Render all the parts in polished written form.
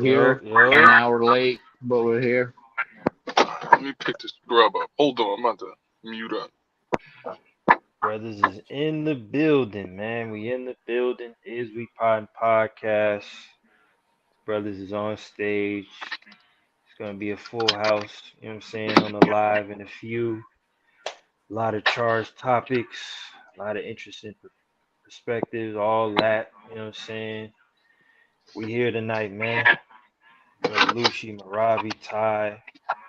here. An hour late, but we're here. Let me pick this scrub up. Hold on, I'm about to mute up. Brothers is in the building, man. We in the building. Is We Pod Podcast. Brothers is on stage. It's gonna be a full house, you know what I'm saying, on the live in a few. A lot of charged topics, a lot of interesting perspectives, all that, you know what I'm saying. We here tonight, man. Brother Lucci, Maravi, Ty,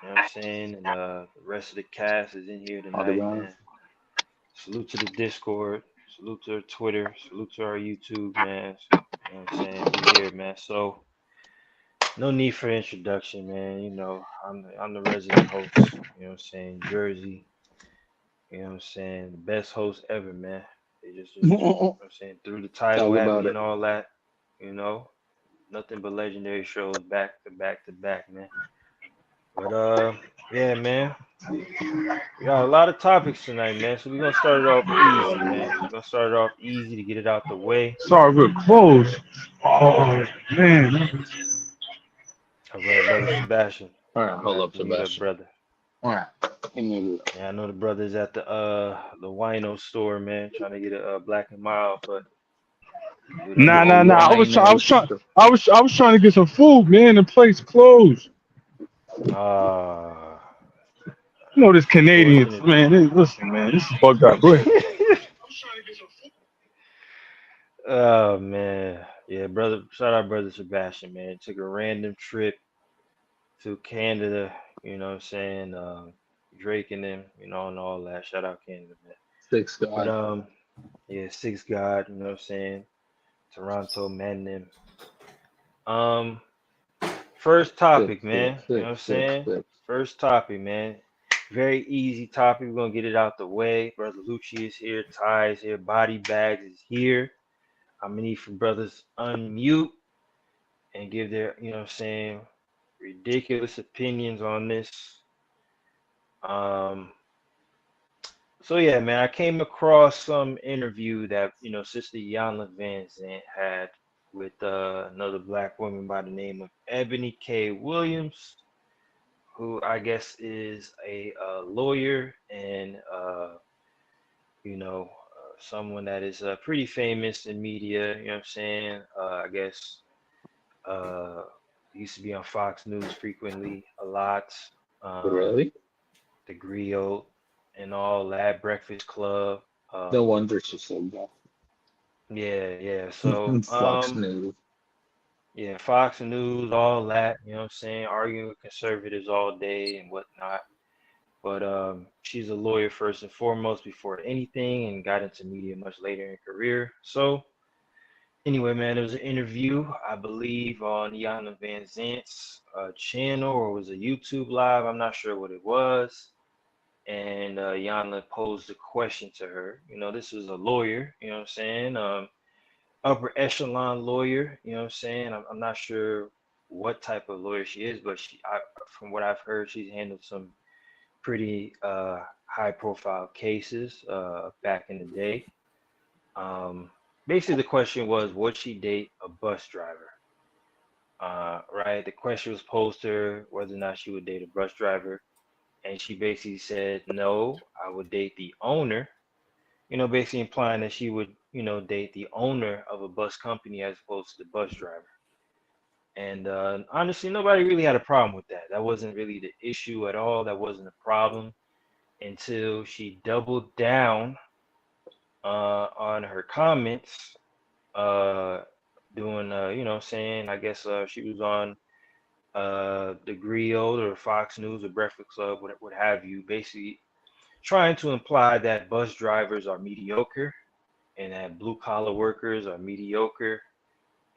you know what I'm saying, and the rest of the cast is in here tonight, man. Salute to the Discord, salute to our Twitter, salute to our YouTube, man. You know what I'm saying? We here, man. So no need for introduction, man. You know, I'm the resident host, you know what I'm saying, Jersey, you know what I'm saying, the best host ever, man. They just you know what I'm saying, threw the title Talk at about me it. and all that, you know. Nothing but legendary shows back to back to back, man. But yeah, man. We got a lot of topics tonight, man. So we're gonna start it off easy, man. We're gonna start it off easy to get it out the way. Sorry, we're closed. Oh, man. All right, brother Sebastian. All right, I'm gonna hold have up, to mute up, Sebastian. brother. All right, give me Yeah, I know the brother's at the wino store, man, trying to get a black and mild, but we don't Nah, know nah, what nah. that I was is. trying. I was wine. trying. I was trying to get some food, man. The place closed. Ah, You know this Canadian unfortunate. man. Listen, man. This is bugged out. Go ahead. Oh man, yeah, brother. Shout out, brother Sebastian, man. Took a random trip to Canada. You know what I'm saying? Drake and them, you know, and all that. Shout out Canada, man. Six But God. yeah, Six God. You know what I'm saying? Toronto, man, them. Um, First Six, topic, six, man. You know what six, I'm six, saying? six. First topic, man. Very easy topic. We're gonna get it out the way. Brother Lucci is here. Ty is here. Body Bags is here. I'm gonna need for brothers unmute and give their, you know what I'm saying, ridiculous opinions on this. Um, so yeah, man, I came across some interview that, you know, Sister Yana Van Zant had with another black woman by the name of Ebony K. Williams, who I guess is a lawyer and you know someone that is pretty famous in media. You know what I'm saying? I guess uh, used to be on Fox News frequently, a lot. Um, Really? the Griot and all that, Breakfast Club. No Um, wonder she said yeah, yeah. So that. Fox News. yeah, Fox News, all that. You know what I'm saying? Arguing with conservatives all day and whatnot. But she's a lawyer first and foremost before anything and got into media much later in her career. So anyway, man, there was an interview, I believe, on Yana Van Zant's channel or it was a YouTube live. I'm not sure what it was. And Yana posed a question to her. You know, this was a lawyer, you know what I'm saying? Upper echelon lawyer, you know what I'm saying? I'm not sure what type of lawyer she is, but from what I've heard, she's handled some pretty high profile cases back in the day. Um, Basically, the question was, would she date a bus driver? Right? The question was posed to her whether or not she would date a bus driver. And she basically said, no, I would date the owner, you know, basically implying that she would, you know, date the owner of a bus company as opposed to the bus driver. And honestly, nobody really had a problem with that. That wasn't really the issue at all. That wasn't a problem until she doubled down on her comments, uh, doing, you know what I'm saying, I guess she was on the Griot or Fox News or Breakfast Club, what have you, basically trying to imply that bus drivers are mediocre and that blue collar workers are mediocre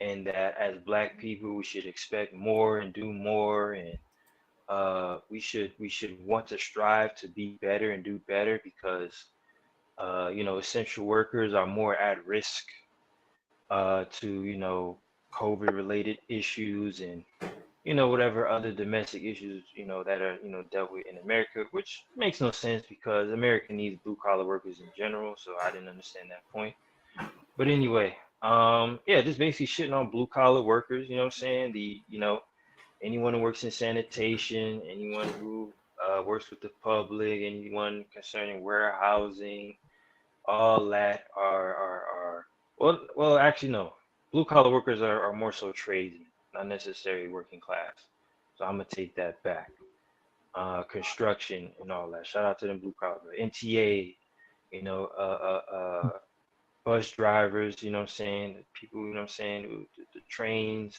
and that as black people we should expect more and do more and we should want to strive to be better and do better because you know, essential workers are more at risk to, you know, COVID related issues and, you know, whatever other domestic issues, you know, that are, you know, dealt with in America, which makes no sense because America needs blue collar workers in general. So I didn't understand that point. But anyway, Yeah, just basically shitting on blue collar workers. You know what I'm saying? Anyone who works in sanitation, anyone who works with the public, anyone concerning warehousing, all that are well actually no. Blue collar workers are more so tradesmen, not necessarily working class. So I'm gonna take that back. Construction and all that. Shout out to them blue collar, NTA, you know, bus drivers, you know what I'm saying? People, you know what I'm saying? The trains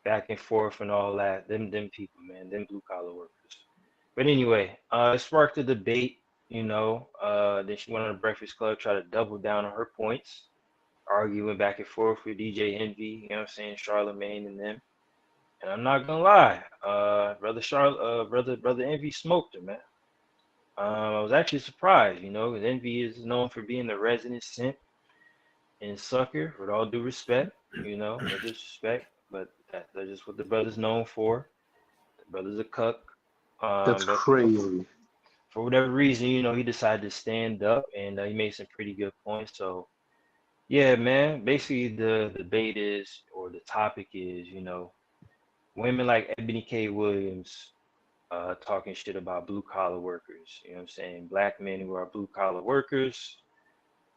back and forth and all that. Them people, man, them blue collar workers. But anyway, it sparked a debate, you know. Then she went on the Breakfast Club, tried to double down on her points, arguing back and forth with DJ Envy, you know what I'm saying, Charlemagne and them. And I'm not gonna lie, brother Envy smoked her, man. I was actually surprised, you know, 'cause Envy is known for being the resident simp and sucker, with all due respect, you know, no disrespect, but that's just what the brother's known for. The brother's a cuck. That's But you know, crazy. for whatever reason, you know, he decided to stand up, and he made some pretty good points. So yeah, man, basically the debate is, or the topic is, you know, women like Ebony K. Williams talking shit about blue collar workers. You know what I'm saying? Black men who are blue collar workers,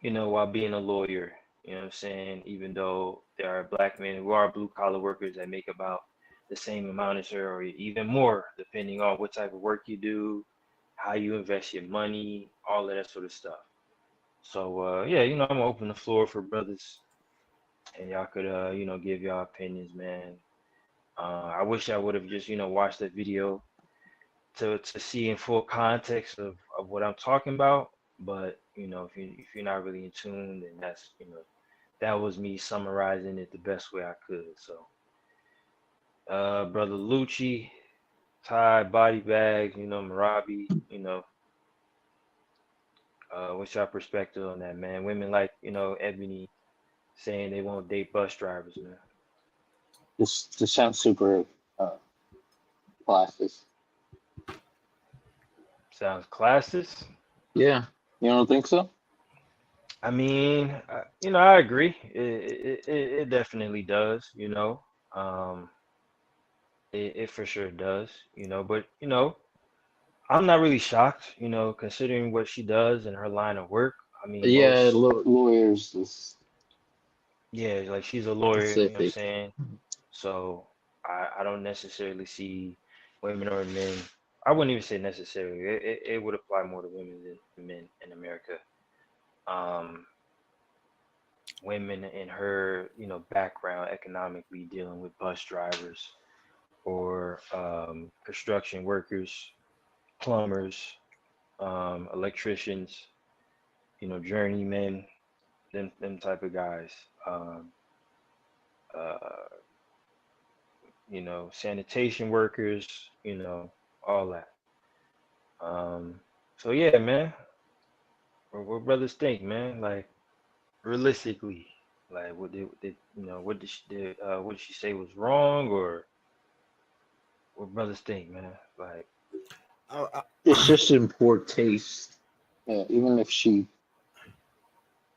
you know, while being a lawyer. You know what I'm saying? Even though there are black men who are blue collar workers that make about the same amount as her or even more, depending on what type of work you do, how you invest your money, all of that sort of stuff. So yeah, you know, I'm gonna open the floor for brothers, and y'all could you know, give y'all opinions, man. I wish I would have just, you know, watched the video to see in full context of what I'm talking about. But you know, if you're not really in tune, then that's, you know, that was me summarizing it the best way I could. So brother Lucci, Ty, body bags, you know, Marabi, you know, what's your perspective on that, man? Women like, you know, Ebony saying they won't date bus drivers, man. This sounds super uh, classist. Sounds classist. Yeah, you don't think so? I mean, you know, I agree. It definitely does, you know. Um, it for sure does, you know, but you know, I'm not really shocked, you know, considering what she does in her line of work. I mean, Yeah, most, lawyers is yeah, like she's a lawyer, you know what I'm specific. saying? So I don't necessarily see women or men. I wouldn't even say necessarily. It would apply more to women than men in America. Um, Women in her, you know, background economically dealing with bus drivers or construction workers, plumbers, electricians, you know, journeymen, them type of guys. Um, uh, you know, sanitation workers, you know, all that. Um, so yeah, man, what brothers think, man? Like realistically, like did you know, what did she say was wrong, or what brothers think, man? Like I, It's just in poor taste. Even if she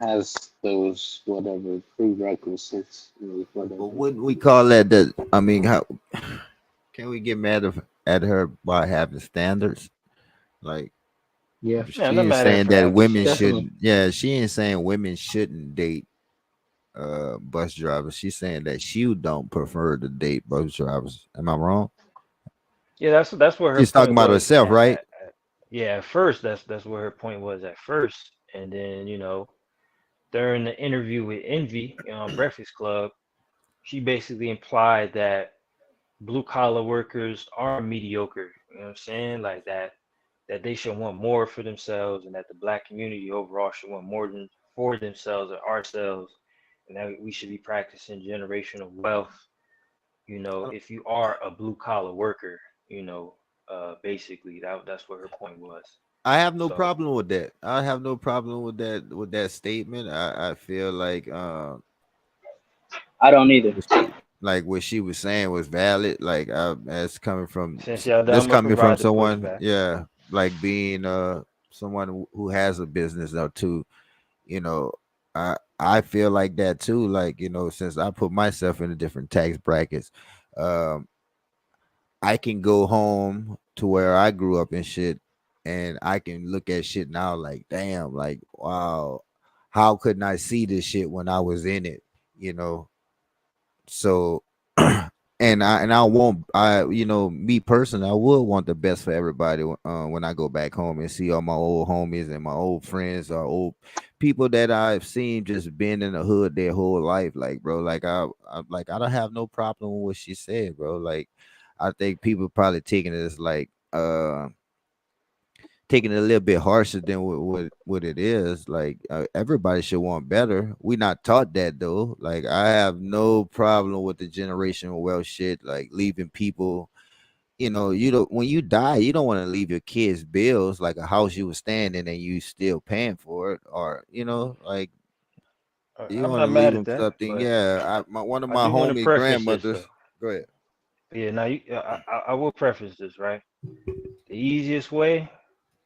has those whatever prerequisites, but whatever. wouldn't we call that that? I mean, how can we get mad at her by having standards? Like Yeah, yeah, I'm she not ain't mad at her saying for that having women standards. definitely. shouldn't. Yeah, she ain't saying women shouldn't date bus drivers. She's saying that she don't prefer to date bus drivers. Am I wrong? Yeah, that's what her She's talking point about was herself, right? yeah, at first that's where her point was at first. And then, you know, during the interview with Envy, you know, on Breakfast Club, she basically implied that blue collar workers are mediocre. You know what I'm saying? Like that they should want more for themselves, and that the black community overall should want more than for themselves or ourselves, and that we should be practicing generational wealth, you know, Uh, if you are a blue collar worker, you know, basically that's what her point was. I have no So problem with that. I have no problem with that statement. I feel I don't either. like what she was saying was valid. Like that's coming from since y'all done, that's I'm gonna coming from provide the someone, pushback. yeah, like being someone who has a business or two, you know. I feel like that too. Like, since I put myself in the different tax brackets, um, I can go home to where I grew up and shit, and I can look at shit now like, damn, like, wow, how couldn't I see this shit when I was in it? You know, so and I won't, me personally, I would want the best for everybody when I go back home and see all my old homies and my old friends or old people that I've seen just been in the hood their whole life. Like, bro, like I don't have no problem with what she said, bro. Like, I think people probably taking it as like taking it a little bit harsher than what it is. Like, everybody should want better. We not taught that though. Like, I have no problem with the generational wealth shit. Like, leaving people. You don't, when you die, you don't want to leave your kids bills like a house you was staying in and you still paying for it, or like you I'm want to not leave mad at them that, something. but Yeah, one of I my do want to homie preface this though. grandmothers. Go ahead. Yeah, now I will preface this, right? The easiest way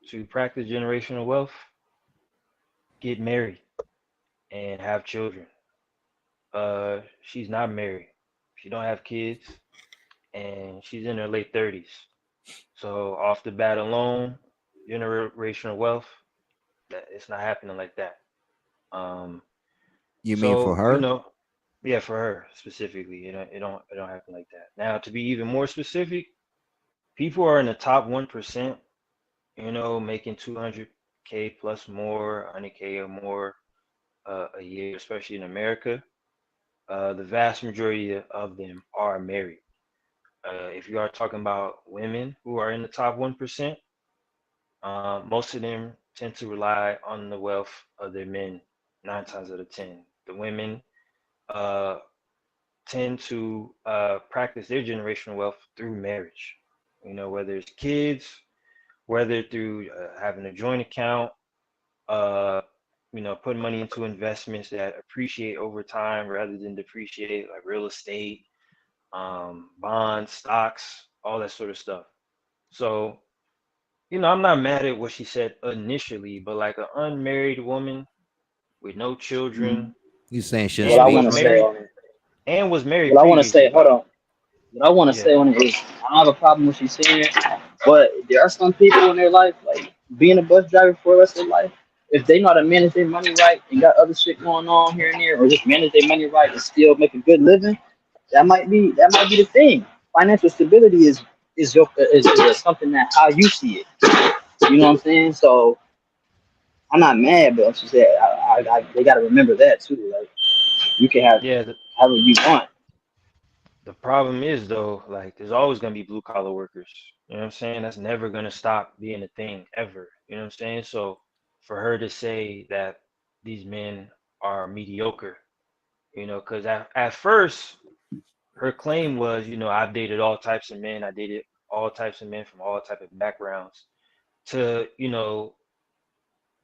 to practice generational wealth, get married and have children. She's not married. She don't have kids, and she's in her late 30s. So off the bat alone, generational wealth, that it's not happening like that. Um, You mean for so her? yeah, for her specifically, it don't happen like that. Now, to be even more specific, people are in the top 1%, making 200K plus more, 100K or more a year, especially in America. The vast majority of them are married. If you are talking about women who are in the top 1%, most of them tend to rely on the wealth of their men 9 times out of 10. The women uh, tend to practice their generational wealth through marriage, whether it's kids, whether through having a joint account, uh, putting money into investments that appreciate over time rather than depreciate, like real estate, bonds, stocks, all that sort of stuff. So, I'm not mad at what she said initially, but like an unmarried woman with no Mhm. children You saying shouldn't What and I speak want was to on it? say married on it, and was married what I want to previously, say, but hold on. What I want to yeah, say on it is, I don't have a problem with you saying, but there are some people in their life, like being a bus driver for the rest of their life, if they know how to manage their money right and got other shit going on here and there, or just manage their money right and still make a good living, that might be the thing. Financial stability is something that how you see it. You know what I'm saying? So I'm not mad, but she said they got to remember that too. Like you can have yeah. however you want. The problem is though, like there's always gonna be blue collar workers. You know what I'm saying? That's never gonna stop being a thing ever. You know what I'm saying? So for her to say that these men are mediocre, because at first her claim was, I've dated all types of men. I dated all types of men from all type of backgrounds. To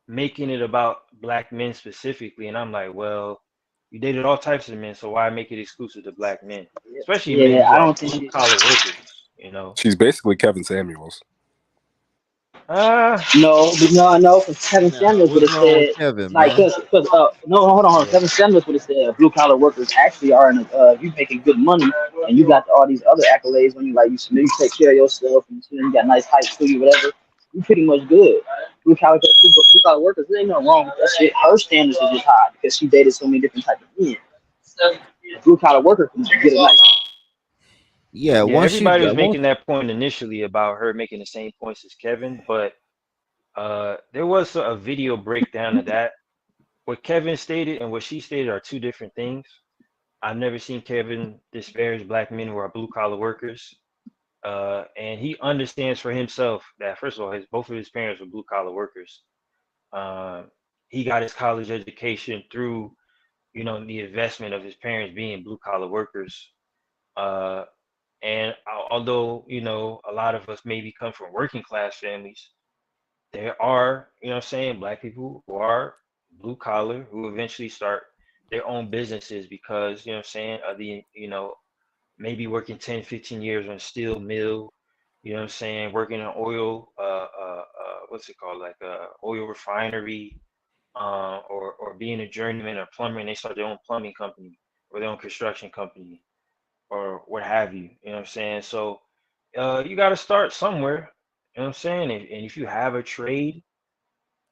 making it about black men specifically, and I'm like, well, you dated all types of men, so why make it exclusive to black men, especially men Yeah, who I are don't think blue she. collar workers. She's basically Kevin Samuels. Ah, No, but no, I know because Kevin Nah, Samuels would what's have wrong with said, Kevin, like, man? no, hold on, hold on. Yeah. Kevin Samuels would have said blue collar workers actually are in you making good money and you got all these other accolades when you like you take care of yourself and you got nice height to you, whatever. You pretty much good. Blue collar workers, there ain't nothing wrong with that shit. Her standards is just high because she dated so many different types of men. Blue collar worker can get a nice. Yeah, yeah, once you everybody was once making that point initially about her making the same points as Kevin, but there was a video breakdown of that. What Kevin stated and what she stated are two different things. I've never seen Kevin disparage black men who are blue collar workers. And he understands for himself that first of all, both of his parents were blue collar workers. Um, he got his college education through, the investment of his parents being blue collar workers. Uh, and although, a lot of us maybe come from working class families, there are, what I'm saying, black people who are blue collar who eventually start their own businesses because, what I'm saying, of the, maybe working 10, 15 years on a steel mill, what I'm saying, working in oil, what's it called, like oil refinery, or being a journeyman or plumber, and they start their own plumbing company or their own construction company or what have you. You know what I'm saying? So you got to start somewhere. You know what I'm saying? And if you have a trade,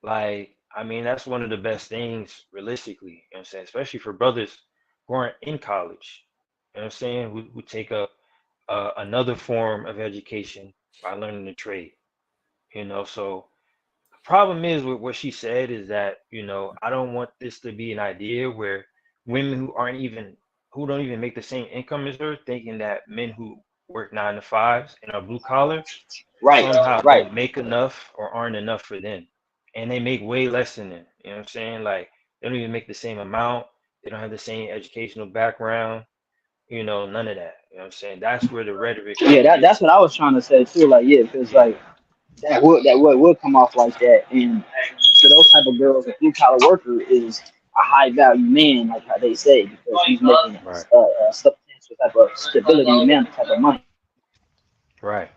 like, I mean, that's one of the best things realistically. You know what I'm saying? Especially for brothers who aren't in college. You know what I'm saying? We take up another form of education by learning the trade. You know, so problem is with what she said is that, I don't want this to be an idea where women who don't even make the same income as her, thinking that men who work 9 to 5s and are blue collar Right, somehow right. don't make enough or aren't enough for them. And they make way less than them. You know what I'm saying? Like, they don't even make the same amount. They don't have the same educational background, none of that. You know what I'm saying? That's where the rhetoric Yeah, really that's gets. what I was trying to say too. Like, yeah, because Yeah, like that would come off like that, and to those type of girls, a blue collar worker is a high value man, like how they say, because he's making right, a substantial type of stability amount type of money. right.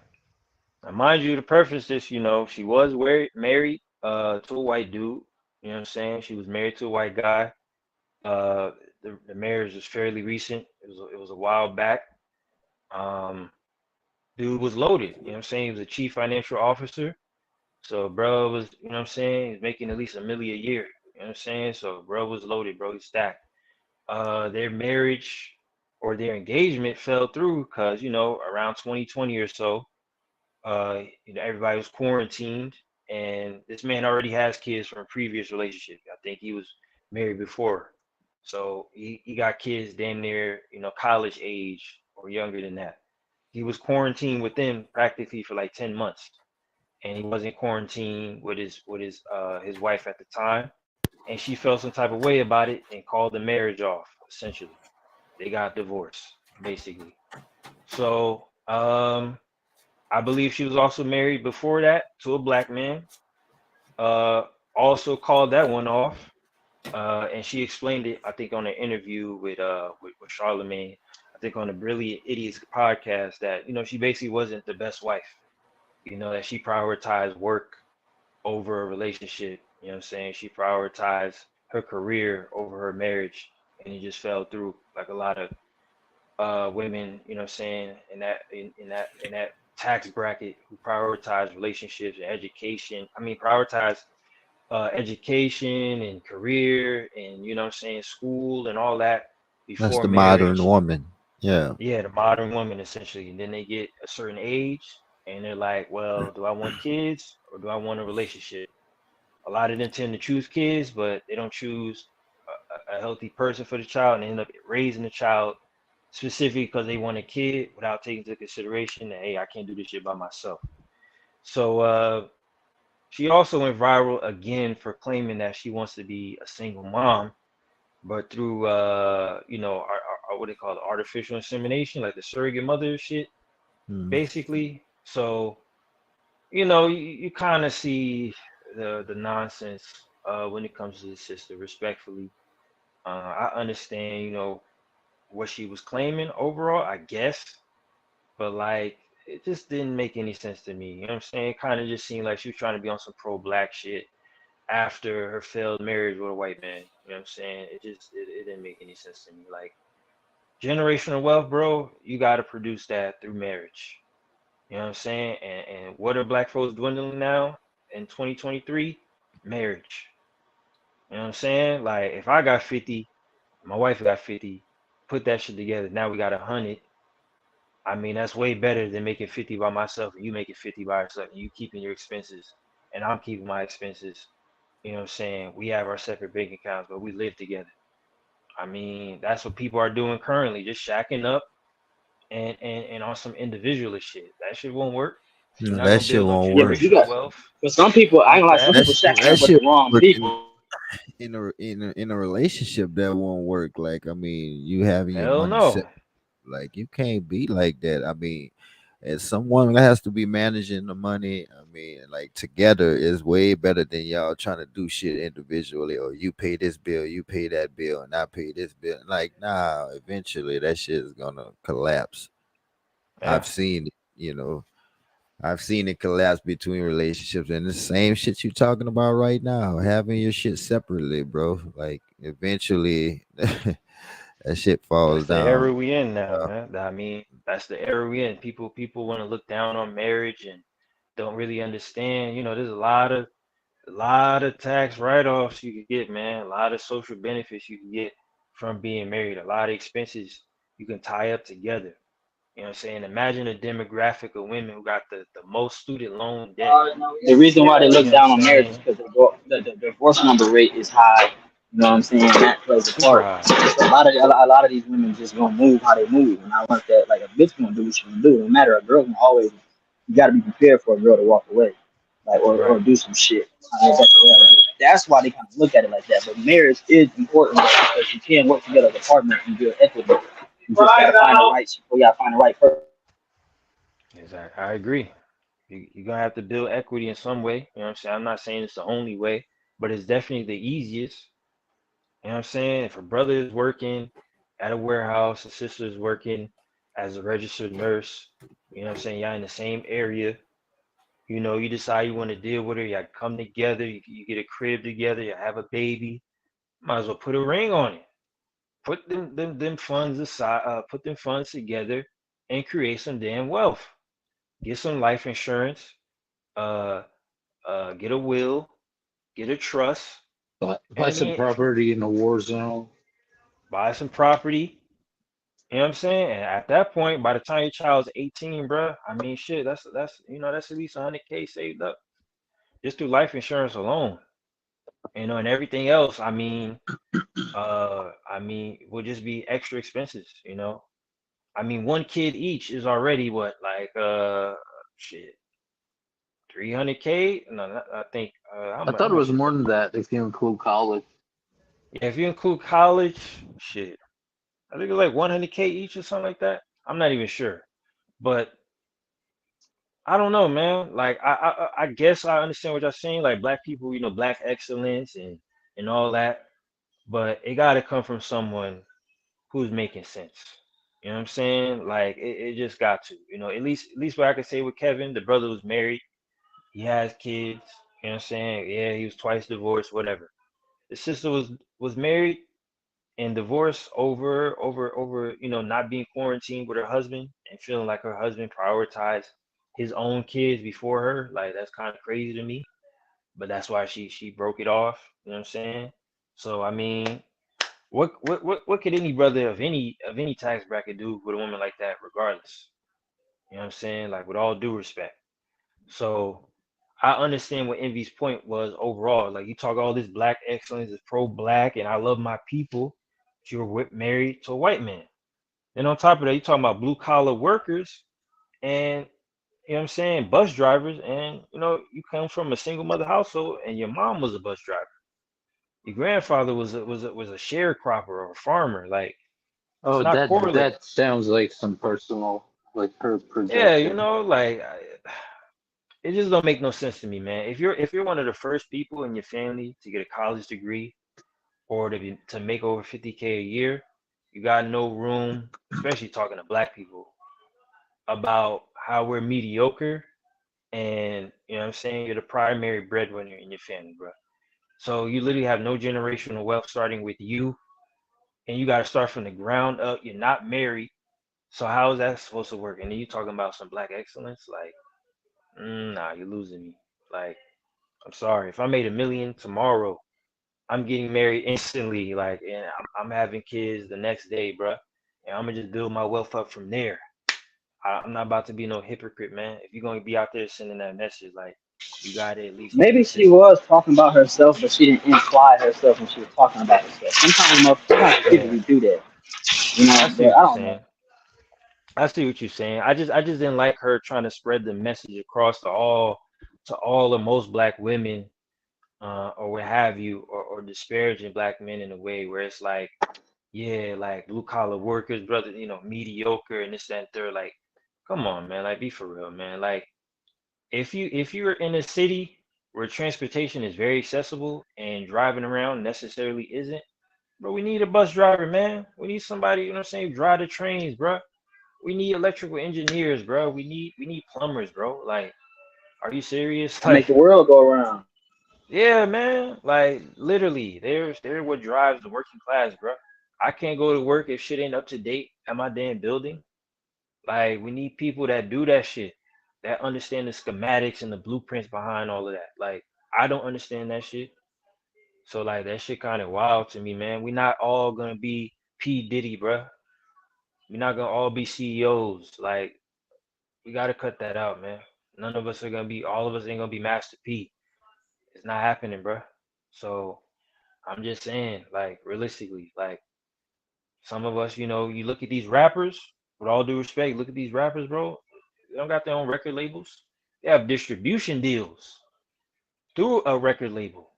Now, mind you, to preface this, she was married to a white dude. You know what I'm saying? She was married to a white guy. The marriage was fairly recent. It was a while back. Um, Dude was loaded. You know what I'm saying? He was a chief financial officer. So bro was, what I'm saying, he's making at least $1 million a year. You know what I'm saying? So bro was loaded, bro. He's stacked. Their marriage or their engagement fell through because, around 2020 or so, everybody was quarantined, and this man already has kids from a previous relationship. I think he was married before, so he got kids damn near college age or younger than that. He was quarantined with them practically for like 10 months, and he wasn't quarantined with his wife at the time, and she felt some type of way about it and called the marriage off. Essentially, they got divorced basically. So I believe she was also married before that to a black man. Uh, Also called that one off. And she explained it, I think, on an interview with Charlemagne. I think on the Brilliant Idiots podcast that she basically wasn't the best wife. That she prioritized work over a relationship. You know what I'm saying? She prioritized her career over her marriage, and it just fell through like a lot of women, what I'm saying, in that tax bracket who prioritize relationships and education. I mean, prioritize education and career and what I'm saying, school and all that That's before the modern marriage. woman. Yeah. Yeah, the modern woman essentially. And then they get a certain age and they're like, well, do I want kids or do I want a relationship? A lot of them tend to choose kids, but they don't choose a healthy person for the child, and they end up raising the child specifically because they want a kid without taking into consideration that, hey, I can't do this shit by myself. So she also went viral again for claiming that she wants to be a single mom, but through what they call it, artificial insemination, like the surrogate mother shit, Mm. basically. So you kind of see the nonsense when it comes to the sister. Respectfully, I understand what she was claiming overall, I guess, but like it just didn't make any sense to me. You know what I'm saying? It kind of just seemed like she was trying to be on some pro-black shit after her failed marriage with a white man. You know what I'm saying? It didn't make any sense to me. Like, generational wealth, bro, you got to produce that through marriage. You know what I'm saying? And what are black folks dwindling now in 2023? Marriage. You know what I'm saying? Like, if I got 50, my wife got 50, put that shit together. Now we got 100. I mean, that's way better than making 50 by myself and you making 50 by yourself and you keeping your expenses and I'm keeping my expenses. You know what I'm saying? We have our separate bank accounts, but we live together. I mean, that's what people are doing currently, just shacking up and on some individualist shit. That shit won't work. You're No, not that gonna shit build no won't Yeah, work. but you generational got wealth for some people. I too ain't gonna lie. Some people fast. shacking That up with shit the wrong work people. in a relationship. That won't work. Like, I mean, you having your Hell money set. no. Like, you can't be like that. I mean, as someone that has to be managing the money, I mean, like, together is way better than y'all trying to do shit individually. Or you pay this bill, you pay that bill, and I pay this bill. Like, nah, eventually that shit is gonna collapse. Yeah. I've seen it. I've seen it collapse between relationships, and the same shit you talking about right now, having your shit separately, bro. Like eventually, that shit falls That's the era down. we in now, man. I mean, that's the era we in. People want to look down on marriage and don't really understand. There's a lot of tax write-offs you could get, man. A lot of social benefits you can get from being married. A lot of expenses you can tie up together. You know what I'm saying? Imagine a demographic of women who got the most student loan debt. The reason why they You look know what I'm down on marriage is saying? because the divorce number rate is high. You know what I'm saying? That plays a Super part. high. So a lot of these women just gonna move how they move, and I want that like a bitch gonna do what she gonna do. No matter, a girl can always, you gotta be prepared for a girl to walk away, like or Right, do some shit. I mean, right. that's why they kind of look at it like that. But marriage is important because you can work together as a partner and build equity. You just gotta find the right. You gotta find the right person. Exactly. I agree. You're gonna have to build equity in some way. You know what I'm saying? I'm not saying it's the only way, but it's definitely the easiest. You know what I'm saying? If a brother is working at a warehouse, a sister is working as a registered nurse, you know what I'm saying? Y'all in the same area. You decide you want to deal with her. Y'all come together. You get a crib together. You have a baby. Might as well put a ring on it. Put them funds aside. Put them funds together and create some damn wealth. Get some life insurance. Uh, get a will. Get a trust. Buy And some then property in a war zone. buy some property. You know what I'm saying? And at that point, by the time your child's 18, bruh, I mean, shit, that's at least 100K saved up just through life insurance alone. And everything else, will just be extra expenses. I mean, one kid each is already what, like, shit, 300K? No, I think, I how thought it much was is more that? than that if you include college. Yeah, if you include college, shit, I think it's like 100K each or something like that. I'm not even sure, but I don't know, man. Like I guess I understand what you're saying. Like black people, black excellence and all that, but it got to come from someone who's making sense. You know what I'm saying? Like it just got to. At least what I could say with Kevin, the brother was married, he has kids. You know what I'm saying? Yeah, he was twice divorced, whatever. The sister was married and divorced over not being quarantined with her husband and feeling like her husband prioritized his own kids before her. Like that's kind of crazy to me, but that's why she broke it off. You know what I'm saying? So I mean, what could any brother of any tax bracket do with a woman like that, regardless? You know what I'm saying? Like with all due respect. So I understand what Envy's point was overall. Like you talk all this black excellence is pro-black and I love my people, but you're married to a white man. And on top of that, you talking about blue collar workers and you know what I'm saying, bus drivers, and you come from a single mother household and your mom was a bus driver. Your grandfather was a sharecropper or a farmer. Like it's Oh, not that correlated. that sounds like some personal, like her Yeah, projection. it just don't make no sense to me, man. If you're one of the first people in your family to get a college degree or to make over 50K a year, you got no room, especially talking to black people, about how we're mediocre and you know what I'm saying, you're the primary breadwinner in your family, bro. So you literally have no generational wealth starting with you, and you got to start from the ground up. You're not married, so how is that supposed to work? And then you talking about some black excellence, like, nah, you're losing me. Like, I'm sorry, if I made 1 million tomorrow, I'm getting married instantly, like, and I'm having kids the next day, bro. And I'm gonna just build my wealth up from there. I'm not about to be no hypocrite, man. If you're gonna be out there sending that message, like, you gotta at least be Maybe she consistent. was talking about herself, but she didn't imply herself when she was talking about herself. Sometimes people Yeah, we do that, I see But what I you're don't know. saying. I see what you're saying. I just didn't like her trying to spread the message across to all of most black women, or what have you, or disparaging black men in a way where it's like, yeah, like blue collar workers, brother, mediocre and this, that, and third. Like, come on, man. Like, be for real, man. Like, if you're in a city where transportation is very accessible and driving around necessarily isn't, bro, we need a bus driver, man. We need somebody, you know what I'm saying, drive the trains, bro. We need electrical engineers, bro. We need plumbers, bro. Like, are you serious? I make the Like, world go around. yeah, man. Like, literally, they're what drives the working class, bro. I can't go to work if shit ain't up to date at my damn building. Like, we need people that do that shit, that understand the schematics and the blueprints behind all of that. Like, I don't understand that shit. So like that shit kind of wild to me, man. We not all gonna be P Diddy, bruh. We're not gonna all be CEOs. Like, we gotta cut that out, man. None of us are gonna be. All of us ain't gonna be Master P. It's not happening, bruh. So I'm just saying, like, realistically, like, some of us, you look at these rappers. With all due respect, look at these rappers, bro. They don't got their own record labels. They have distribution deals through a record label,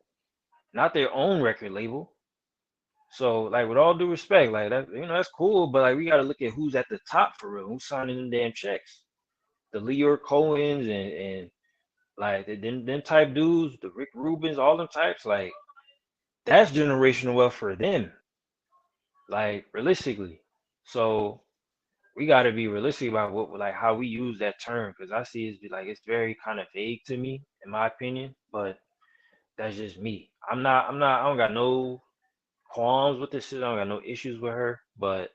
not their own record label. So, like, with all due respect, like that, that's cool, but like we gotta look at who's at the top for real, who's signing them damn checks. The Leor Cohens and like them type dudes, the Rick Rubens, all them types, like that's generational wealth for them. Like, realistically. So we gotta be realistic about what, like, how we use that term, because I see it's very kind of vague to me, in my opinion. But that's just me. I don't got no qualms with this shit. I don't got no issues with her, but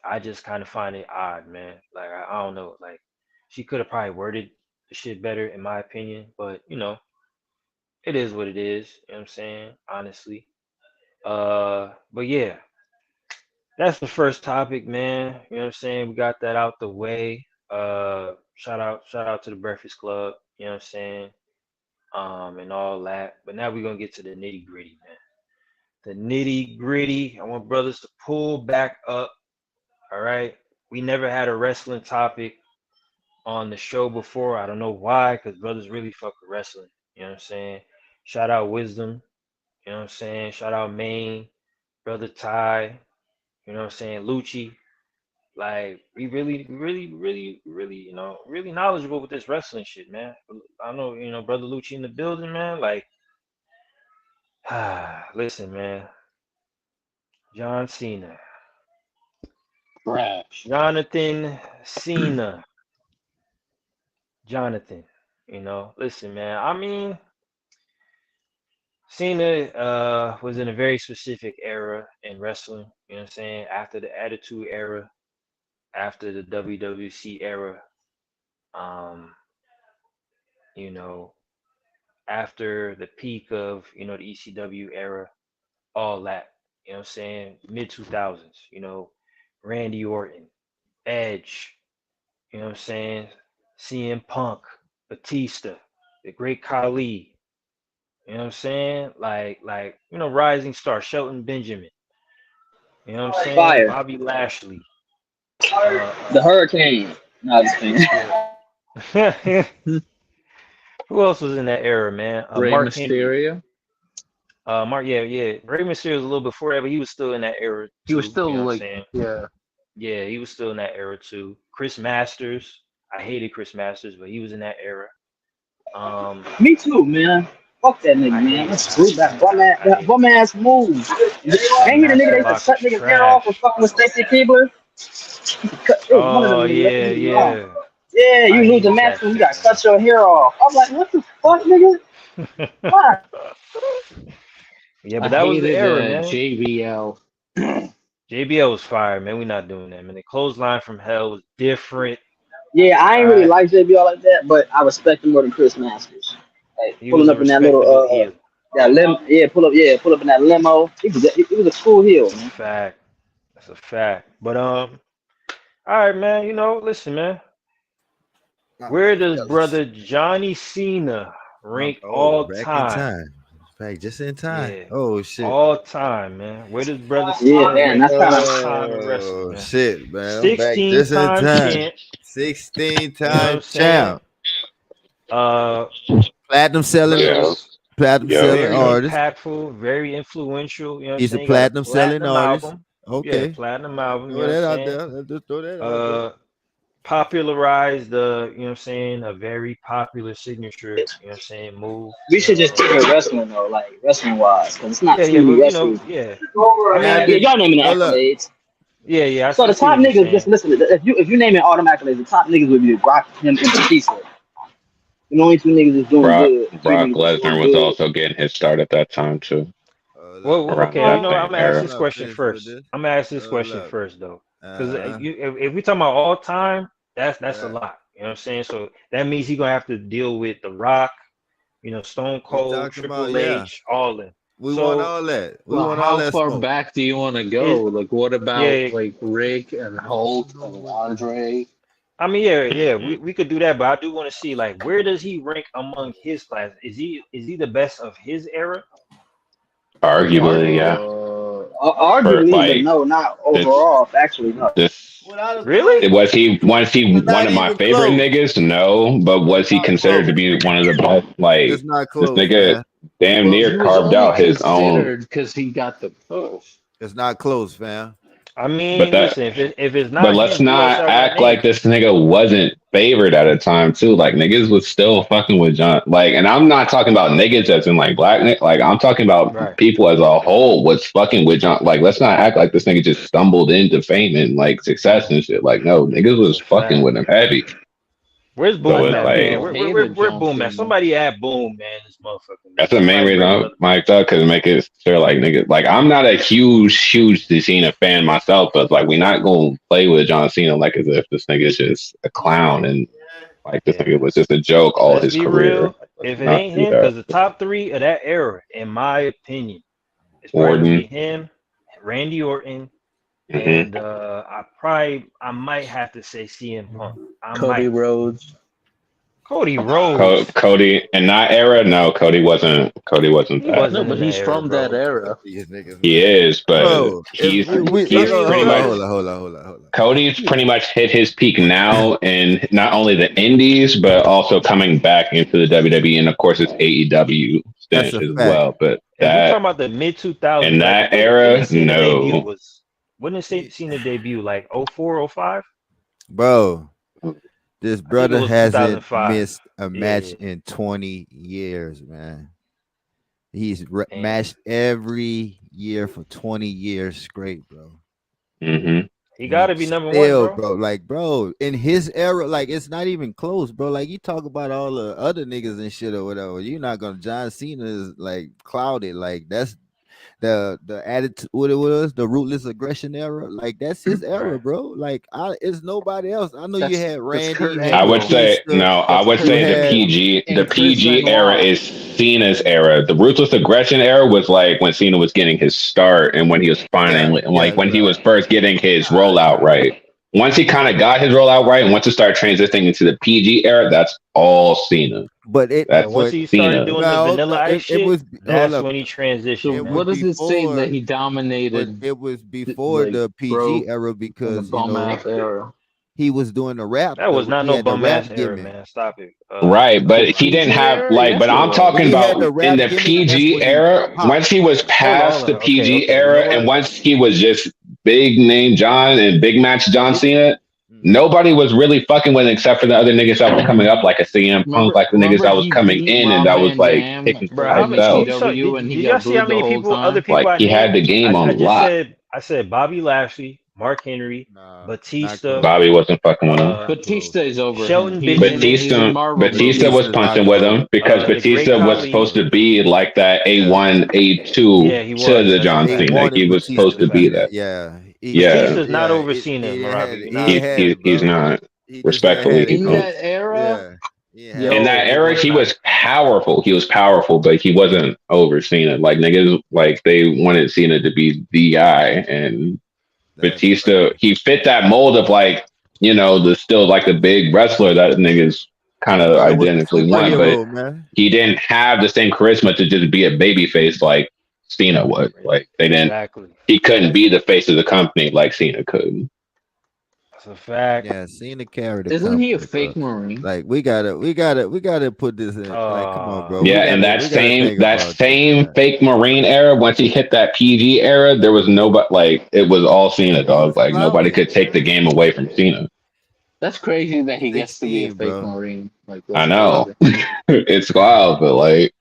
I just kind of find it odd, man. Like, I don't know. Like, she could have probably worded the shit better, in my opinion. But it is what it is. You know what I'm saying? Honestly. But yeah, that's the first topic, man. You know what I'm saying? We got that out the way. Shout out to the Breakfast Club. You know what I'm saying? And all that. But now we're gonna get to the nitty gritty, man. The nitty gritty. I want brothers to pull back up. All right. We never had a wrestling topic on the show before. I don't know why, because brothers really fuck with wrestling. You know what I'm saying? Shout out Wisdom. You know what I'm saying? Shout out Maine, Brother Ty. You know what I'm saying? Lucci. Like, we really, really knowledgeable with this wrestling shit, man. I know, Brother Lucci in the building, man. Like, listen, man. John Cena. Trash. Jonathan Cena. Jonathan. Listen, man. I mean, Cena was in a very specific era in wrestling. You know what I'm saying? After the Attitude Era, after the WWC era, um, you know, after the peak of, the ECW era, all that. You know what I'm saying? Mid 2000s, Randy Orton, Edge, you know what I'm saying? CM Punk, Batista, the Great Khali, you know what I'm saying? Like, rising star, Shelton Benjamin, you know what I'm saying? Fire. Bobby Lashley. The Hurricane. No, just kidding. Yeah. Who else was in that era, man? Rey Mark Henry. Mysterio. Mark, yeah. Rey Mysterio was a little before that, but he was still in that era too. He was still you know what I'm like, saying? yeah. Yeah, he was still in that era too. Chris Masters. I hated Chris Masters, but he was in that era. Me too, man. Fuck that nigga, man. Let's do that bum ass move. Ain't he the nigga that cut niggas hair off for fucking with Stacey Keebler? Oh, yeah. Yeah, you lose the match when you got to cut your hair off. I'm like, what the fuck, nigga? Why? Yeah, but that was the era, man. JBL. JBL was fire, man. We not doing that, man. The clothesline from hell was different. Yeah, I ain't really like JBL like that, but I respect him more than Chris Masters. Like, He pulling was a up in that little respectable heel. pull up in that limo. He was a cool heel, That's a man. fact. That's a fact. But all right, man. Listen, man. Where does brother Johnny Cena rank all back time? in time. Back just in time. Yeah. Oh shit. All time, man. Where does brother Cena man, rank that's all kinda- time in wrestling, man? Shit, man. I'm back 16 just in time time. champ. 16-time champ. Platinum selling artist. Very impactful, very influential. He's a Got platinum selling artist. album. Okay. Yeah, platinum album. Throw that out there. Just throw that out there. Popularized a very popular signature, move. We should just keep it wrestling though, like wrestling wise, because it's not Yeah, TV but wrestling. yeah. I mean, y'all naming the accolades. Yeah. So I the see top what you're niggas, just saying. listen. If you name it automatically, the top niggas would be Rock, him, and Batista. The only two niggas that's doing good. Three Brock niggas that's doing Lesnar was good. also getting his start at that time too, Well, around okay. You that know, same I'm gonna ask era. this Hold up, question finish with first. this. I'm gonna ask this Hold question up. first, though, because Uh, if we talking about all time, that's a uh, lot. You know what I'm saying? So that means he gonna have to deal with The Rock, Stone we Cold, talking about Triple H, all that. we want So all that. We Well, want all how that far smoke. back do you want to go? it, Like, what about yeah, like Rick and Hulk and Andre? I mean, yeah, we could do that, but I do want to see like where does he rank among his class? Is he the best of his era? Arguably, yeah. For Arguably, but like no, not this, overall. Actually, no. this Without a Really? question, was he it's one not of my even favorite close. niggas? No, but was It's he not considered to close. be one of the best? It's Like not this close, nigga, man. damn Well, near He was carved only out his own. considered because he got the push. it's not close, fam. I But mean, that listen, if it's But not let's him, who else not y'all got act like named? this nigga wasn't favored at a time too. Like niggas was still fucking with John. Like, and I'm not talking about niggas as in like black. Like I'm talking about Right. people as a whole was fucking with John. Like, let's not act like this nigga just stumbled into fame and like success and shit. Like, no, niggas That's was a fucking with fact. him heavy. Where's So Boom it's at, No, man? people like Where hated where John Boom at? Cena. Somebody add Boom, man. This motherfucker, man. that's the main Somebody reason bring I'm brother Boom. mic'd up because make it sure like niggas like I'm not a huge Cena fan myself, but like we not gonna play with John Cena like as if this nigga is just a clown and like this Yeah. nigga was just a joke all Let's his be career. real. Like, let's If it not ain't do him, that. because the top three of that era, in my opinion, it's probably gonna be Orton. him, Randy Orton, Hmm. and I might have to say CM Punk. I Cody might. Rhodes. Cody Rhodes. Cody in that era, no, Cody wasn't. Cody wasn't He that. No, wasn't in but that he's era, from that bro. era. These niggas, He man. is, but Bro, if Are you he's serious, pretty hold bro? much. on, hold on. Cody's pretty much hit his peak now in not only the Indies, but also coming back into the WWE and of course his AEW That's stint a as fact. well. But If we talking that about the mid in 2000s, like that when era, did Cena debut? no. When did He- Cena debut? Like 04, 05? Bro, this I think it brother was hasn't 2005. missed a match Yeah, in 20 years, man. He's damn. matched every year for 20 years straight, bro. Hmm. He And he got to be number one, still, bro. bro, like, bro, in his era, like, it's not even close, bro. Like, you talk about all the other niggas and shit or whatever. You're not gonna. John Cena is like clouded. Like, that's the attitude. What it was, the rootless aggression era. Like, that's his era, Right. bro. Like, it's nobody else. I know you That's had that's Randy, Kurt you had I would Angle. say Batista, no. I That's would Kurt you say had Angle The and Chris PG era Benoit. is Cena's era. The ruthless aggression era was like when Cena was getting his start and when he was finally like when he was first getting his rollout right. Once he kind of got his rollout right, and once he started transitioning into the PG era, that's all Cena. but it, Yeah, That's once but he started Cena. doing the no, Vanilla Ice it shit, was hold that's up. when he So transitioned, It man. was what does it say before, that he but dominated it was before like the PG broke era in the because bum ass era? he was doing the rap. That was not He no had the bum rap ass era, gimmick. man. Stop it. Right, The but he didn't PG have era? like. But Yes, it I'm was. talking When he had about the in rap the gimmick, that's PG when he era. popped. Once he was past Hold the on. Okay, PG okay. You era, know and what? once he was just big name John and big match John We Cena, Mm. nobody was really fucking with him except for the other niggas that was coming up, like a CM Punk, like the niggas Remember that was he coming beat in and Rob that was Van like Dam taking Bro, how lights many out. you saw? ECW and he Did y'all got see how booed the many whole people, other time? people Like I he had named? the game on I just lock. said Bobby Lashley, Mark Henry, Nah, not Batista, close. Bobby wasn't fucking with him. uh, Not close. Batista is over him. Shelton He's in Benjamin, he's in Batista, Marvel Batista movies. was Batista's not punching with close. him because the Great Batista was Khali. supposed to be like that Yeah, A1, A2 Yeah, he to was. the That's a John they fact. Cena. He wanted was That's supposed a Batista to to be be fact. that. that. Yeah, Yeah, Batista's not over Cena, he Maravi. had You're he not. ain't had it, he's bro. not. He just ain't Respectfully, had it, he's In bro. not. that era, Yeah, he ain't had In it. that yo, era, What's he not? was powerful. He was powerful, but he wasn't over Cena. Like niggas, like they wanted Cena to be the guy, and That's Batista, crazy. he fit that mold of like, the still like the big wrestler that niggas kind That of brother was a identically want, but superhero, man. he didn't have the same charisma to just be a baby face like Cena was. Like they didn't, Exactly. he couldn't be the face of the company like Cena could. That's a fact. Yeah, Cena carried the isn't he a company, bro. fake Marine? Like we gotta put this in. Like, come on, bro. Yeah, and We gotta think that about this, same man. fake Marine era, once he hit that PG era, there was nobody like it was all Cena, He dog. was Like nobody clouded, could take the man. game away from Cena. That's crazy that he gets to be a 16, fake bro. Marine. Like I that's know. crazy. It's wild, but like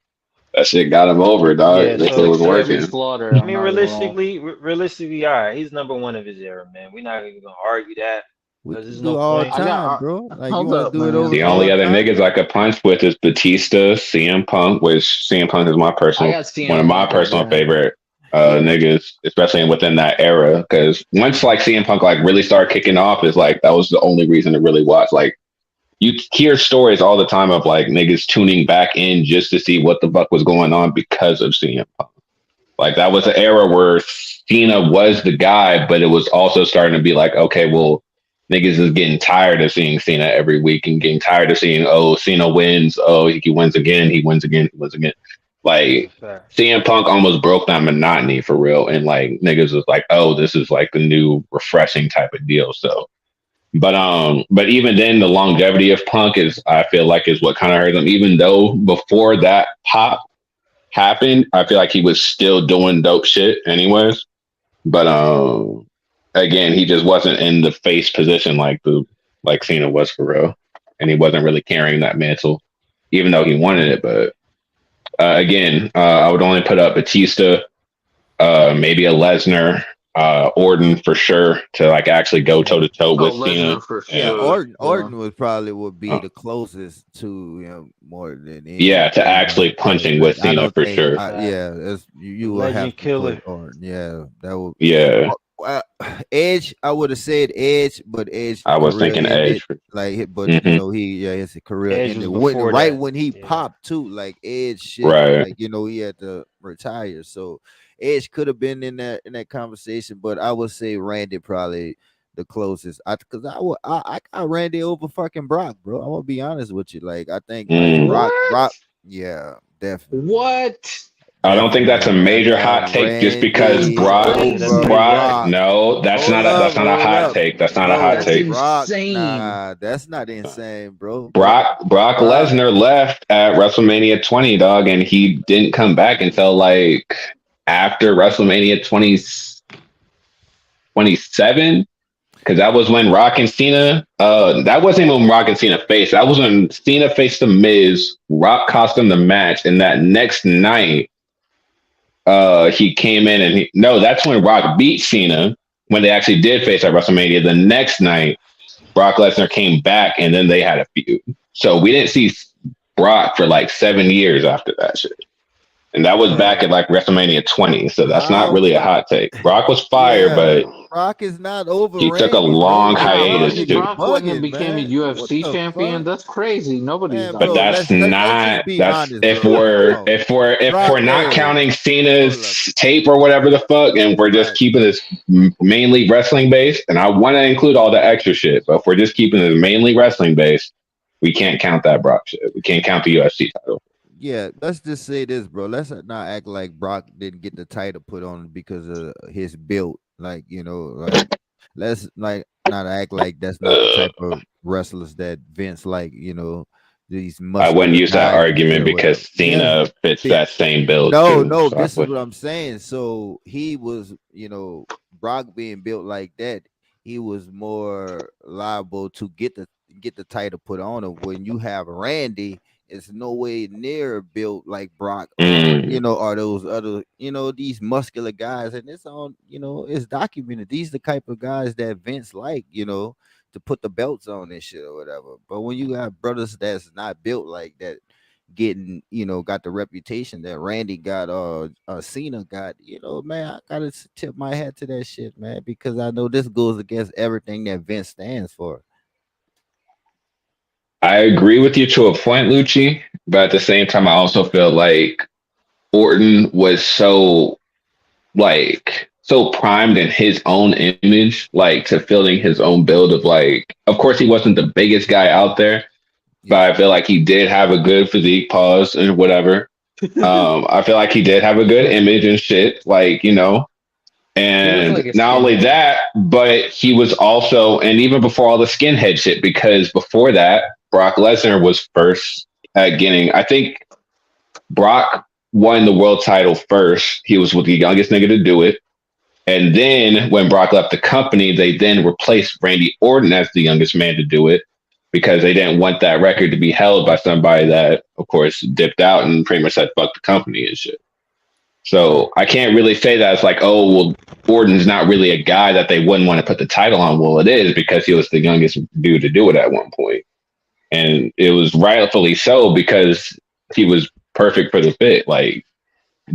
That shit got him over, Yeah, dog. That shit so was Heavy working. slaughter. I I'm mean, not gonna lie. realistically, all right, he's number one of his era, man. We're not even gonna argue that We because can there's do no all point. I time, got. bro. Like you Hold want to up, do it man. The over only all other time? niggas I could punch with is Batista, CM Punk, which CM Punk is I got one of CM my Punk up personal there. favorite Yeah, niggas, especially within that era. Because once like CM Punk like really started kicking off, is like that was the only reason to really watch. Like you hear stories all the time of like niggas tuning back in just to see what the fuck was going on because of CM Punk. Like that was an era where Cena was the guy, but it was also starting to be like, okay, well, niggas is getting tired of seeing Cena every week and getting tired of seeing, oh, Cena wins, oh, he wins again, he wins again, he wins again. That's a Like fact. CM Punk almost broke that monotony for real, and like niggas was like, oh, this is like the new refreshing type of deal. So, but even then, the longevity of Punk is, I feel like, is what kind of hurt him. Even though before that pop happened, I feel like he was still doing dope shit anyways. But again, he just wasn't in the face position like Cena was for real, and he wasn't really carrying that mantle, even though he wanted it. But I would only put up Batista, maybe a Lesnar, Orton for sure to like actually go toe to toe Oh, with Cena. Lesnar for yeah. Yeah, sure. Orton would probably be uh, the closest to more than yeah, to anybody. actually Yeah, punching with like I Cena don't for think. sure. Fact. Yeah, you will have Legend to put killer. Orton. Yeah, that would. Yeah, Uh, Edge, I would have said Edge, but Edge I was career thinking ended. Edge. For, But hmm his career Edge was ended before right that. when he Yeah. popped too. Like Edge shit, right. like he had to retire. So Edge could have been in that conversation, but I would say Randy probably the closest. Because I got Randy over fucking Brock, bro. I want to be honest with you. Like I think like Mm. Brock, What? yeah, definitely. What? I don't think that's a Definitely, I major got hot take just because That's Randy That's over pretty crazy. big. Brock. No, that's not a Hold hot up, take. That's not a hot bro. That's take. Brock, insane. nah, that's not insane, bro. Brock Brock, Lesnar left at WrestleMania 20, dog, and he didn't come back until like after WrestleMania 27. Because that was when Rock and Cena, that wasn't even when Rock and Cena faced. That was when Cena faced The Miz. Rock cost him the match. And that next night, he came in and no, that's when Rock beat Cena when they actually did face at WrestleMania. The next night, Brock Lesnar came back and then they had a feud. So we didn't see Brock for like 7 years after that shit. And that was back man. at like WrestleMania 20. So that's not How? really a hot take. Brock was fire, Yeah, but Brock is not over he took a Randy, bro. long Like y'all hiatus Brock, niggas too. Brock went and bugging, became a man. What UFC the champion. fuck, That's crazy. Nobody's man, But done bro? that. that's Let's just not be that's honest, bro. Come on, if Brock. we're not Hey, counting hold up, Cena's tape or whatever the fuck, and we're just right? keeping this mainly wrestling based. And I want to include all the extra shit, but if we're just keeping it mainly wrestling based, we can't count that Brock shit. We can't count the UFC title. Yeah, let's just say this, bro. Let's not act like Brock didn't get the title put on because of his build. Like, like let's like not act like that's not the type of wrestlers that Vince like, these I wouldn't muscular use that guys and shit argument or whatever. because Yeah. Cena fits Fit. that same build No, too. no, So I this is would. what I'm saying. So he was, Brock being built like that, he was more liable to get the title put on him. When you have Randy, it's no way near built like Brock Mm, or those other, these muscular guys. And it's on, it's documented. These the type of guys that Vince like, to put the belts on and shit or whatever. But when you got brothers that's not built like that, getting, got the reputation that Randy got, Cena got, man, I gotta tip my hat to that shit, man, because I know this goes against everything that Vince stands for. I agree with you to a point, Lucci, but at the same time, I also feel like Orton was so primed in his own image, like to filling his own build of like, of course he wasn't the biggest guy out there, Yeah, but I feel like he did have a good physique, pause and whatever. I feel like he did have a good image and shit, like, He looked and like a not only skinhead. that, but he was also, and even before all the skinhead shit, because before that, Brock Lesnar was first at getting, I think Brock won the world title first. He was with the youngest nigga to do it. And then when Brock left the company, they then replaced Randy Orton as the youngest man to do it. because they didn't want that record to be held by somebody that, of course, dipped out and pretty much said fuck the company and shit. So I can't really say that it's like, oh, well, Orton's not really a guy that they wouldn't want to put the title on. Well, it is because he was the youngest dude to do it at one point. And it was rightfully so because he was perfect for the fit. Like,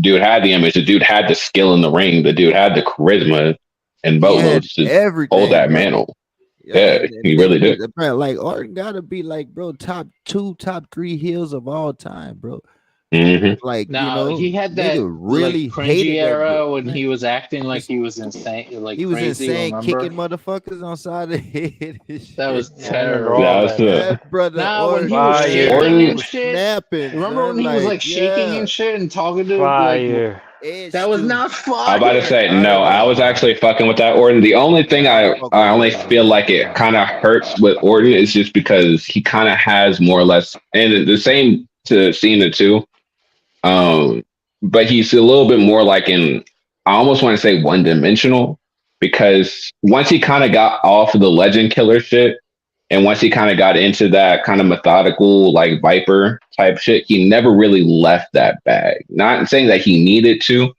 dude had the image, the dude had the skill in the ring, the dude had the charisma and boatloads to hold that mantle. Yeah, he really did. Bro, like Orton gotta be like, bro, top 2, top 3 heels of all time, bro. Mm-hmm. Like, now, he had that really like cringy era that, when he was acting like he was insane, like he was crazy. insane, remember? Kicking motherfuckers on side of the head. That was Yeah, I terrible. remember all that. That brother. Now when he Fire. was shaking Orton and was shit, snapping. remember when he was like shaking and shit and talking to like Fire. that was not fire. I'm about to say no. I was actually fucking with that Orton. The only thing I only feel like it kind of hurts with Orton is just because he kind of has more or less, and the same to Cena too. But he's a little bit more like I almost want to say one dimensional because once he kind of got off of the legend killer shit, and once he kind of got into that kind of methodical, like Viper type shit, he never really left that bag. Not saying that he needed to.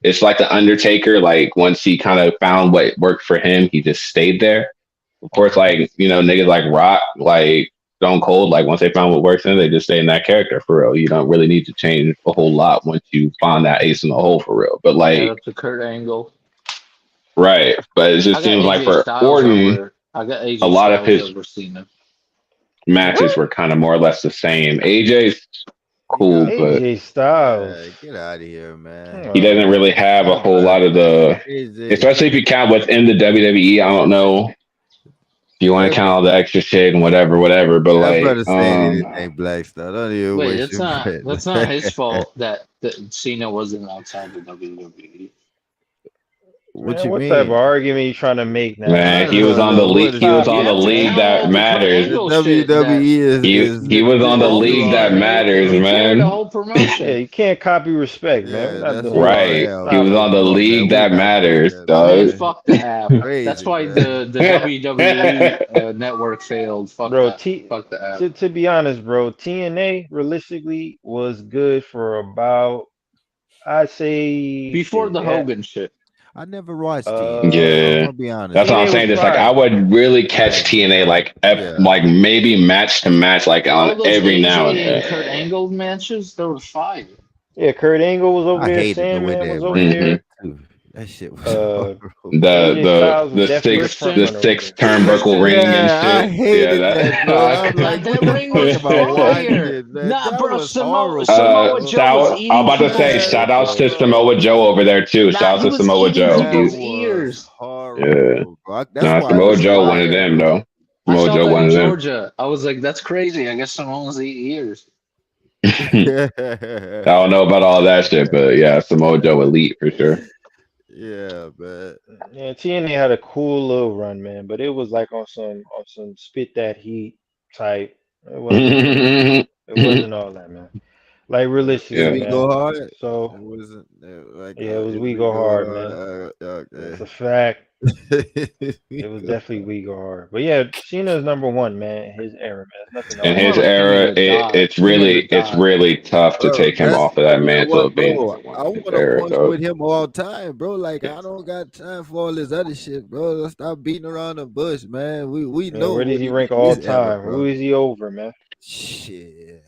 It's like the Undertaker. Like once he kind of found what worked for him, he just stayed there. Of course, like, niggas like Rock, like Stone Cold, like once they found what works in, they just stay in that character for real. You don't really need to change a whole lot once you find that ace in the hole for real. But like, up to Kurt Angle. Right. But it just seems like for Orton, I got AJ a lot of his over Cena. matches were kind of more or less the same. AJ's cool, but AJ Styles. Get out of here, man. he doesn't really have a whole lot of especially if you count within the WWE. I don't know if you want to count all the extra shit and whatever. But like, brother saying anything black stuff. Don't even Wait, waste that's not his fault that Cena wasn't outside the WWE. What Man, you what mean? type of argument you trying to make now? Man, he was on the league. He was on the league that matters. The WWE He was on the league that matters, man. The whole promotion. Yeah, you can't copy respect, man. We're not doing right. that. He was on the league that matters, Man, dog. fuck the app. That's why the WWE network failed. Fuck fuck the app. To be honest, bro, TNA realistically was good for about, I'd say, before the Hogan shit. I never watched TNA. Yeah, I'm gonna be honest. That's what I'm saying. It's like I would really catch TNA like maybe match to match, like on every now and then. Kurt Angle matches, they were fire. Yeah, Kurt Angle was over there. Sandman was over there. That shit was the six turnbuckle ring and shit. I hated that, bro. That ring was fire. Nah, bro, Samoa Joe was eating I'm about to say, shout outs to Samoa Joe over there too. Shout out to Samoa Joe. Ears. Yeah. Samoa Joe one of them though. Samoa Joe one of them. Georgia. I was like, that's crazy. I guess Samoa's eating ears. I don't know about all that shit, but yeah, Samoa Joe elite for sure. Yeah, but TNA had a cool little run, man, but it was like on some spit that heat type. It wasn't all that, man. Like realistically, we go hard. So it wasn't like it was we go hard, man. It's a fact. It was definitely we go hard, but yeah, Cena's number one, man. His era, man. Nothing in his era, it's really tough to take him off of that mantle of being. I want to punch with him all time, bro. Like I don't got time for all this other shit, bro. Let's stop beating around the bush, man. We know where does he rank all time? Who is he over, man? Shit,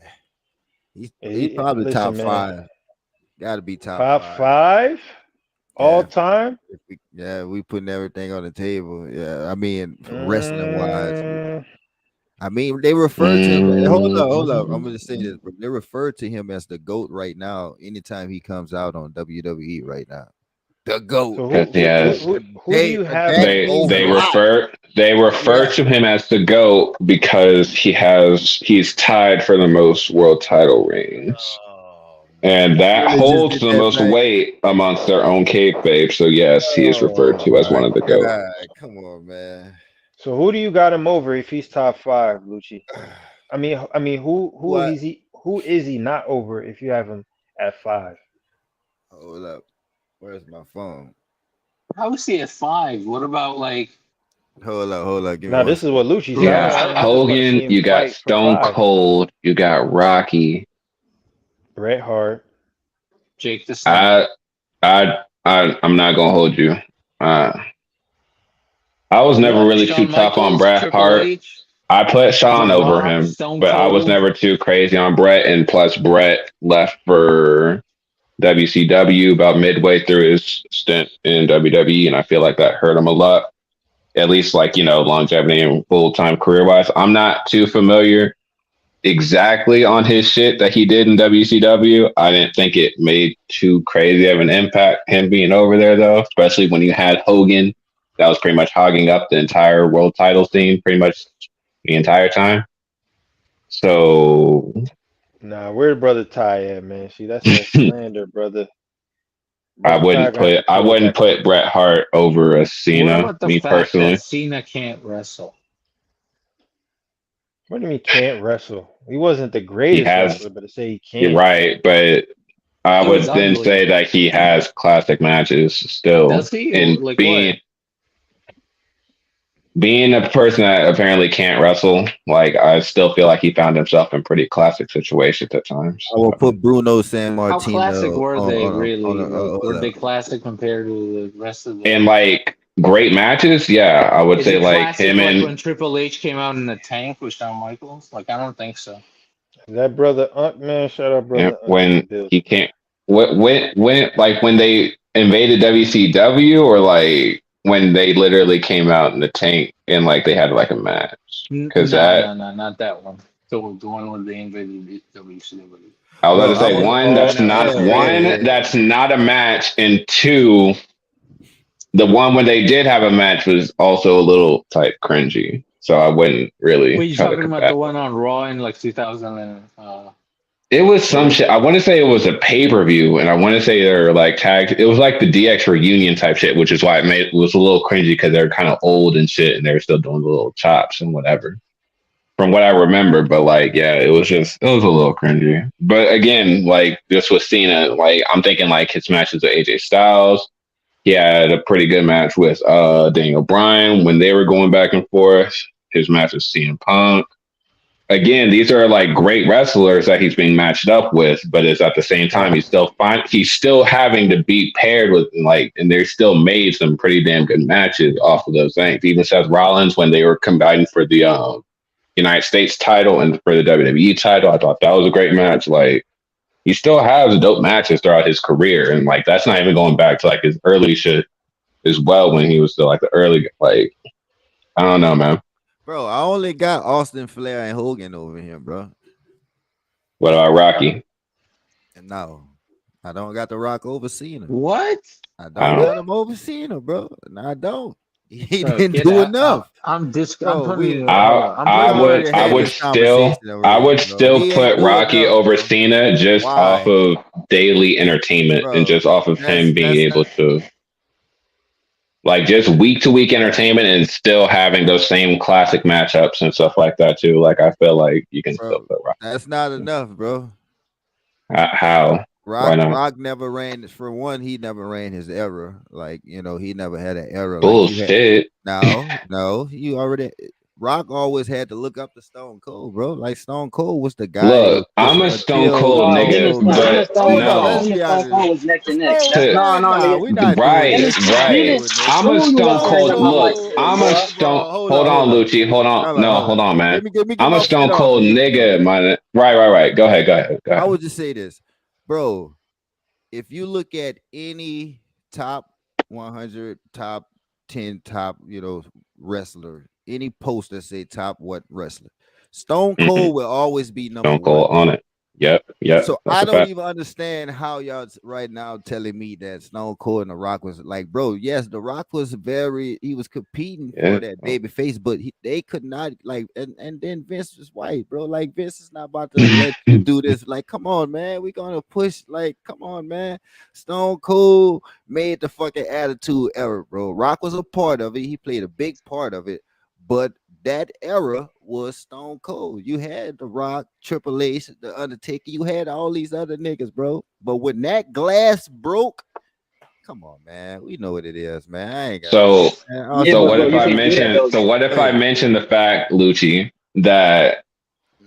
he's probably top 5. Got to be top 5 all time. We putting everything on the table. Yeah, I mean, wrestling wise, I mean, they refer to him. Hold up. I'm gonna say this, bro. They refer to him as the GOAT right now. Anytime he comes out on WWE right now, the GOAT. So who do you have? They refer to him as the GOAT because he's tied for the most world title reigns. And that holds the most weight amongst their own kayfabe. So yes, he is referred to as one of the GOAT. Come on, man. So who do you got him over if he's top 5, Lucci? I mean, who is he not over if you have him at 5? Hold up, where's my phone? How is he at 5? What about like Hold up. Give me Now one this is what Lucci You said. got I just wanna Hogan, see him you got fight for Stone 5. Cold, you got Rocky. Bret Hart. Jake the Snake. I'm not gonna hold you. Uh, I was never What? really too Shawn tough on Michaels, Bret Triple Hart. H, I put Sean The over Rock, him, Stone but I was Cold. never too crazy on Bret. And plus, Bret left for WCW about midway through his stint in WWE, and I feel like that hurt him a lot. At least, like, longevity and full time career wise. I'm not too familiar exactly on his shit that he did in WCW. I didn't think it made too crazy of an impact, him being over there, though, especially when you had Hogan that was pretty much hogging up the entire world title scene pretty much the entire time. So Nah, where brother Ty at, man? See, that's that slander, brother. I Brother Ty wouldn't gonna have put to I pull it wouldn't back up. put Bret Hart over a What Cena, about the me fact that personally. Cena can't wrestle? What do you mean can't wrestle? He wasn't the He greatest has wrestler, but to say he You're can't. right, but I He was would then ugly. say that he has classic matches still. Does he? And Like being what? being a person that apparently can't wrestle, like I still feel like he found himself in pretty classic situations at times. I will put Bruno San How classic Martino were they on really? a, Like, were hold they up. classic compared to the rest of And the? like great matches, yeah, I would Is say it like classic him like when and Triple H came out in the tank with Shawn Michaels? Like, I don't think so. That brother Unc, man, shout out yeah, brother Unc in the when building. he can't when like when they invaded WCW or like when they literally came out in the tank and like they had like a match because No, that no, no, not that one. The one with the invaded WCW. I was about Bro, to I say was one, Oh, that's now not that's different. a match, and two, the one when they did have a match was also a little type cringy. So I wouldn't Were really you try to talking about the combat one that. on Raw in like 2000 and It was what some was shit. it? I want to say it was a pay per view, and I want to say they're like tagged. It was like the DX reunion type shit, which is why it was a little cringy because they're kind of old and shit, and they're still doing the little chops and whatever. From what I remember, but like, yeah, it was a little cringy. But again, like this was Cena. Like I'm thinking like his matches with AJ Styles. He had a pretty good match with Daniel Bryan when they were going back and forth. His match with CM Punk. Again, these are like great wrestlers that he's being matched up with, but it's at the same time he's still having to be paired with like, and they still made some pretty damn good matches off of those things. Even Seth Rollins when they were combining for the United States title and for the WWE title, I thought that was a great match. Like he still has dope matches throughout his career, and like that's not even going back to like his early shit as well when he was still like the early like I don't know, man. bro, I only got Austin Flair and Hogan over here, bro. What about Rocky? And no, I don't got the Rock over Cena. What? I I don't don't. got him over Cena, bro. No, I don't. He Bro, didn't get do out. enough, I'm bro. putting We you. Hold on. I'm we putting you right already there. had this conversation I already, would bro. still He ain't put do Rocky enough, over bro. Cena just off Why, of daily entertainment and bro? just off of him being That's not, able to like just week to week entertainment and still having those same classic matchups and stuff like that too. Like I feel like you can still bro. put Rocky. That's not enough, bro. How? Why not? Rock never ran. For one, he never ran his era. Like he never had an era like you had. Bullshit. No, you already. Rock always had to look up to Stone Cold, bro. Like Stone Cold was the guy that was Look, I'm pushing a Stone until Cold No, nigga, until him Rock. and but Stone, Hold on, let's no. him and be Stone honest. Cold was neck to neck. Bro, That's we To, no, not. no, Nah, nigga. we not doing right, Him and this. We not right. doing this. I I'm a knew you was Stone gonna Cold. come out Look, like No, this, I'm a bro. Stone. bro. Hold Hold up, on, hold up. Lucci. Hold on. No, Hold hold up. on, man. Let me get I'm a my point Stone off Cold real quick, bro. nigga, man. Right. Go ahead. Go I ahead. would just say this, bro. If you look at any top 100, top 10, top wrestler, any post that say top what wrestler, Stone Mm-hmm. Cold will always be number Stone one. Cold on it. Yep. So That's I a don't fact. even understand how y'all right now telling me that Stone Cold and The Rock was like, bro. Yes, The Rock was he was competing Yeah. for that baby face, but they could not like, and then Vince was white, bro. Like Vince is not about to let you do this. Like, come on, man, we gonna push. Like, come on, man. Stone Cold made the fucking Attitude Era, bro. Rock was a part of it. He played a big part of it, but that era was Stone Cold. You had The Rock, Triple H, The Undertaker. You had all these other niggas, bro. But when that glass broke, come on, man. We know what it is, man. I ain't got So, man. so what if I mention? So what if I mention the fact, Lucci, that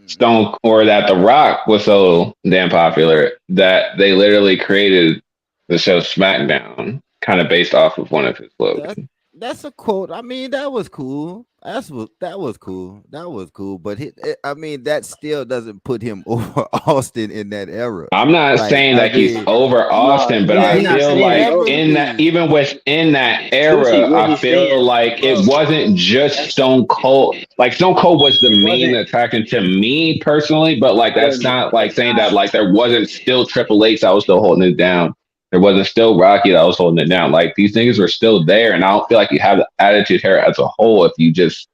that The Rock was so damn popular that they literally created the show SmackDown, kind of based off of one of his slogans. That's a quote. I mean, that was cool. That was cool. That was cool. But I mean, that still doesn't put him over Austin in that era. I'm not saying that he's over Austin, but I feel like in that, even within that era, I feel like it wasn't just Stone Cold. Like Stone Cold was the main attraction to me personally, but like that's not like saying that like there wasn't still Triple H that was still holding it down. There wasn't still Rocky that was holding it down. Like these niggas were still there, and I don't feel like you have the attitude here as a whole if you just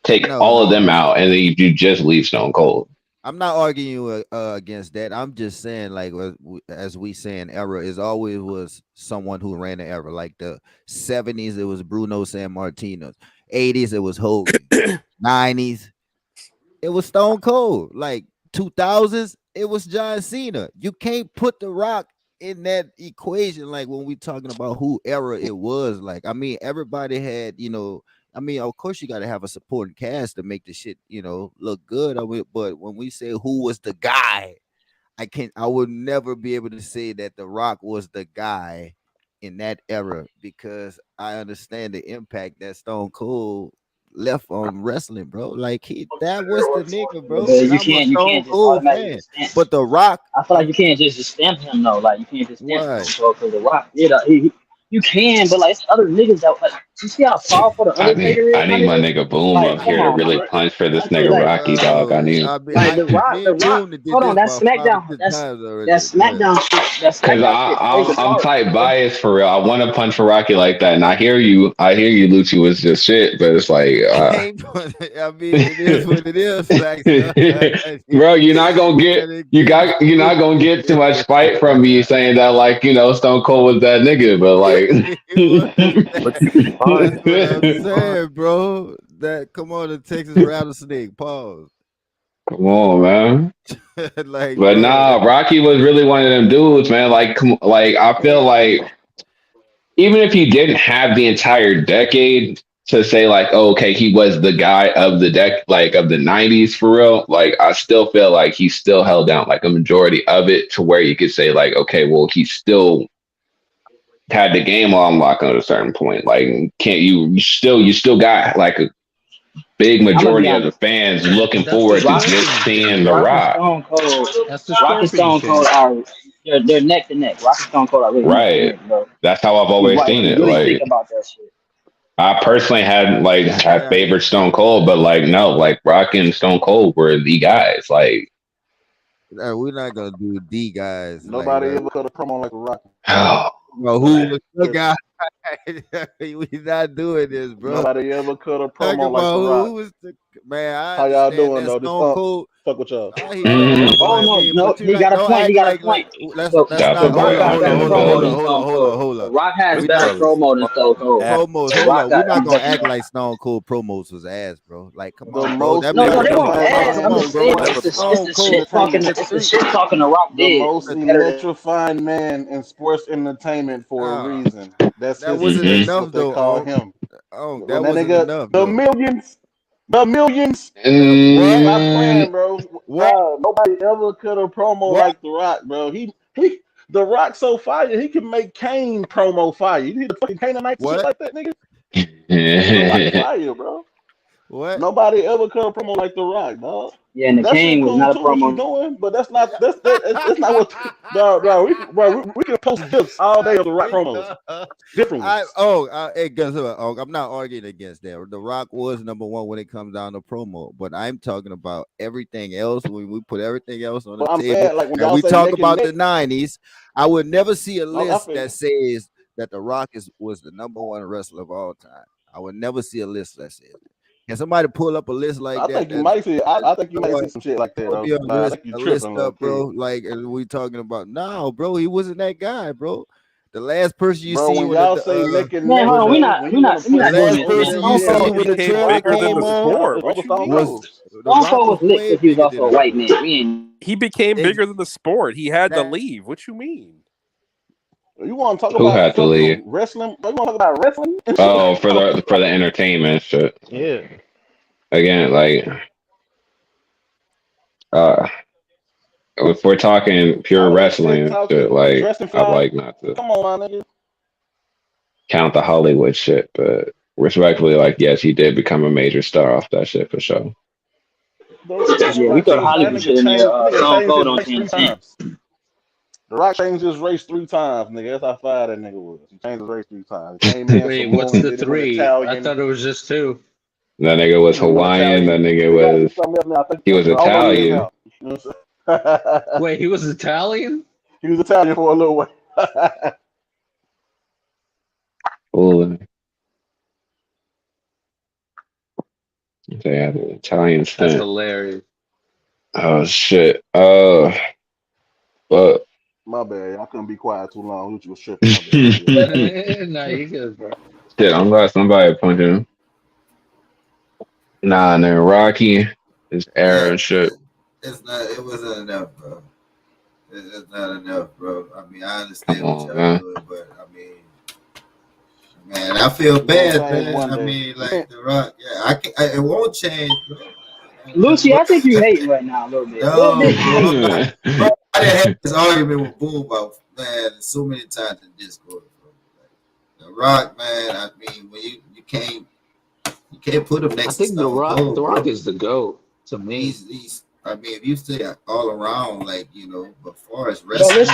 take all of them out and then you just leave Stone Cold. I'm not arguing against that. I'm just saying, like, as we saying, era is always was someone who ran the era. Like the 70s, it was Bruno Sammartino. 80s, it was Hogan. 90s, it was Stone Cold. Like 2000s, it was John Cena. You can't put The Rock in that equation. Like when we talking about who era it was. Like, I mean, everybody had, I mean, of course, you got to have a supporting cast to make the shit, look good. But when we say who was the guy, I would never be able to say that The Rock was the guy in that era because I understand the impact that Stone Cold left on wrestling, bro. Like that was the nigga, bro. You can't just automatically stamp. But The Rock, I feel like you can't just stamp him though. Like you can't just stamp him because The Rock, you can, but like it's other niggas that like you see how powerful the Undertaker is. I need my nigga Boom up here to really punch for this nigga Rocky, dog. I need The Rock. Hold on, that's SmackDown. That's SmackDown shit. That's SmackDown shit. I'm type biased for real. I want to punch for Rocky like that, and I hear you, Lucci was just shit, but it's like, I mean, it is what it is, bro. You're not gonna get too much fight from me saying that, like, Stone Cold was that nigga, but like. That's what I'm saying, bro. That come on, the Texas rattlesnake. Pause. Come on, man. Like, but nah, Rocky was really one of them dudes, man. Like, I feel like even if he didn't have the entire decade to say like, oh, okay, he was the guy of the of the 90s for real. Like, I still feel like he still held down like a majority of it to where you could say like, okay, well, he still had the game on lock at a certain point. Like, you still got like a big majority of the fans looking forward to just seeing The Rock. Rock and Stone Cold are they're neck to neck. Rock and Stone Cold are really right. Neck to neck, bro. That's how I've always seen it. Like, think about that shit. I personally had favorite Stone Cold, but like no, like Rock and Stone Cold were the guys. Like, we're not gonna do the guys. Nobody ever cut a promo like a Rock. Well, who was the guy? We not doing this, bro. Nobody ever cut a promo like The Rock. Who was the man? How y'all doing though? Stone Cold. Fuck with y'all. Oh no, he got a point. He got a point. Let's not hold up. Rock has better promo than Stone Cold. We're not gonna act like Stone Cold promos was ass, bro. Like, come on, bro. No, they weren't ass. I'm just saying it's the shit talking. It's the shit talking The Rock did. The most electrifying man in sports entertainment for a reason. That wasn't enough though. They call him. Oh, that wasn't enough. The millions. Stop playing, bro. Nobody ever cut a promo like The Rock, bro. The Rock so fire, he can make Kane promo fire. You need the fucking Canaanite shit like that, nigga. The Rock fire, bro. What? Nobody ever cut a promo like The Rock, dog. Yeah, and the Kane was not a promo. Doing, but that's not what. We can post gifs all day of The Rock promos. Different ones. Hey, guess what? I'm not arguing against that. The Rock was number one when it comes down to promo, but I'm talking about everything else. When we put everything else on the table, saying, like, and we talk about the '90s, I would never see a list that says that The Rock was the number one wrestler of all time. I would never see a list that says it. Can somebody pull up a list like that? I think you might see some shit like that. I think you tripping, up, bro. Like, and we talking about bro. He wasn't that guy, bro. The last person you see when y'all say man, hold on, we not doing it. The last person you see with the trailer came on Stone Cold was lit because he was also a white man. He became bigger than the sport. He had to leave. What you mean? You want to talk Who about had to leave? wrestling? You want to talk about wrestling? Oh, for the entertainment shit. Yeah. Again, like, if we're talking pure wrestling shit, like, I'd like not to Come on, my nigga. count the Hollywood shit, but respectfully, like, yes, he did become a major star off that shit for sure. Yeah, we throw Hollywood shit in there. Stone Cold on TNT. The Rock changed his race 3 times, nigga. That's how fire that nigga was. He changed his race 3 times. He came in. Wait, what's the 3? I thought it was just 2. That nigga was Hawaiian. That nigga was. He was Italian. Wait, he was Italian? He was Italian for a little while. Oh, they had an Italian That's stint. hilarious. Oh shit. But my bad. I couldn't be quiet too long. Lucha was tripping. Nah, you good, bro. Shit, I'm glad somebody punched him. Nah, then Rocky, his era and shit. It's not. It wasn't enough, bro. It's not enough, bro. I mean, I understand Come what on, y'all man. doing, but I mean, man, I feel bad, man. I mean, like The Rock. Yeah, it won't change, bro. Lucy, I think you hating right now a little bit. No, bro. I didn't have this argument with Boom about, man, so many times in Discord, bro. Like, The Rock, man. I mean, when you can't put him next to Stone Cold. The Rock is the GOAT to me. He's I mean, if you say all around, like, you know, but far as wrestling,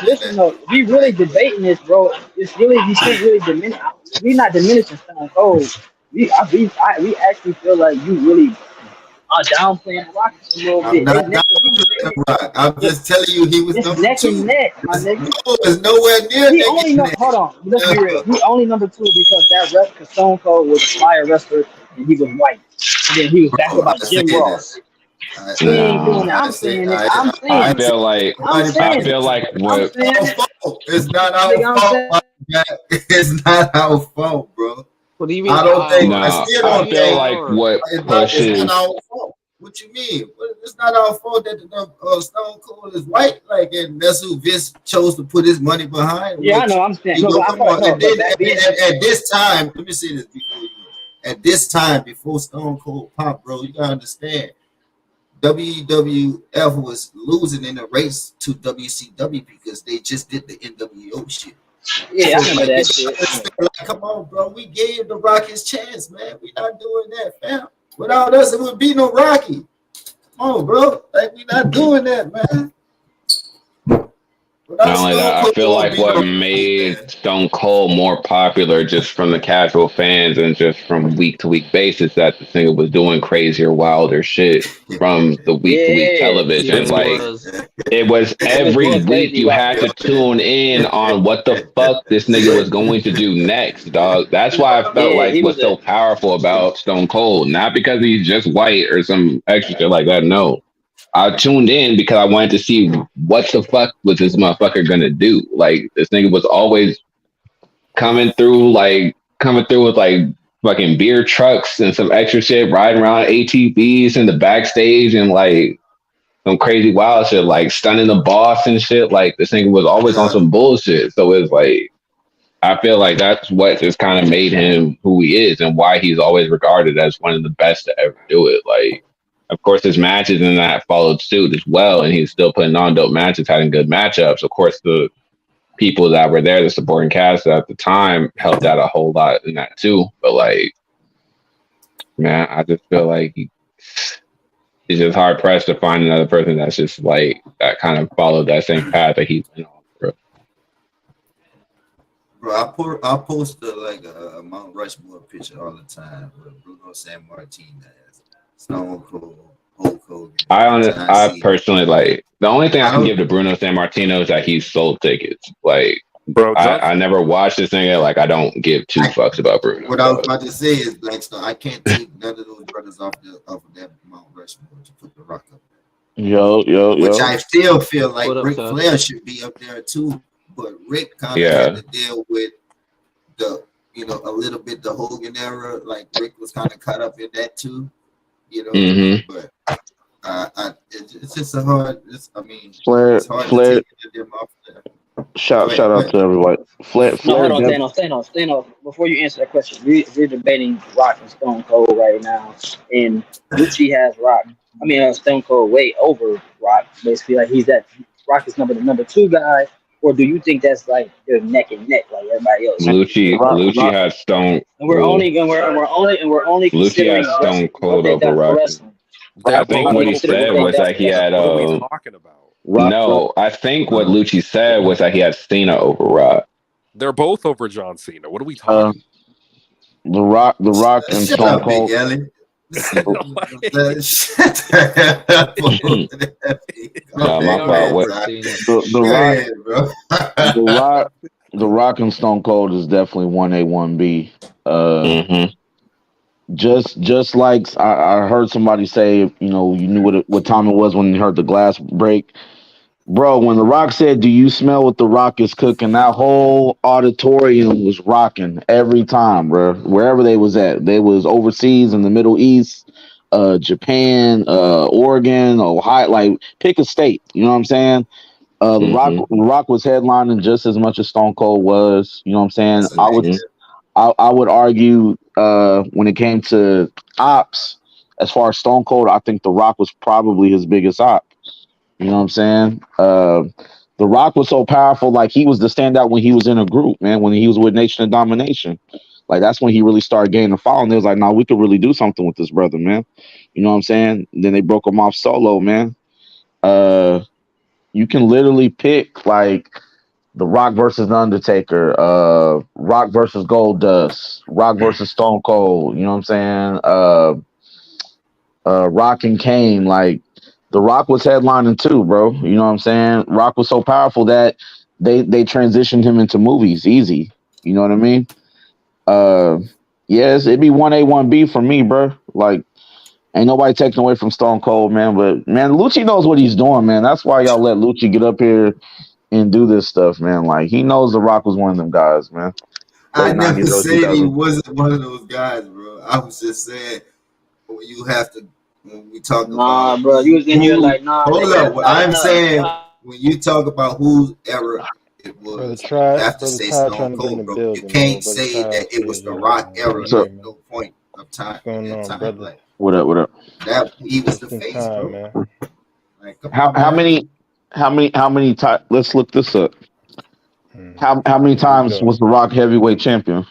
listen. No, we really debating this, bro. It's really we can't really diminish. We not diminishing Stone Cold. We actually feel like you really are downplaying The Rock a little bit. I'm not downplaying The Rock. I'm just telling you he was number 2. Neck and neck, my nigga. No, it's nowhere near neck and neck. Hold on, let's be real. He only number 2 because Stone Cold was a fire wrestler and he was white. And then he was back about Jim Ross. I feel like what it's not our fault. It's not our fault, bro. What do you mean? I feel like what pushes. It's not our fault. What you mean? It's not our fault that Stone Cold is white, like, and that's who Vince chose to put his money behind. Yeah, I know. I'm saying. At this time, let me say this before you. At this time, before Stone Cold pop, bro, you gotta understand. WWF was losing in the race to WCW because they just did the NWO shit. Yeah, I remember that shit. Like, come on, bro. We gave The Rock his chance, man. We not doing that, fam. Without us, it would be no Rocky. Come on, bro. Like, we not doing that, man. Not only that, I feel like what made Stone Cold more popular just from the casual fans and just from week to week basis that the singer was doing crazier, wilder shit from the week to week television. It was every week you had to tune in on what the fuck this nigga was going to do next, dog. That's why I felt like what's so powerful about Stone Cold. Not because he's just white or some extra shit like that. No. I tuned in because I wanted to see what the fuck was this motherfucker gonna do. Like, this nigga was always coming through with like fucking beer trucks and some extra shit, riding around ATVs in the backstage and like some crazy wild shit, like stunning the boss and shit. Like, this nigga was always on some bullshit. So it's like, I feel like that's what just kind of made him who he is and why he's always regarded as one of the best to ever do it. Like, of course, his matches and that followed suit as well, and he's still putting on dope matches, having good matchups. Of course, the people that were there, the supporting cast at the time, helped out a whole lot in that too. But like, man, I just feel like he's just hard pressed to find another person that's just like that kind of followed that same path that he went on. Bro, I post a Mount Rushmore picture all the time with Bruno San Martinez. Stone Cold, Hulk Hogan. I personally like the only thing I can give to Bruno San Martino is that he sold tickets. Like, bro, I never watched this thing. Like, I don't give 2 fucks about Bruno. What I was about to say is, like, so I can't take none of those brothers off of that Mount Rushmore to put The Rock up there. Which I still feel like Ric Flair should be up there too, but Rick kind of had to deal with the, you know, a little bit the Hogan era. Like, Rick was kind of caught up in that too. You know, but it's just a hard. It's hard Flair, to take them off there. Shout out to everybody. No, Flair hold on, Thanos. Before you answer that question, we're debating Rock and Stone Cold right now, and Lucci has Rock. Stone Cold way over Rock. Basically, like Rock is number two guy, or do you think that's like they're neck and neck like everybody else? Lucci has Stone. And we're only Lucci considering has Stone Cold what they've over done for Rock. wrestling. I think what he said was that he had. What are we talking about? No, I think what Lucci said was that he had Cena over Rock. They're both over John Cena. What are we talking? The Rock, and Stone Cold. The Rock and Stone Cold is definitely 1A, 1B. Just like I heard somebody say, you knew what time it was when you heard the glass break. Bro, when The Rock said, "Do you smell what The Rock is cooking?" That whole auditorium was rocking every time, bro. Wherever they was at. They was overseas in the Middle East, Japan, Oregon, Ohio, like pick a state. You know what I'm saying? The Rock was headlining just as much as Stone Cold was. You know what I'm saying? I would argue when it came to ops, as far as Stone Cold, I think The Rock was probably his biggest op. You know what I'm saying? The Rock was so powerful, like he was the standout when he was in a group, man, when he was with Nation of Domination. Like that's when he really started gaining a following. They was like, "Nah, we could really do something with this brother, man." You know what I'm saying? Then they broke him off solo, man. You can literally pick like The Rock versus The Undertaker, Rock versus Goldust, Rock versus Stone Cold. You know what I'm saying? Rock and Kane, like. The Rock was headlining too, bro. You know what I'm saying? Rock was so powerful that they transitioned him into movies easy. You know what I mean? Yes, it'd be 1A, 1B for me, bro. Like, ain't nobody taking away from Stone Cold, man. But man, Lucci knows what he's doing, man. That's why y'all let Lucci get up here and do this stuff, man. Like, he knows The Rock was one of them guys, man. I never said he wasn't one of those guys, bro. I was just saying you have to. When we talk about, bro, you was in here like, nah. Hold up, I'm saying when you talk about whose era it was, you have to say Stone Cold, bro. You can't say that it was the Rock era at no point of time. Like, what up? That he was the face, bro. Man. Like, how many times? Let's look this up. How many times was the Rock heavyweight champion?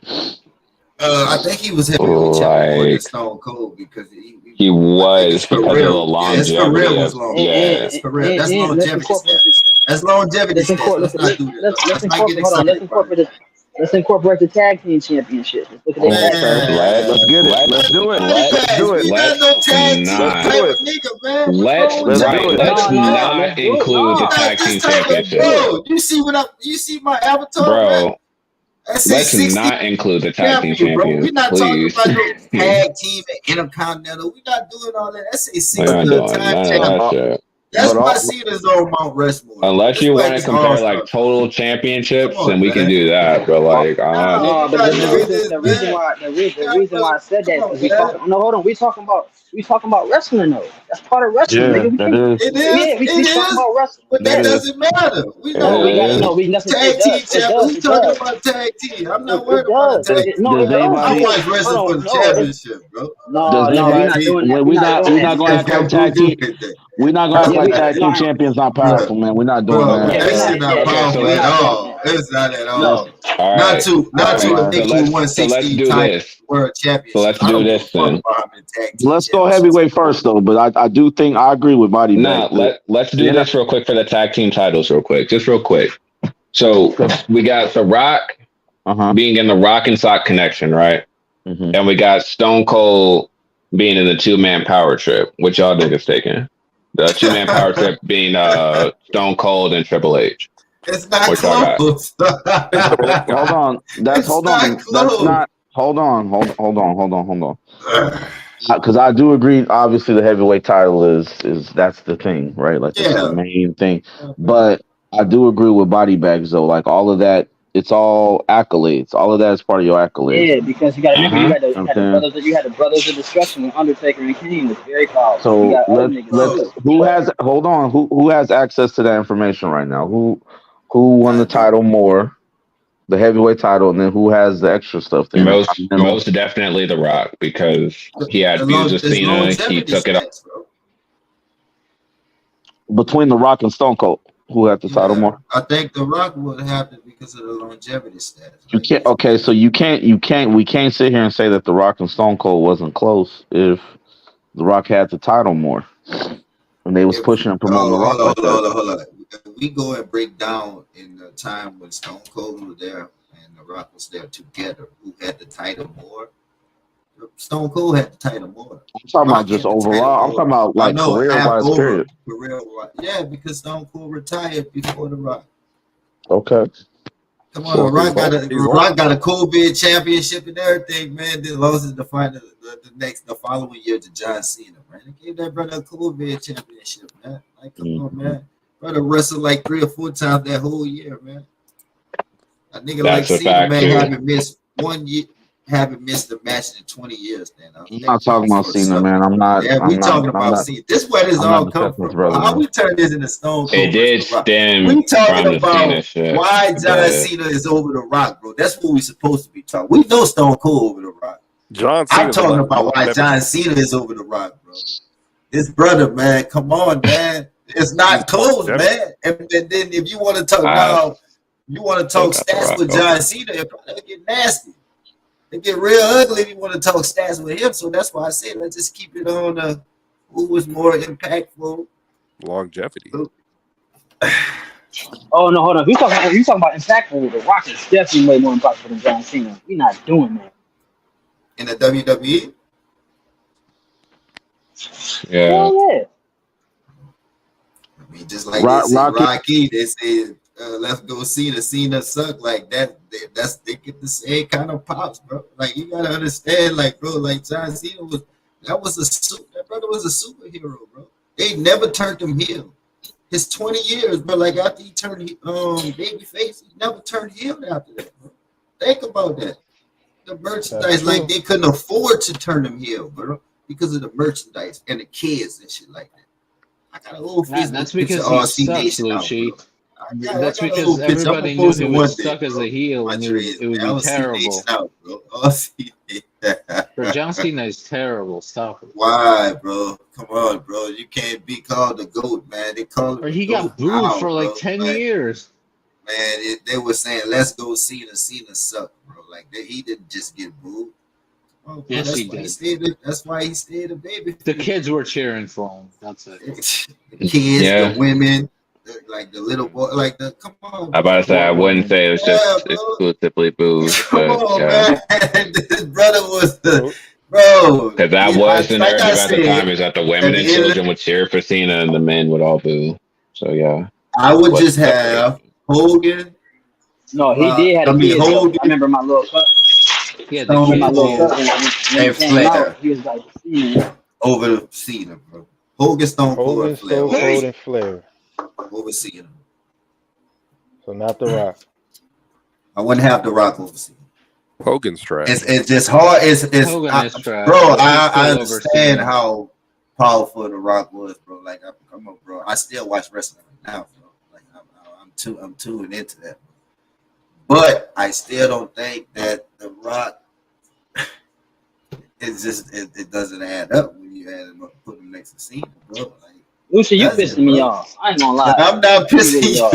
I think he was heavyweight champion more than Stone Cold because he was because of the longevity. His career was long. His career. That's longevity stats. That's longevity stats. Let's not do that. Let's incorporate the tag team championships. Let's look at that. Let's get it. Let's do it. Let's do it. Let's not include the tag team championship. Bro, you see my avatar, bro. Let's not include the tag team champions. We're not please. talking about no tag team and Intercontinental. We're not doing all that. That's a single time champion. That's why Cena's on Mount Rushmore. Unless you want to compare like total championships, then we can do that. But like, but the reason why I said that is we talking about wrestling though. That's part of wrestling. Yeah, nigga. It is. We talking about wrestling. But that doesn't matter. We know tag team champion. We talking about tag team. I'm not worried about tag team. I watch wrestling for the championship, bro. We're not going to act like tag team. We're not going to act like tag team champions not powerful, man. We're not doing that. That shit not powerful at all. It's not at all. Not to think he won 60 times world champion. So let's do this then. Let's go heavyweight first, though. But I do think I agree with Body. Let's do this real quick for the tag team titles, just real quick. So we got The Rock being in the Rock and Sock connection, right? And we got Stone Cold being in the 2-man power trip. Which y'all niggas taking? The 2-man power trip being Stone Cold and Triple H. It's not close. Hold on. Hold on. Because I do agree. Obviously, the heavyweight title is that's the thing, right? Like that's the main thing. But I do agree with body bags though. Like all of that, it's all accolades. All of that is part of your accolades. Yeah, because you got to remember you had the brothers of destruction with Undertaker and Kane was very powerful. So let's who has access to that information right now? Who won the title more? The heavyweight title, and then who has the extra stuff? Then most definitely The Rock, because he had feuds with Cena. He took it up. Between The Rock and Stone Cold, who had the title more? I think The Rock would have it because of the longevity status. You can't. Okay, so we can't sit here and say that The Rock and Stone Cold wasn't close if The Rock had the title more, and they was pushing and promoting The Rock. Hold on. We go and break down in the time when Stone Cold was there and The Rock was there together. Who had the title more? Stone Cold had the title more. I'm talking about just overall. I'm talking about like career-wise. Period. Yeah, because Stone Cold retired before The Rock. Okay. Come on, The Rock got a COVID championship and everything, man. Then lost it the following year to John Cena, man. They gave that brother a COVID championship, man. Like, come on, man. Brother wrestled like 3 or 4 times that whole year, man. A nigga like Cena, man, haven't missed a match in 20 years. Then I'm not talking about Cena, man. I'm not. Yeah, we talking about Cena. This is where this all come from. How we turn this into Stone Cold? It did stem. We talking about why John Cena is over The Rock, bro. That's what we supposed to be talking. We know Stone Cold over The Rock. I'm talking about why John Cena is over The Rock, bro. His brother, man. Come on, man. It's not close, man. And then if you want to talk about, you want to talk stats with John Cena, it probably get nasty. It get real ugly if you want to talk stats with him. So that's why I said let's just keep it on who was more impactful. Longevity. Oh no, hold on. If you talking about impactful, The Rock is definitely way more impactful than John Cena. We're not doing that. In the WWE? Yeah. Hell yeah. I mean, just like Rocky, they say, let's go Cena. Cena suck like that. They get the same kind of pops, bro. Like you gotta understand, like bro, like John Cena that brother was a superhero, bro. They never turned him heel. His 20 years, bro. Like after he turned babyface, he never turned heel after that, bro. Think about that. The merchandise, like they couldn't afford to turn him heel, bro, because of the merchandise and the kids and shit like that. I got a little fist. That's because he sucks, Lucci. That's because everybody knew he was stuck as a heel, and it would be terrible. Bro, John Cena is terrible. Stop it. Why, bro? Come on, bro. You can't be called the GOAT, man. They called him. He got booed for like 10 years. Man, they were saying, "Let's go, Cena." Cena sucked, bro. Like he didn't just get booed. Oh, yes, he did. That's why he stayed a baby. The kids were cheering for him. That's it. The kids, the women, like the little boy, like the come on. I about to say I wouldn't say it was just exclusively booze. Come on, man. This brother was the bro. Because that was the narrative at the time, is that the women and children would cheer for Cena and the men would all boo. So yeah, I would just have Hogan. No, he did have a kid. I remember my little cut. Yeah, the and Flair. He was like over Cena, bro. Hogan, Stone Cold, and Flair. Over Cena. So not The Rock. I wouldn't have The Rock over Cena. Hogan's trash. It's just hard. Hogan is trash. Bro, I understand how powerful The Rock was, bro. Like, come on, bro. I still watch wrestling right now, bro. Like, I'm tuned into that. But I still don't think that The Rock it doesn't add up when you add him up, put him next to Cena, bro. Like, Lucy, you pissing me off. I ain't gonna lie. I'm not pissing you off.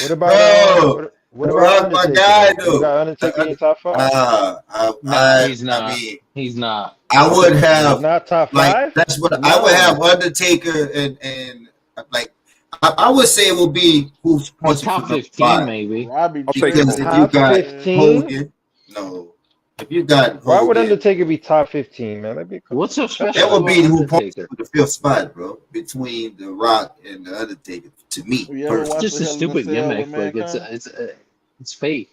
What about what about my guy though? You got Undertaker in top 5? No, he's not. He's not. I would have not top 5. Like, that's what I would have. Undertaker and like. I would say it will be who's top 15, maybe. Because if you got 15? Hogan, no. If you got Hogan, why would Undertaker be top 15, man? That'd be cool. What's so special? That would be who points to the 5th spot, bro, between The Rock and the Undertaker. To me, it's just a stupid gimmick. Like it's fake.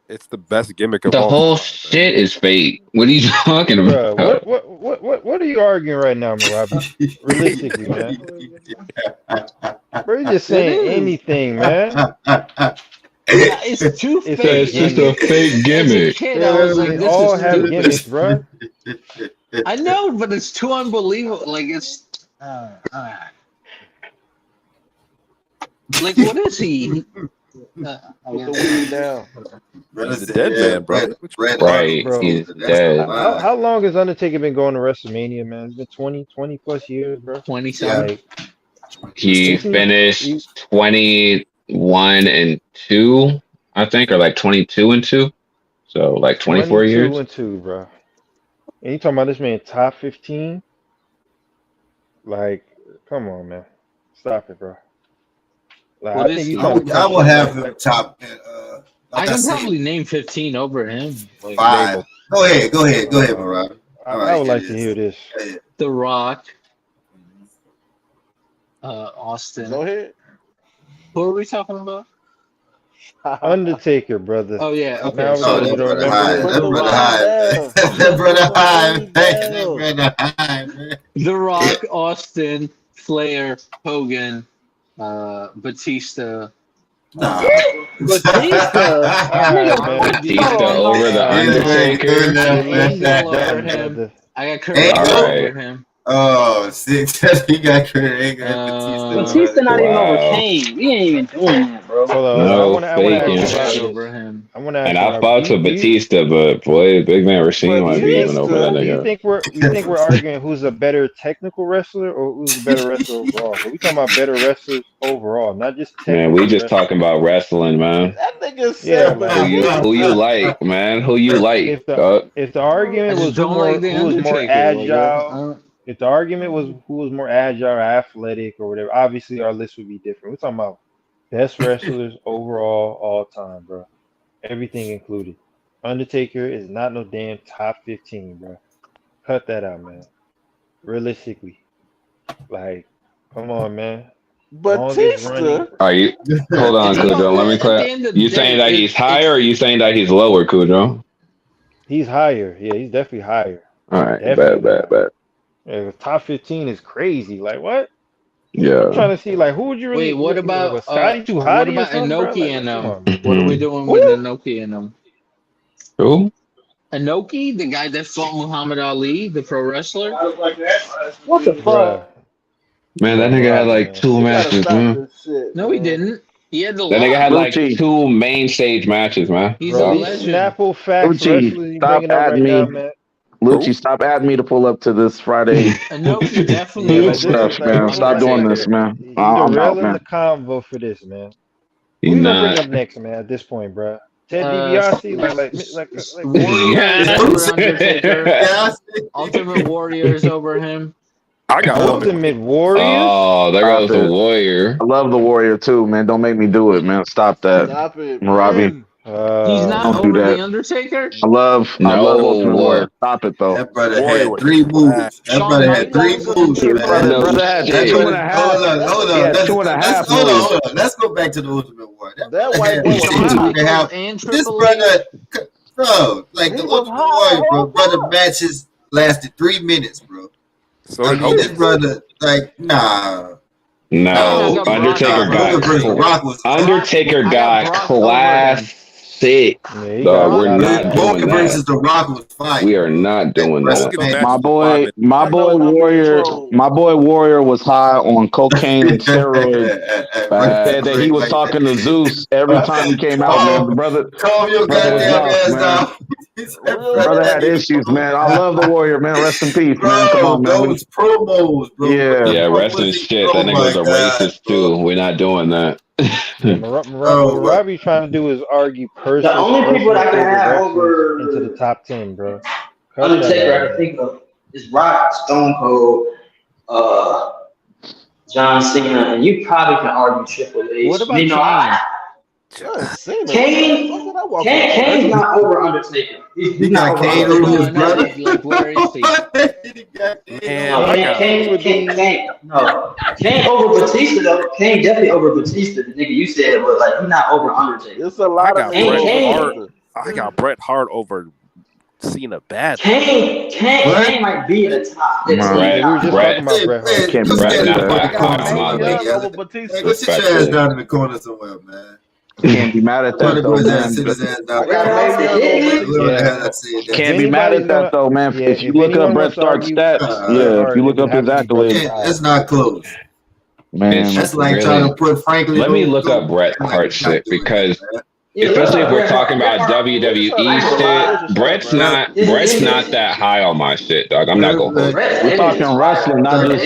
It's the best gimmick of the all. The whole shit is fake. What are you talking about? What are you arguing right now, Marabi? Realistically, man. Bro, you're just saying anything, man. It's too fake. It's just a fake gimmick. Kid, I was like, this all have gimmicks, bro. I know, but it's too unbelievable. Like it's. Like, what is he? Put the weed down. He's a dead man, bro. Right, Bro, he's dead. how long has Undertaker been going to WrestleMania, man? It's been 20 plus years, bro. 20 something. Like, He finished 21-2, I think, or like 22-2. So like 24 years. 22-2, bro. And you talking about this man top 15? Like, come on, man. Stop it, bro. Like, What I is think he? you I would have him top. I can probably name 15 over him. Like, 5. Go ahead, Mariah. I would like to hear this. The Rock, Austin. Go ahead. Who are we talking about? Undertaker, brother. Oh yeah, okay. Now So, we don't That brother high, man. The Rock, Austin, Flair, Hogan, Batista. Batista. Batista over the Undertaker. I got Kurt Angle over him. Oh, 6. He got Kurt Angle and Batista not even over Kane. We ain't even doing that, bro. No faking. And I fought with Batista, but boy, Big Man Rasheen might be even over that nigga. You think we're arguing who's a better technical wrestler or who's a better wrestler overall? But we talking about better wrestlers overall, not just technical. Man, we just talking about wrestling, man. That nigga said, who you like, man? Who you like? If the argument was who was more agile. If the argument was who was more agile or athletic or whatever, obviously our list would be different. We're talking about best wrestlers overall, all time, bro. Everything included. Undertaker is not no damn top 15, bro. Cut that out, man. Realistically. Like, come on, man. Batista? Are you? Hold on, Cujo. Let me clarify. You saying that he's higher or you saying that he's lower, Cujo? He's higher. Yeah, he's definitely higher. All right, bad. Yeah, top 15 is crazy. Like, what? Yeah. I'm trying to see, like, who would you really... Wait, what about Scotty too what about Inoki and them? What are we doing with Inoki and them? Who? Inoki, the guy that fought Muhammad Ali, the pro wrestler? What the fuck? Man, that nigga had like 2 matches, man. No, he didn't. He had the That nigga had like Lucci. 2 main stage matches, man. He's a legend. Snapple facts wrestlers you stop bringing up at right me. now, man. Lucci, stop adding me to pull up to this Friday Inoki definitely. stuff, man. Stop doing this, man. He's I'm out, derailing man. the convo for this, man. He's Who you gonna not. bring up next, man? At this point, bro. Ted DiBiase, like Ultimate Warriors over him. I got Ultimate Warriors. Oh, there goes the Warrior. I love the Warrior too, man. Don't make me do it, man. Stop that, Stop it, Marabi. He's not don't do over that. the Undertaker. I love Ultimate Warrior. Stop it though. That brother had 3 moves. That brother had 3 moves. Brother had 2.5. Hold on. That's 2.5. Hold on. Let's go back to the Ultimate Warrior. That white boy was hot. This brother, bro, like the Ultimate Warrior, bro. Brother matches lasted 3 minutes, bro. So I mean, this brother, like, nah. No, Undertaker got classic. We're not doing versus that. The Rock was fine. We are not doing that. My boy Warrior was high on cocaine and steroids. Said that he was talking to Zeus every time he came out, man. The brother, calm your goddamn ass down. Brother had issues, man. I love the Warrior, man. Rest in peace, man. Come on, man. Those promos, bro. Yeah, rest in shit. That nigga was a racist too. We're not doing that. Robbie trying to do is argue personally. The only people that can have over into the top 10, bro. Undertaker, I can think of is Rock, Stone Cold, John Cena, and you probably can argue Triple H. What about Kane's not over Undertaker. He's not Kane over over his brother. Like, where is he? Kane over Batista though. Kane definitely over Batista. The nigga you said, but like he's not over Undertaker. It's a lot of I got Bret Hart over Cena bad. Kane might be in the top. Brett Can't be Brett. Go sit your ass down in the corner somewhere, man. Can't be mad at that though, man. Can't be mad at that though, man. If you look up Bret Stark's stats, if you look up his accolades, it's not close. Man, That's like trying to put Franklin. Let me look up Bret Hart shit because especially if we're talking about WWE shit, Bret's not that high on my shit, dog. I'm not gonna hold you. We're talking wrestling, not just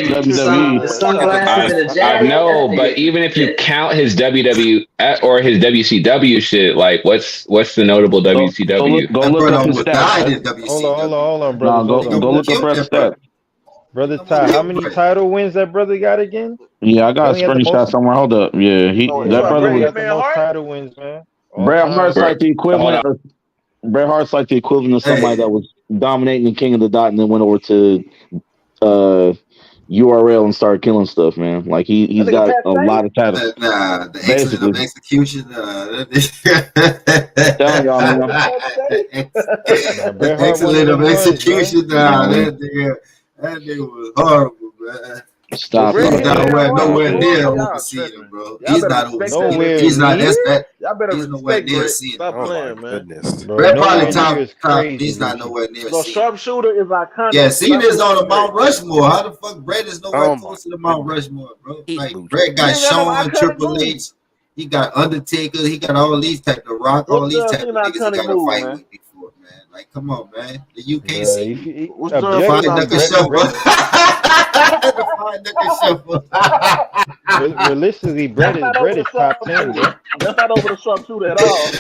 WWE. I know, but even if you count his WWE or his WCW shit, like what's the notable WCW? Go look up his stats. Hold on, brother. Go look up Bret's stats. Brother Ty, how many title wins that brother got again? Yeah, I got a screenshot somewhere. Hold up. Yeah, that brother got the most title wins, man. Bret Hart's like the equivalent. Bret Hart's like the equivalent of somebody that was dominating the King of the Dot and then went over to URL and started killing stuff, man. Like he's got a lot of titles. Nah, the excellent execution. Telling y'all, man. The excellent of execution. That nigga was horrible, man. Stop. He's nowhere near over Cena, bro. He's not over Cena. He's not. He's nowhere near Cena. Stop playing, man. Bret probably top. He's not nowhere near Cena. Sharpshooter is iconic. Yeah, Cena's on the Mount Rushmore. How the fuck Bret is nowhere close to the Mount Rushmore, bro? Like Bret got Shawn, Triple H. He got Undertaker. He got all these type of Rock. All these type of niggas he got to fight with before, man. Like, come on, man. The UK scene. What's Realistically, Bret is top 10, bro. That's not over the sharpshooter at all.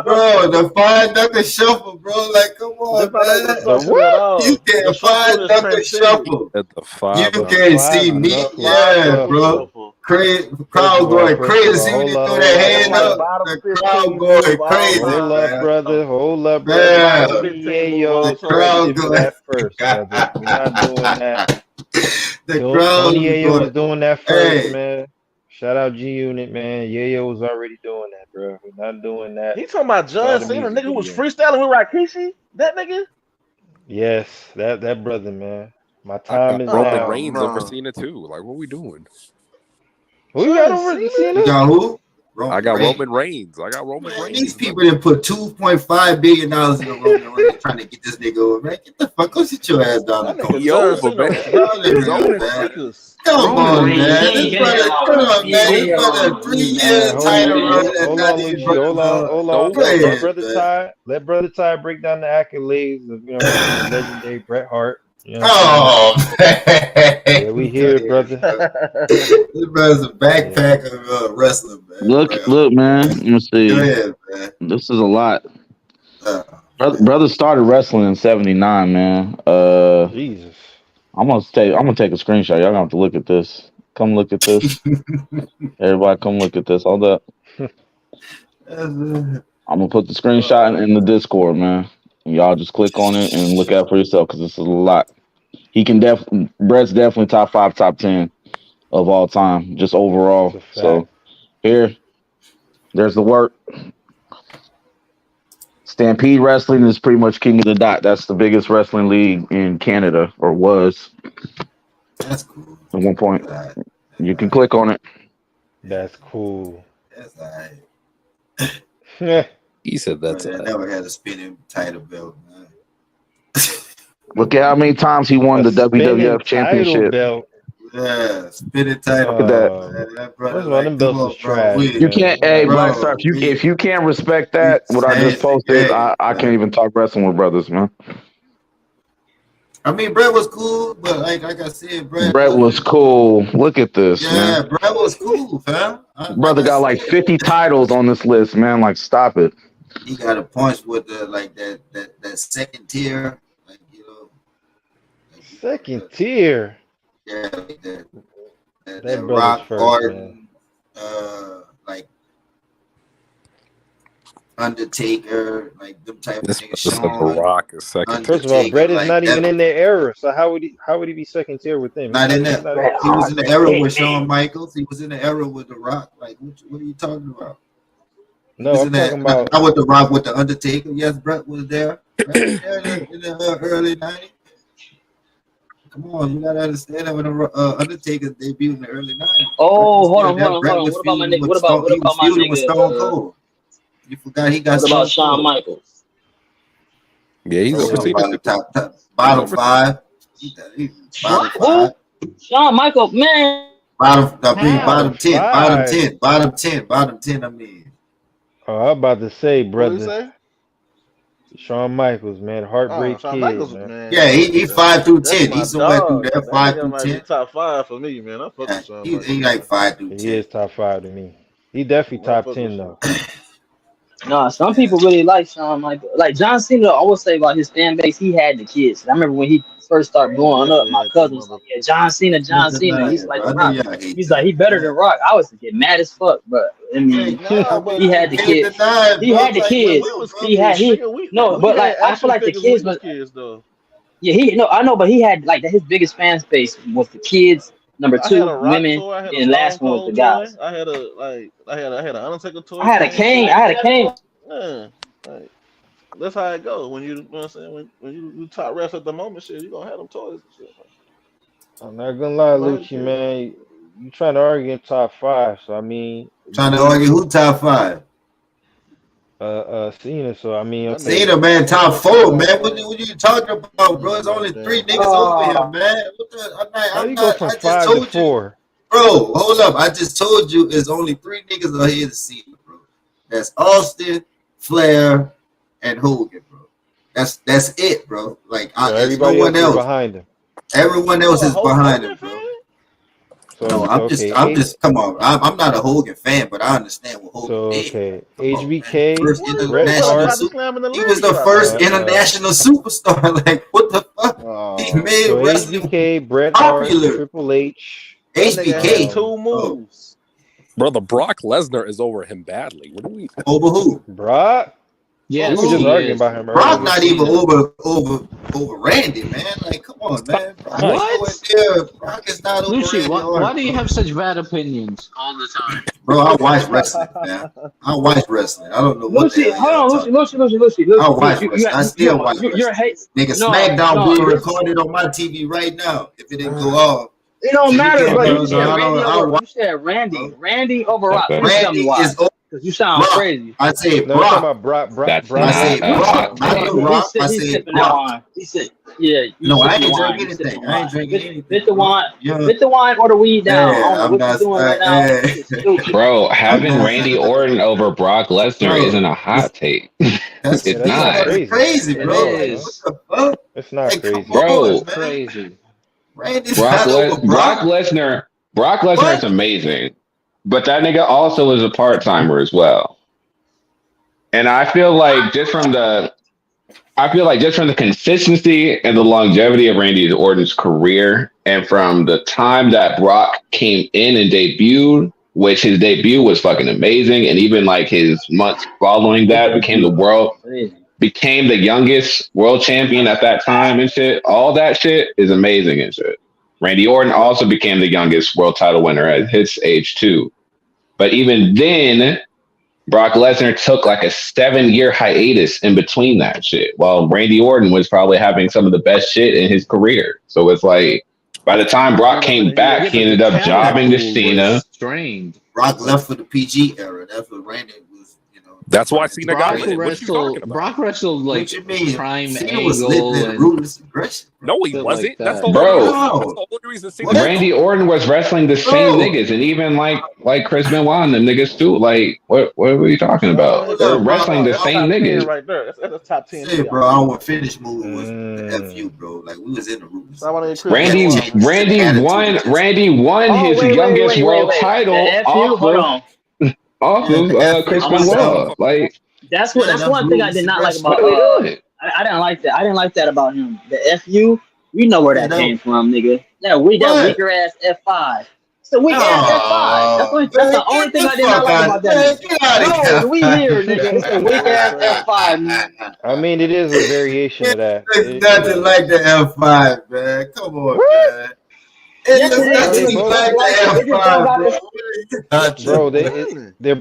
Bro, the fine knuckle shuffle, bro. Like, come on, man. You can't fine knuckle shuffle. You can't see me. Yeah, bro. Crowd going crazy when you throw that hand up. The crowd going crazy. Hold up, brother. Hold up, brother. The crowd going that first, brother. We're not doing that. The crowd was doing that first, man. Shout out G Unit, man. Yayo was already doing that, bro. We're not doing that. He talking about John Cena, nigga who was freestyling with Rikishi? That nigga? Yes, that brother, man. My time is Roman now. Reigns over Cena too. Like, what we doing? Who you got over Cena? You got who? I got Roman Reigns. These people didn't put $2.5 billion in the Roman Reigns trying to get this nigga over, man. Get the fuck, go sit your ass down. Come on, man. Come on, man. This brother, come on, man. This brother, 3 years title run. Hold on. Let Brother Ty break down the accolades of the legendary Bret Hart. You know yeah, we here, brother. This brother's a backpack of wrestling, man. Look, man. Let me see. Go ahead, man. This is a lot. Brother started wrestling in '79, man. Jesus. I'm gonna take a screenshot. Y'all gonna have to look at this. Come look at this. Everybody, come look at this. Hold up. I'm gonna put the screenshot in the Discord, man. Y'all just click on it and look at it for yourself because this is a lot. Bret's definitely top 5, top 10 of all time, just overall. So there's the work. Stampede Wrestling is pretty much King of the Dot. That's the biggest wrestling league in Canada, or was. That's cool. At one point, you can click on it. That's cool. That's all right. He said that's I never had a spinning title belt, man. Look at how many times he won the WWF Championship. Yeah, spinning title. Look at that. That brother, them belts is trash. You can't, Black Star, if you can't respect that, what I just posted, I can't even talk wrestling with brothers, man. I mean, Bret was cool, but like I said, Bret was cool. Look at this, man. Yeah, Bret was cool, fam. Brother got like 50 titles on this list, man. Like, stop it. He got a punch with that second tier, like, you know. Second tier. Yeah, like that brother's Rock first, Garden, like Undertaker, like them type of niggas. Shawn, Rock is second. First of all, Bret is not even in their era, so how would he be second tier with them? Not in that. He was in the era with Shawn Michaels. He was in the era with The Rock. Like, what are you talking about? No, I'm talking about not with The Rock, with the Undertaker. Yes, Bret was there in the early '90s. Come on, you gotta understand that when the Undertaker debuted in the early '90s. Oh, hold on. What about my nigga? What about my nigga? Stone Cold. You forgot he got. What about Shawn Michaels? Yeah, he's overseas. Bottom 5. Bottom 5. Shawn Michaels, man. Bottom 10. Five. Bottom 10. I mean. Oh, I'm about to say, What do you brother. say? Shawn Michaels, man. Heartbreak Shawn Kid, Michaels, man. Yeah, he 5 through That's 10. my He's somewhere through dog. there. That 5 nigga through might be 10. top 5 for me, man. I fuck with Shawn Michaels. He like 5 through 10. He is top 5 to me. He definitely top 10 though. Nah, some people really like Shawn Michaels. Like John Cena, I always say about his fan base, he had the kids. I remember when he first started blowing up, my cousin was like, "Yeah, John Cena." He's like, Rock. He's like, he better than Rock. I was get mad as fuck, but I mean, he had the kids. He had the kids. But like I feel like the kids was. Yeah, I know, but he had like his biggest fan base was the kids. Number 2, women, and the last one was the guys. I had an Undertaker toy. I had a Kane. Yeah, like, that's how it goes. When you know what I'm saying, when you top ref at the moment, shit, you gonna have them toys and shit. I'm not gonna lie, Lucci, man. You trying to argue in top 5, so I mean, trying to argue who top 5? Cena. So I mean, okay. Cena, man, top 4, man. What you talking about, bro? There's only 3 niggas over here, man. How you go from 5 to 4? Bro, hold up. I just told you there's only 3 niggas out here to see, bro. That's Austin, Flair, and Hogan, bro. That's it, bro. Like there's no one else behind him. Everyone else is behind him, bro. So no, I'm just come on. I'm not a Hogan fan, but I understand what Hogan did. Okay, HBK, he was the first international superstar. Like what the fuck? He made HBK, Bret Hart, Triple H. HBK 2 moves. Brother, Brock Lesnar is over him badly. What do we over who? Brock? Yeah, we were just arguing about him earlier. Brock not even over Randy, man. Like, come on, man. Brock is not over Lucci, Randy. Why do you have such bad opinions all the time? Bro, I watch wrestling, man. I watch wrestling. I don't know what Lucci, hold on, Lucci. I watch wrestling. I still watch wrestling. Nigga, SmackDown being recorded on my TV right now. If it didn't go off. It don't matter, but you said Randy. Randy over Rock. Randy is over. Because you sound crazy. I say no, Brock. Brock. I say Brock. I say Brock. He said, yeah. No, I ain't drinking anything. I ain't drinking anything. Spit the wine or the weed down. I don't know what you're doing right now. Bro, having Randy Orton over Brock Lesnar isn't a hot take. It's not. It's crazy, bro. It is. What the fuck? It's not crazy. Bro, it's crazy. Brock Lesnar is amazing. But that nigga also is a part-timer as well. And I feel like just from the consistency and the longevity of Randy Orton's career, and from the time that Brock came in and debuted, which his debut was fucking amazing, and even like his months following that became the youngest world champion at that time and shit. All that shit is amazing and shit. Randy Orton also became the youngest world title winner at his age too. But even then, Brock Lesnar took like a 7-year hiatus in between that shit, while Randy Orton was probably having some of the best shit in his career. So it's like, by the time Brock came back, he ended up jobbing to Cena. Brock left for the PG era. That's what Randy was, That's why Cena got lit. What you talking about? Brock wrestled like prime Cena angle. was lit ruthless aggression. No, he wasn't. Like that's that. the whole reason Cena. Randy Orton was wrestling the same niggas, and even like Chris Benoit and them niggas too. Like, what were you talking about? They're wrestling the same niggas. Right there. That's a top 10. Hey, bro, our finish move was the FU, bro. Like we was in the ruthless. Randy won his youngest world title off of Chris Benoit. Like that's one thing I did not like about I didn't like that. I didn't like that about him. The FU, we know where that came from, nigga. That weaker ass F5. It's a weak ass F5. That's the only thing I did not like about that. No, we here, nigga. It's a weak ass F5. I mean, it is a variation of that. It's nothing like the F5, man. Come on, man. Bro, they're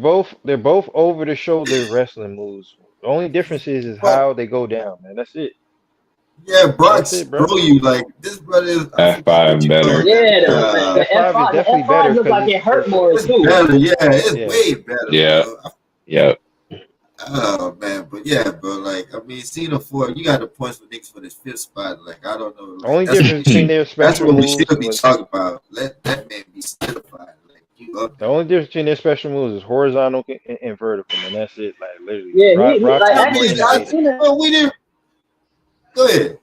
both over the shoulder wrestling moves. The only difference is how they go down, man. That's it. Yeah, Brock's bro. You like this brother is F5 better. Yeah, the F5 is definitely better. Looks like it hurt more too. Better, yeah, it's way better. Yeah, bro. yeah. Oh man, but yeah, bro. Like I mean, Cena for you got the points for Knicks for this fifth spot. Like I don't know. The Like only difference between their that's special what we moves should be was talking about. Let that man be solidified. Like you up the there. only difference between their special moves is horizontal and vertical, man. That's it. Like literally, Yeah, he Rock like was actually more John innovative. Cena. Oh, we didn't. Go ahead.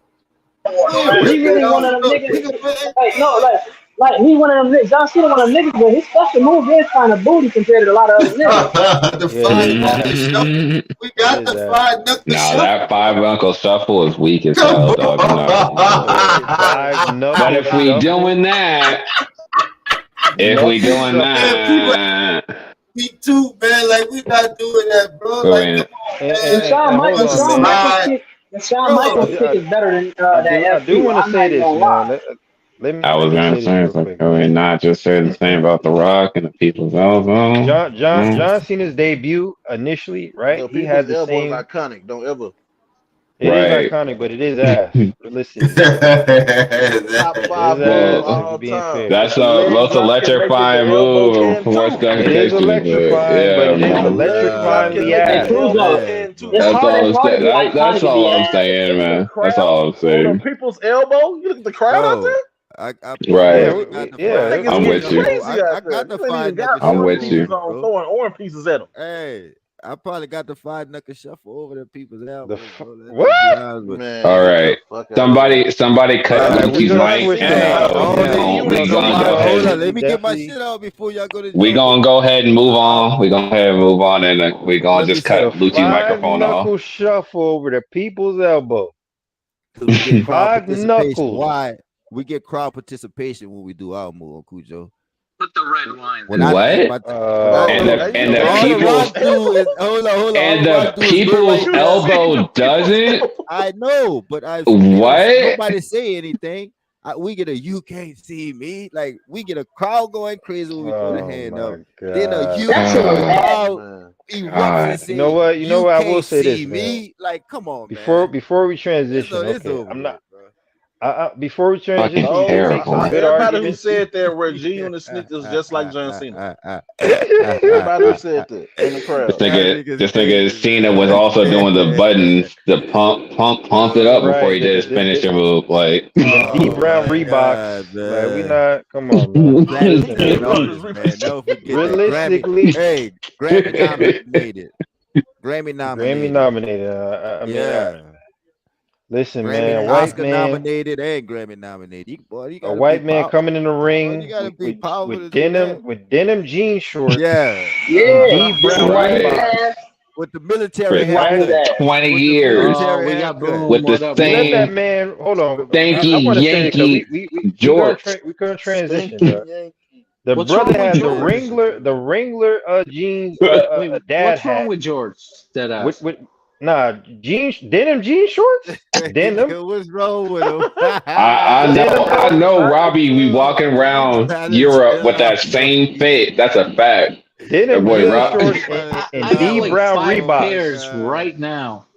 Go ahead. He Break that really one down. of them Look, niggas. we can put Like no, like he one of them niggas. John Cena one of them niggas, but his special move is kind of booty compared to a lot of other niggas. the Yeah, it five is knuckle ass. shuffle. We It got is the ass. five knuckle Nah, shuffle. that five uncle shuffle is weak as Come hell, dog. I'm not gonna lie. Five But knuckle if we shuffle. doing that, if we Knuckle doing shuffle. Man, people that, me too, man. Like we not doing that, bro. go Like in. come on, And, man. and hold The on, Shawn man. Michaels Slide, kick, the Shawn I Michaels bro. do, kick I, is better than I that do FU. want to I'm say not even this, gonna man. lie. I Let was me gonna say this say, real it's like, quick, can we man. not just say the same about The Rock and the People's Elbow? John Cena's debut initially, right? The He people's had the elbow is same. iconic. Don't ever. It is Right. iconic, but it is ass. Realistically, Top it is five move ass. If Well, you're all being time. fair, If that's the the leg most drop can make it, the electrifying elbow move can from too. West it is classification, but electrifying, but yeah, it is If the man. leg drop can electrifyingly make it, Hey, the ass. Kuzma, elbow Yeah, can too. it's bro. That's hard. all It's I'm hard to saying. be That's iconic and be all I'm ass. saying, The man. That's crowd all I'm for the saying. people's elbow. You look at the crowd out Bro, there. I Yeah, Right. probably got the yeah. five Niggas I'm knuckle getting with you. shuffle. crazy I out there. got the Niggas ain't five even got knuckle I'm orange shuffle with pieces you. over it, on, bro. throwing orange pieces at them. Hey, I probably got the five knuckle shuffle over the people's elbows, bro. Let's What? just be honest with All Man, get the right. fuck out of here. Somebody cut All you. right, we Lucci's gonna John mic, switch and it Cena, up. John Hold Cena, we you on, ain't we no gonna go five. hold on. ahead. Let We me get my definitely shit out before y'all go to We jump gonna in. go ahead and move on. We gonna go ahead and move on, and we gonna Let me just say, the cut Lucci's five microphone off. knuckle shuffle over the people's elbow. because we get crowd Five participation. knuckles. Why? We get crowd participation when we do our move, Cujo. Put the red wine When down. I think What? my There And you the go. and There the all you the go. people's rock do is hold on. All and the rock the do is go people's like You that. see the elbow people's doesn't. elbow. I know, but they don't. What? Nobody say anything. We get a you can't see me. Like we get a crowd going crazy when we throw the Oh hand up. my Then a god. That shit was the ass. Oh crowd Man. erupts and God. You know say what? You know you what? I will can't say see this, man. me. Like come on, Before man. before we transition, It's okay. over I'm with, not. bro. Before we Fucking transition, you can No, make some terrible. good everybody who arguments. said that wear genuine sneakers just like John Cena. Y'all Everybody who said that in the This crowd. nigga, Niggas this nigga crazy, Cena was also doing the buttons, the pump it up oh before right. he did his finisher move. Like, Them D oh Brown my Reeboks. god, Like we man. not. Come on, man. Platinum Listen, He chain love his artist, repeat. man. Don't forget that. realistically, Grammy nominated. Grammy Grammy nominated. nominated. I mean, Yeah. listen, man. Grammy Oscar nominated and Grammy nominated. You A gotta be white man power. coming in the Bro, you ring gotta be powerful to do that. with denim jean shorts Yeah. and Yeah, D just Brown wipe his right. Reeboks ass. With the military For Just wipe his That ass. haircut. 20 With the years Oh, military we got haircut. Boom. with the What up, we let that Boom? same man hold on. I stanky want to say this because Yankee jorts. we couldn't transition, Stinky bro. Yankee. The What's brother wrong with had George? The Wrangler jeans Wait, dad what's wrong hat with George? Dead with ass. denim jean shorts denim What's wrong with him? denim I know Robbie be Oh, walking you around gotta Europe with chill that out, bro. same fit. That's a fact. That denim boy jean Rob. shorts You gotta I and chill got D out. like Brown 5 pairs Reeboks. right now.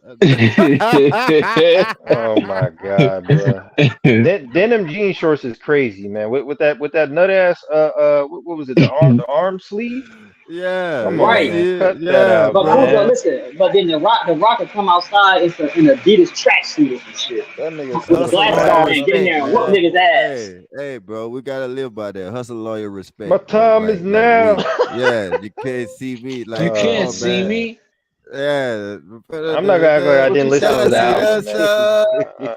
Oh my god, bro. Denim jean shorts is crazy, man. With that nut ass what was it, the arm sleeve? Yeah, Come you on, Right. man. see it? Cut that Yeah, out, But Kuzma, man. bro. listen. But then the rock could come outside in an Adidas tracksuit or some shit That nigga with the said Hustle glasses slap lawyer on and get in another respect, there and whoop man. niggas motherfucker. ass. Hey, bro, we gotta live by that. Hustle lawyer My respect, man. time is Like now. yeah, you can't see me. You Like, come can't Oh on, see man. man. me. Yeah. I'm not gonna act like I What didn't you listen say? to Shout the out. album, Yes, man.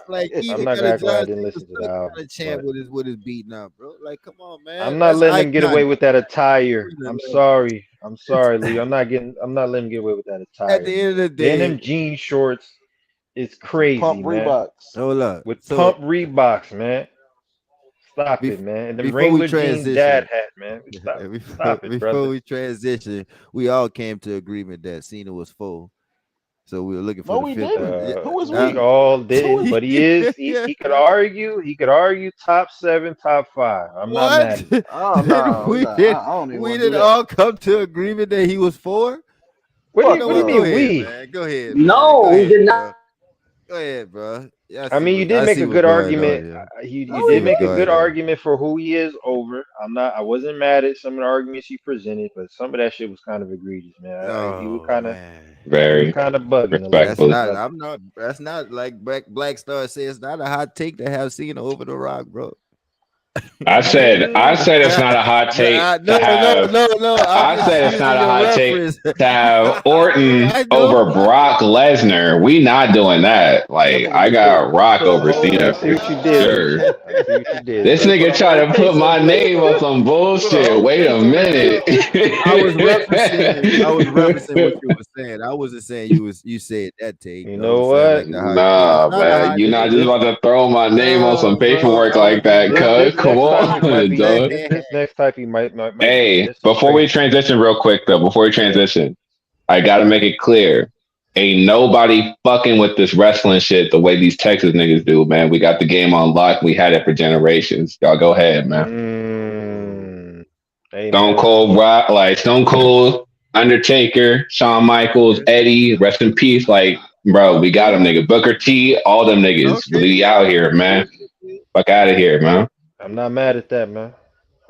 like I'm even not got gonna a act like I John didn't Cena listen to the still album, trying to chant but with his beat now, bro. Like, come on, I'm man. not That's letting him get away iconic. with that attire. I'm sorry. I'm sorry, Lee. I'm not letting him get away with that At attire, the end of man. the day, Denim jean shorts is Some pump crazy, man. Reeboks. hold up. With So pump Reeboks, man. Stop it, bef- man. And them before we Wrangler jean dad transition, hat, man. before, Stop it, before brother. we transition, we all came to agreement that Cena was full. So we were looking for No, the we fifth one. didn't. Who was We we? all Who didn't, was but he could argue. He could argue top 7, top 5. I'm not What? mad at it. Oh Did no, we did I don't even we want to do didn't that. all come to agreement that he was four? You Fuck know What do you what? no. Go mean ahead, we? man. Go ahead, man. Go No, we ahead, did not. bro. Go ahead, bro. Yeah, I I see mean, you what did I make see a what's good going argument. on. Yeah, I You see did what's make a going good on. argument for who he is over. I wasn't mad at some of the arguments you presented, but some of that shit was kind of egregious, man. Oh man, You were Very kind of bugging a little that's respectfully. bit, not. brother. I'm not. That's not like Black Star says. It's not a hot take to have Cena over the Rock, bro. I said it's not a hot take to have. No. I'm I just said it's not using a your hot take reference. to have Orton I know. over Brock Lesnar. We not doing that. Like I got Rock over I Cena see for what you did, sure. Lucci. I see what you did, This brother. nigga try to put my name on some bullshit. Wait a minute. I was referencing. I was referencing what you were saying. I wasn't saying you said that take. You I know was saying like what? the hot take. It's Nah, not a man. hot You're not take. just about to throw my name on some No, bro. paperwork I was like just that, cuz. This Come next topic might on, be dog. this next topic might be Hey, just as before we crazy. transition real quick though, before we transition, I gotta make it clear. Ain't nobody fucking with this wrestling shit the way these Texas niggas do, man. We got the game on lock. We had it for generations. Y'all go ahead, man. Hey, Stone man. Cold Rock, like Stone Cold, Undertaker, Shawn Michaels, Eddie, rest in peace. Like, bro, we got them niggas. Booker T, all them niggas. We out here, man. Fuck out of here, man. I'm not mad at that, man.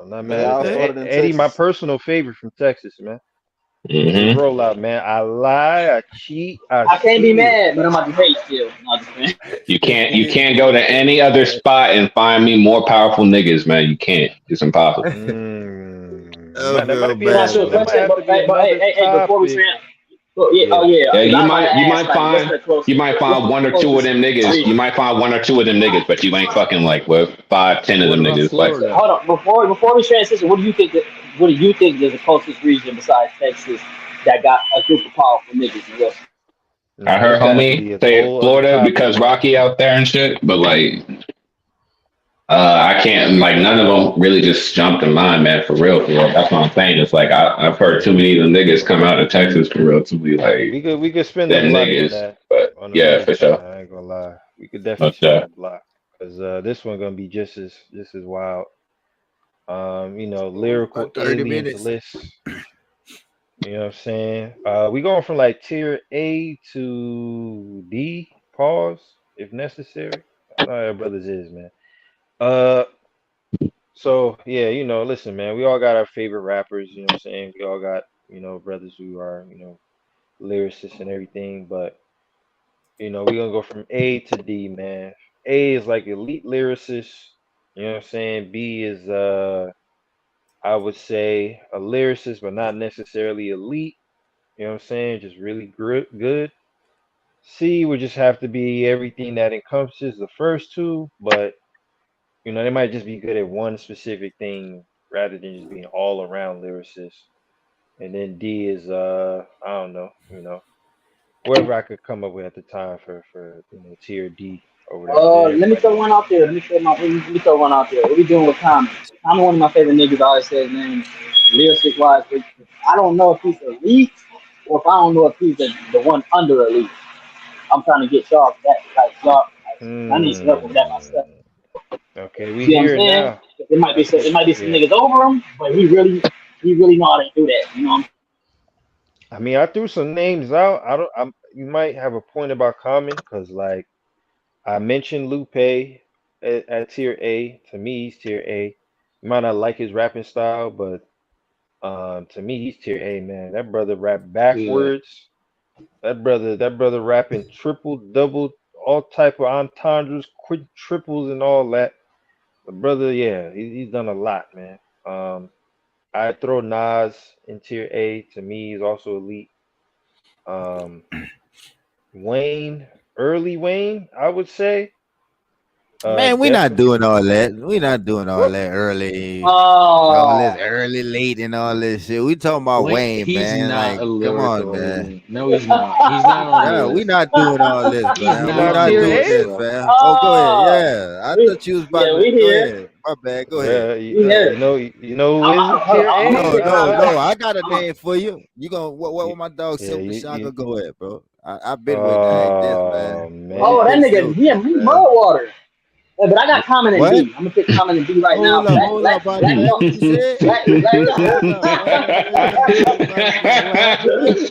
I'm not They mad at all that. started in Eddie, my Texas. personal favorite from Texas, man. His Mm-hmm. rollout, man. I lie, I cheat, I I can't be steal. mad, but I'm about to hate still. No, I'm just kidding. You can't go to any other spot and find me more powerful niggas, man. You can't. It's impossible. That might be Can I ask you a that might question? have to be But another hey, before we topic. trans, oh yeah, Yeah, because I you was about to ask might like, find what's the one or two of closest them niggas. You region? might find one or two of them niggas, but you ain't fucking like with 5, 10 of What them about niggas. Like Florida? Hold on, before we transition, what do you think is the closest region besides Texas that got a group of powerful niggas in wrestling? I That's heard gonna have to homie be a say whole other Florida topic, because man. Rocky out there and shit, but like I can't like none of them really just jumped in mind, man. For real, for real. That's what I'm saying. It's like I've heard too many of the niggas come out of Texas for real to be like We could spend the them block on niggas. that But on yeah, another for time. sure. I ain't gonna lie. We could No definitely spend sure. the block because this one gonna be just as wild. Lyrical About 30 aliens minutes. list. You know what I'm saying? We going from like tier A to D, pause, if necessary. I know how brothers is, man. Uh so yeah, listen, man, we all got our favorite rappers, you know what I'm saying? We all got, brothers who are, lyricists and everything, but we're gonna go from A to D, man. A is like elite lyricist, you know what I'm saying? B is I would say a lyricist, but not necessarily elite. You know what I'm saying? Just really good. C would just have to be everything that encompasses the first two, but they might just be good at one specific thing rather than just being all around lyricist. And then D is I don't know, whoever I could come up with at the time for tier D over there. And then Let me everybody throw else. one out there. Let me throw one out there. What we doing with Tommy? Tommy, one of my favorite niggas. I always say his name, lyricistic wise. But I don't know if he's elite or if I don't know if he's the one under elite. I'm trying to get y'all that like y'all. I need some help with that myself. Okay, we See what I'm here saying? now. It might be That's what. it might be some Yeah. niggas over him, but he really know how to do that. You know. I mean, I threw some names out. I don't. You might have a point about Common because, like, I mentioned Lupe at tier A. To me, he's tier A. You might not like his rapping style, but to me, he's tier A, man. That brother rap Yeah. backwards. That brother rapping triple, double, all type of entendres, triples, and all that. The brother, yeah, he's done a lot, man. I throw Nas in tier A. To me, he's also elite. Um, Wayne, early Wayne, I would say. Man, we not Definitely. doing all that. We not doing all that early, all this Oh, early, late, and all this shit. We talking about Wayne, Wayne, he's man. not Like, a come on, lyrical man. alien. No, he's not. He's not on the Yeah, we list. not doing all this, He's fam. He We not not on not the tier doing list, A? this, bro. fam. Oh, go ahead. oh, Yeah, I thought you was about yeah, to. we Go here. ahead. My bad. Go ahead. Well, We here. you know who isn't Hold tier on, I'm gonna A? No, pick. no, no. I got a I'm a, name for you. You gonna what? You, With my dog yeah, Silk the you. Shocker? Go ahead, bro. I've been waiting to ask this, Oh man. What you oh, that man. think nigga, Silk he is, he man? mud water. Yeah, but I got Common and What? D. I'm gonna pick Common and D right now. Hold up, buddy. What you said? Hold up. What happened?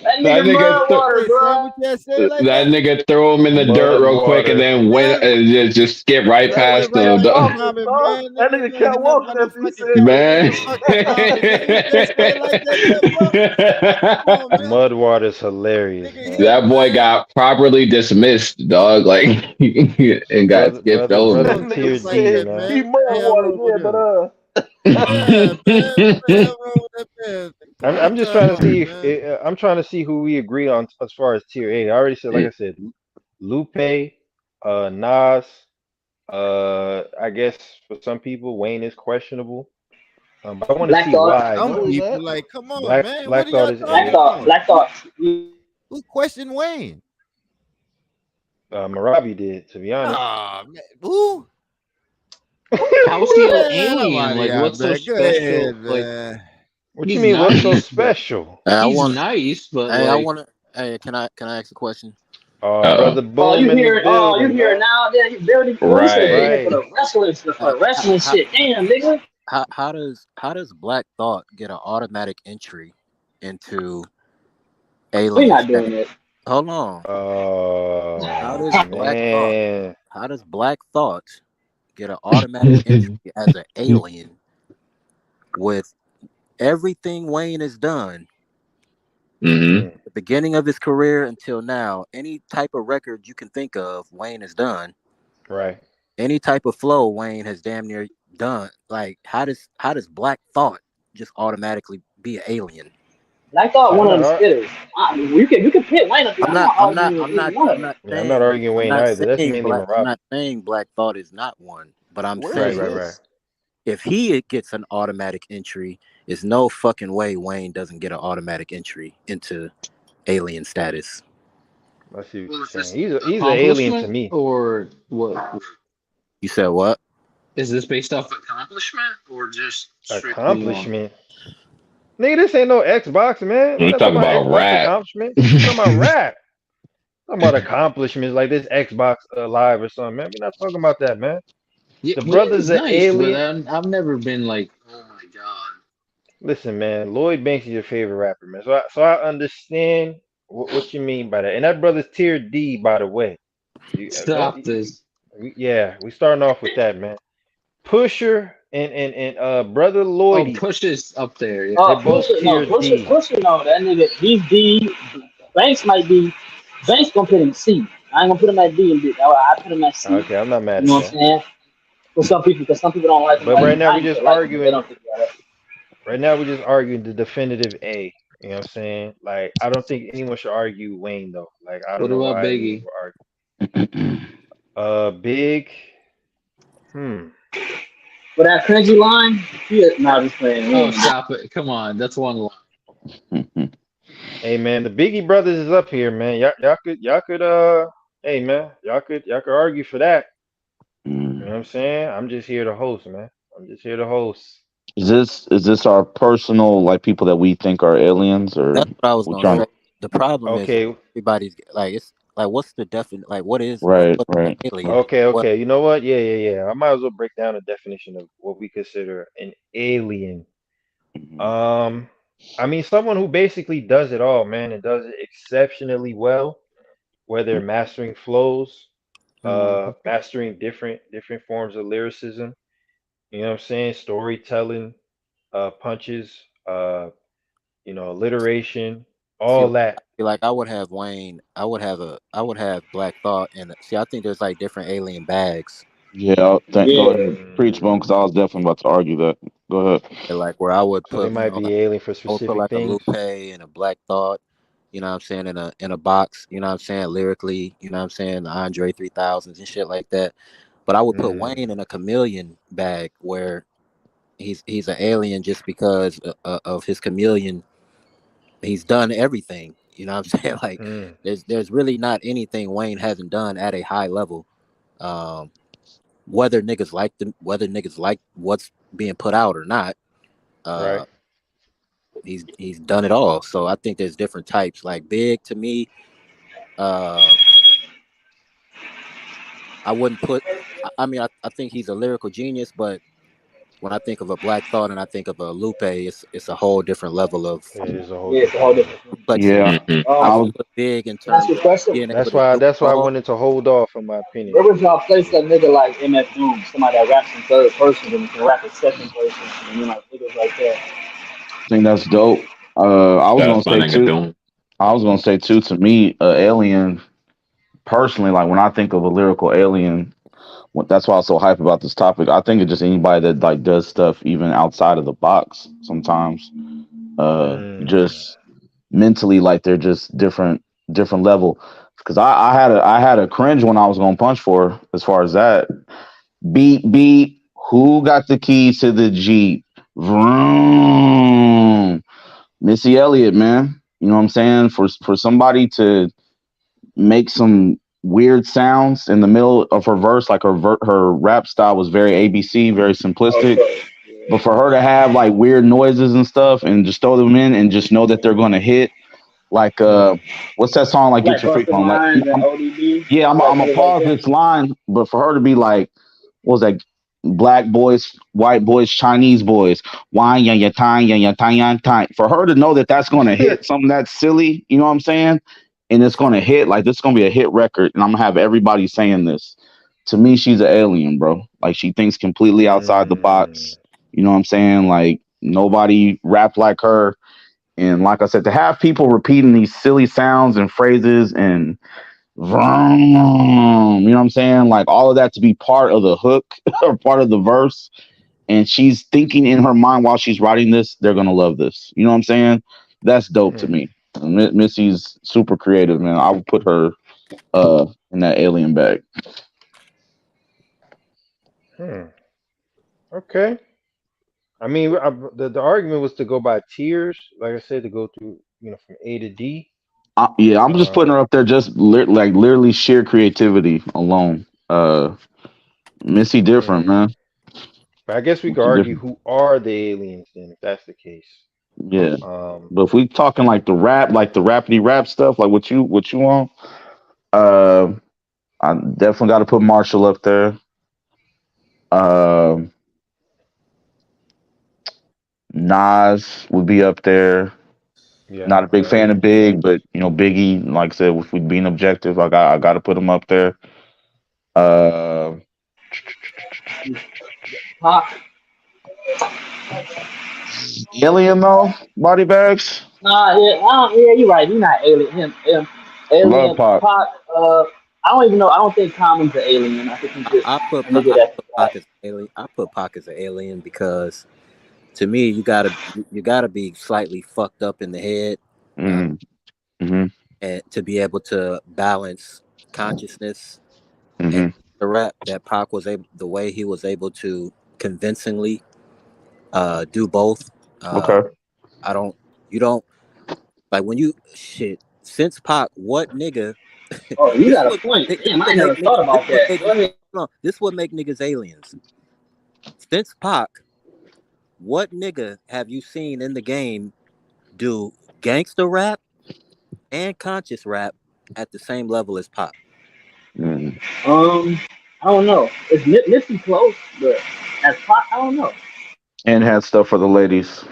That That nigga nigga, mud water, Wait, bro. Sam, what you say like that that? nigga threw him in the dirt Mud real quick and water. then went Man, just skip right man went past right the, past the the Walking, comment, dog. man. That Nigga, nigga you ain't kept hear nothing walking about no after he fucking said that man. shit. no fucking comment, nigga. You just say it like that, there, bro. Come on, man. Mud water's hilarious, Nigga man. here, That boy man. got properly dismissed, dog. Like and got skipped That over. Brother's nigga tier Like D, said that, man. he man. mud What the hell water, wrong with yeah, him? Yeah, man. What the hell wrong with that man? What you I'm just talking trying to about, see if man? I'm trying to see who we agree on as far as tier A. I already said, like I said, Lupe, Nas. I guess for some people, Wayne is questionable. But I want to Black see Thought. why. Some No, he people not. like, come on, man. What Black are Thought y'all is talking Black A. Thought. about? Black Thought. Who questioned Wayne? Marabi did, to be honest. Ah, man. Who? How's he an Man, I'm alien? out of Like, here, what's so man. Go special? ahead, Like, man. What you he's mean? What's so nice, but special? Hey, I he's want. nice, but Hey, I like, want to. Hey, can I ask a question? Uh-oh. Brother Oh, Boom in the you building, hear it man. now? Yeah, you barely. Well, we should have been Right. here for Right. the wrestling, How shit. Damn, nigga. how does Black Thought get an automatic entry into We Alien not doing status? this. Hold on. How Oh does Black Thought? man. How does Black Thought get an automatic entry as an alien with everything Wayne has done? Mm-hmm. The beginning of his career until now, any type of record you can think of, Wayne has done. Right. Any type of flow, Wayne has damn near done. Like, how does Black Thought just automatically be an alien? Black Thought Yeah, one of them spitters. You can pit Wayne up there. I'm I'm not. not I'm not. arguing with I'm either not. one of I'm them. not Yeah, I'm not saying. arguing I'm Wayne not either. That's saying mainly black. I'm Marabi. not saying Black Thought is not one. But I'm Where is Right, saying right, right. this? if he gets an automatic entry, there's no fucking way Wayne doesn't get an automatic entry into alien status. I see what well, you're is this saying. He's an alien to accomplishment me. or what? You said what? Is this based off accomplishment or just strictly on? Accomplishment. Nigga, this ain't no Xbox, man. We're We not talk talking about about Xbox rap. accomplishments. We're talking about rap. Talking about accomplishments like this Xbox Live or something, man. We're not talking about that, man. Yeah, The Wayne brother's is an nice, but alien. I've never been like, oh my god. Listen, man, Lloyd Banks is your favorite rapper, man. So I understand what you mean by that. And that brother's tier D, by the way. Stop this. We starting off with that, man. Pusher and brother Oh, Lloydie, push this up there. Yeah. they both tier D. No, that nigga, he's D. Banks might be. Banks gonna put him C. I ain't gonna put him at D and B. I put him at C. Okay, I'm not mad You know at what I'm that. saying? For some people, because some people don't like him. But Like right now I we used just to like him, but they arguing. don't think about it. Right now we're just arguing the definitive A. You know what I'm saying? Like I don't think anyone should argue Wayne though. Like I don't What know about why anyone Biggie? would argue. Big. Hmm. But that cringy line, nah, just playing. Oh, stop it. Come on. That's one line. Hey man, the Biggie brothers is up here, man. Y'all could hey man, y'all could argue for that. You know what I'm saying? I'm just here to host, man. I'm just here to host. Is this our personal like people that we think are aliens or That's what I was we gonna trying? say. The problem is Okay, everybody's like it's like what's the definite like what is Right, what's an right. alien? okay, What okay. You know what? Yeah. I might as well break down the definition of what we consider an alien. Mhm. I mean someone who basically does it all, man, and does it exceptionally well, whether mastering flows, mastering different forms of lyricism, you know what I'm saying, storytelling, punches, alliteration, see all that. like I would have Wayne, I would have Black Thought and see I think there's like different alien bags. Yeah, go ahead and preach, Bone, because I was definitely about to argue that. Go ahead. Like where I would So they put, might be alien for I would put specific like a things. Lupe and a Black Thought, you know what I'm saying, in a box, you know what I'm saying, lyrically, you know what I'm saying, the Andre 3000s and shit like that. But I would put Mm, Wayne in a chameleon bag where he's an alien just because of his chameleon. He's done everything. You know what I'm saying? Like mm, there's really not anything Wayne hasn't done at a high level. Um, whether niggas like what's being put out or not, right. uh, he's done it all. So I think there's different types. Like Big to me, uh, I wouldn't put I mean, I think he's a lyrical genius, but when I think of a Black Thought and I think of a Lupe, it's a whole different level of Yeah, it's a whole Yeah, it's a whole different different level. thing. complexity. Yeah, Mhm. I It's was. real big in Can I ask terms you a of question? being able to do That's it why I all. wanted to hold off, in my opinion. Where would y'all place Yeah. that nigga like MF Doom? Somebody that raps in third person and can rap in second person, and then like niggas like that. Think that's dope. I was gonna That's my say nigga too. Doom. I was gonna say too. To me, Alien personally, like when I think of a lyrical alien, that's why I was so hype about this topic. I think it's just anybody that like does stuff even outside of the box. Sometimes, Mm. just mentally, like they're just different level. Because I had a cringe when I was gonna punch for as far as that. Beep beep. Who got the keys to the Jeep? Vroom. Missy Elliott, man. You know what I'm saying? For somebody to make some weird sounds in the middle of her verse, like her rap style was very ABC, very Oh, simplistic. sure. But for her to have like weird noises and stuff and just throw them in and just know that they're gonna hit, like Mm. what's that song like Get Like Your Freak Busta On? Like Rhymes and ODB, yeah, I'm like I'm gonna niggas like pause that. this line, but for her to be like, what was that? Black boys, white boys, Chinese boys, wine, ya, ya, time, ya, ya, time, ya, time. For her to know that that's going to hit something that's silly, you know what I'm saying? And it's going to hit, like, this is going to be a hit record. And I'm going to have everybody saying this. To me, she's an alien, bro. Like, she thinks completely outside the Mm. box. You know what I'm saying? Like, nobody rap like her. And like I said, to have people repeating these silly sounds and phrases and vroom, you know what I'm saying? Like all of that to be part of the hook or part of the verse. And she's thinking in her mind while she's writing this, they're gonna love this. You know what I'm saying? That's dope to Mm. me. Missy's super creative, man. I would put her in that alien bag. Hmm. Okay. I mean, the argument was to go by tiers, like I said, to go through, from A to D. Yeah, I'm just putting Um, her up there just like literally sheer creativity alone. Missy different, hmm. man. But I guess we could Missy argue different. who are the aliens then, if that's the case. Yeah. Um, But if we talking like the rap, like the rapidy rap stuff, like what you want, uh, I definitely got to put Marshall up there. Um, Nas would be up there. yeah, Not a I big fan of agree. Big, but Biggie, like I said, if we being objective, I got to put him up there. Uh, Pac. Alien though, body bags. Nah, yeah, yeah, you're right. He's not alien. Him, Love alien, Pop. Pac. I don't even know. I don't think Common's an alien. I think he's just a nigga I that's put like, Pac as an alien. I put Pac as an alien because to me, you gotta be slightly fucked up in the head, uh, Mm, hmm and to be able to balance consciousness and hmm the rap that Pac was able, the way he was able to convincingly do both. Uh, Okay. I don't, you don't like when you shit since Pac. What nigga? oh, you this got a what point. this Damn, I what never make niggas. thought This about what that. make Go ahead. no. This what make niggas aliens. Since Pac, what nigga have you seen in the game do gangster rap and conscious rap at the same level as Pac? Mm. I don't know. It's Nipsey close, but as Pac, I don't know. And had stuff for the ladies.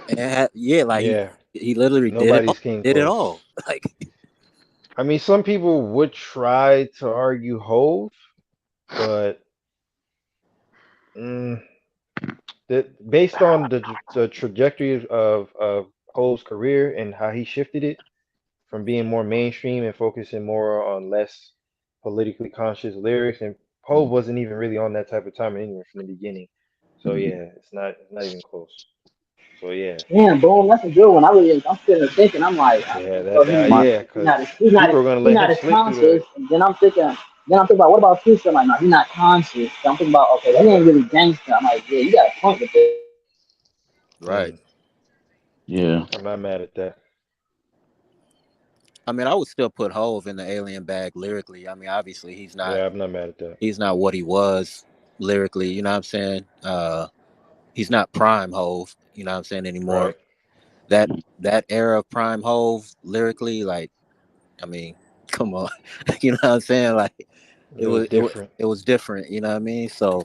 And yeah, like Yeah, he literally did it nobody's all. came Did it close. all. Like I mean, some people would try to argue Hove, but mm, based on the trajectory of Hove's career and how he shifted it from being more mainstream and focusing more on less politically conscious lyrics, and Hove wasn't even really on that type of time anyway from the beginning. So yeah, it's not even close. So yeah, Damn, boom, that's a good one. I'm sitting there thinking, I'm like, yeah, so that he, My yeah, he's because not, he's not, people are gonna he's let not him as slip through the. conscious. And then I'm thinking about what about Future? I'm like, no, he's not conscious. So I'm thinking about, okay, he ain't really gangster. I'm like, yeah, you got a point with this. right. Mm, yeah. I'm not mad at that. I mean, I would still put Hove in the alien bag lyrically. I mean, obviously Yeah, I'm not mad at that. he's not what he was lyrically, you know what I'm saying? He's not prime Hove, you know what I'm saying, anymore. Right. That that era of prime Hove lyrically, like, I mean, come on. You know what I'm saying? Like It was different. It was different. You know what I mean? So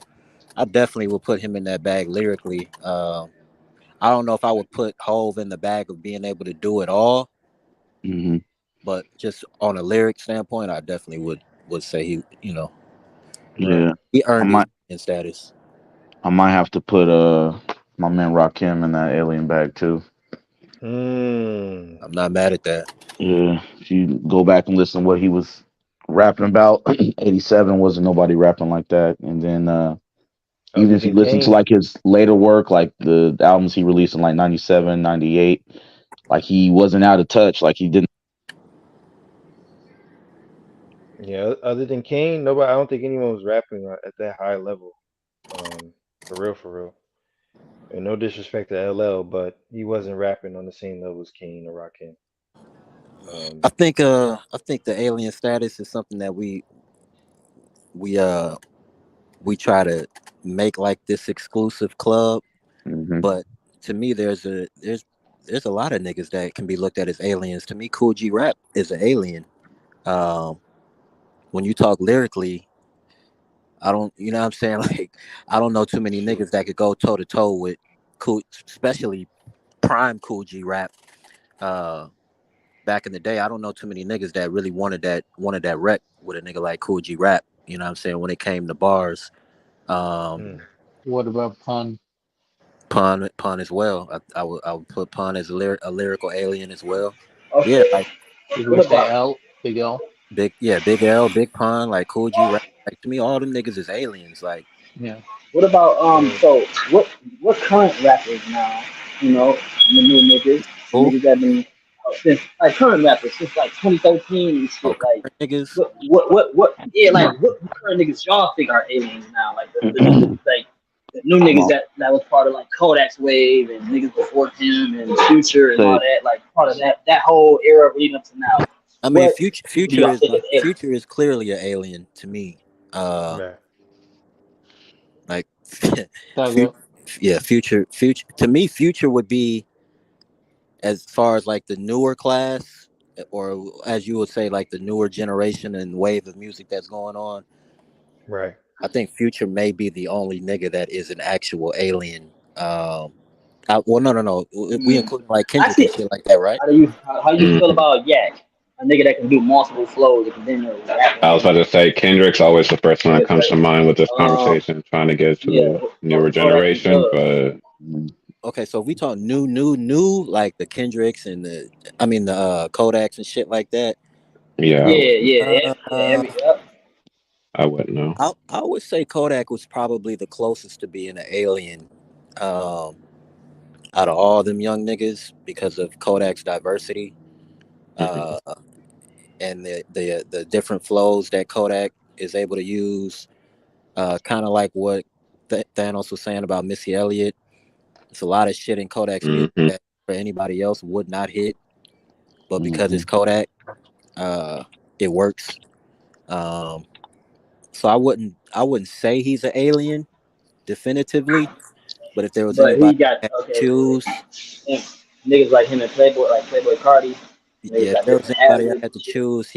I definitely would put him in that bag lyrically. I don't know if I would put Hove in the bag of being able to do it all, but just on a lyric standpoint, I definitely would say he, Yeah, he earned his status. I might have to put my man Rakim in that alien bag too. I'm not mad at that. Yeah, if you go back and listen to what he was rapping about, 87 wasn't nobody rapping like that. And then even Other if you than listen to Kane. like his later work, like the albums he released in like 97, 98, like he wasn't out of touch. Like he didn't. Yeah, other than Kane, nobody. I don't think anyone was rapping at that high level. For real, for real. And no disrespect to LL, but he wasn't rapping on the same level as Kane or Rakim. I think the alien status is something that we try to make like this exclusive club, but to me there's a lot of niggas that can be looked at as aliens. To me, Cool G Rap is an alien. When you talk lyrically, I don't, you know what I'm saying? Like, I don't know too many niggas that could go toe to toe with Cool, especially prime Cool G Rap. Back in the day, I don't know too many niggas that really wanted that wreck with a nigga like Cool G Rap. You know what I'm saying? When it came to bars, What about Pun? Pun as well. I would put Pun as a lyrical alien as well. Okay. Yeah, like Did we say L? Big L? Big L, Big Pun, like Cool G Rap. Like to me, all them niggas is aliens. Like, yeah. What about So what current rappers now? The new niggas, niggas that been since like current rappers since like 2013 and shit. Like niggas. What? Yeah, like what current niggas y'all think are aliens now? Like the niggas like the new niggas that was part of like Kodak's wave and niggas before him and Future and all that. Like part of that whole era leading up to now. I mean, What do y'all think is alien? Future is clearly an alien to me. Like, Future. To me, Future would be, as far as like the newer class, or as you would say, like the newer generation and wave of music that's going on. Right. I think Future may be the only nigga that is an actual alien. No. We include like Kendrick and shit like that, right? How you feel about Yak? A nigga that can do multiple flows. That can then rap. I was about to say Kendrick's always the first one that comes to mind with this conversation, trying to get to the newer generation. But okay, so if we talk new, like the Kendricks and the Kodaks and shit like that. Yeah. I wouldn't know. I would say Kodak was probably the closest to being an alien out of all them young niggas because of Kodak's diversity, and the different flows that Kodak is able to use. Kind of like what Thanos was saying about Missy Elliott. It's a lot of shit in Kodak's music that for anybody else would not hit, but because it's Kodak, it works. So I wouldn't say he's an alien definitively, but if there was anybody he got to choose, niggas like him and Playboy Cardi. Yeah, if there was anybody I had to choose,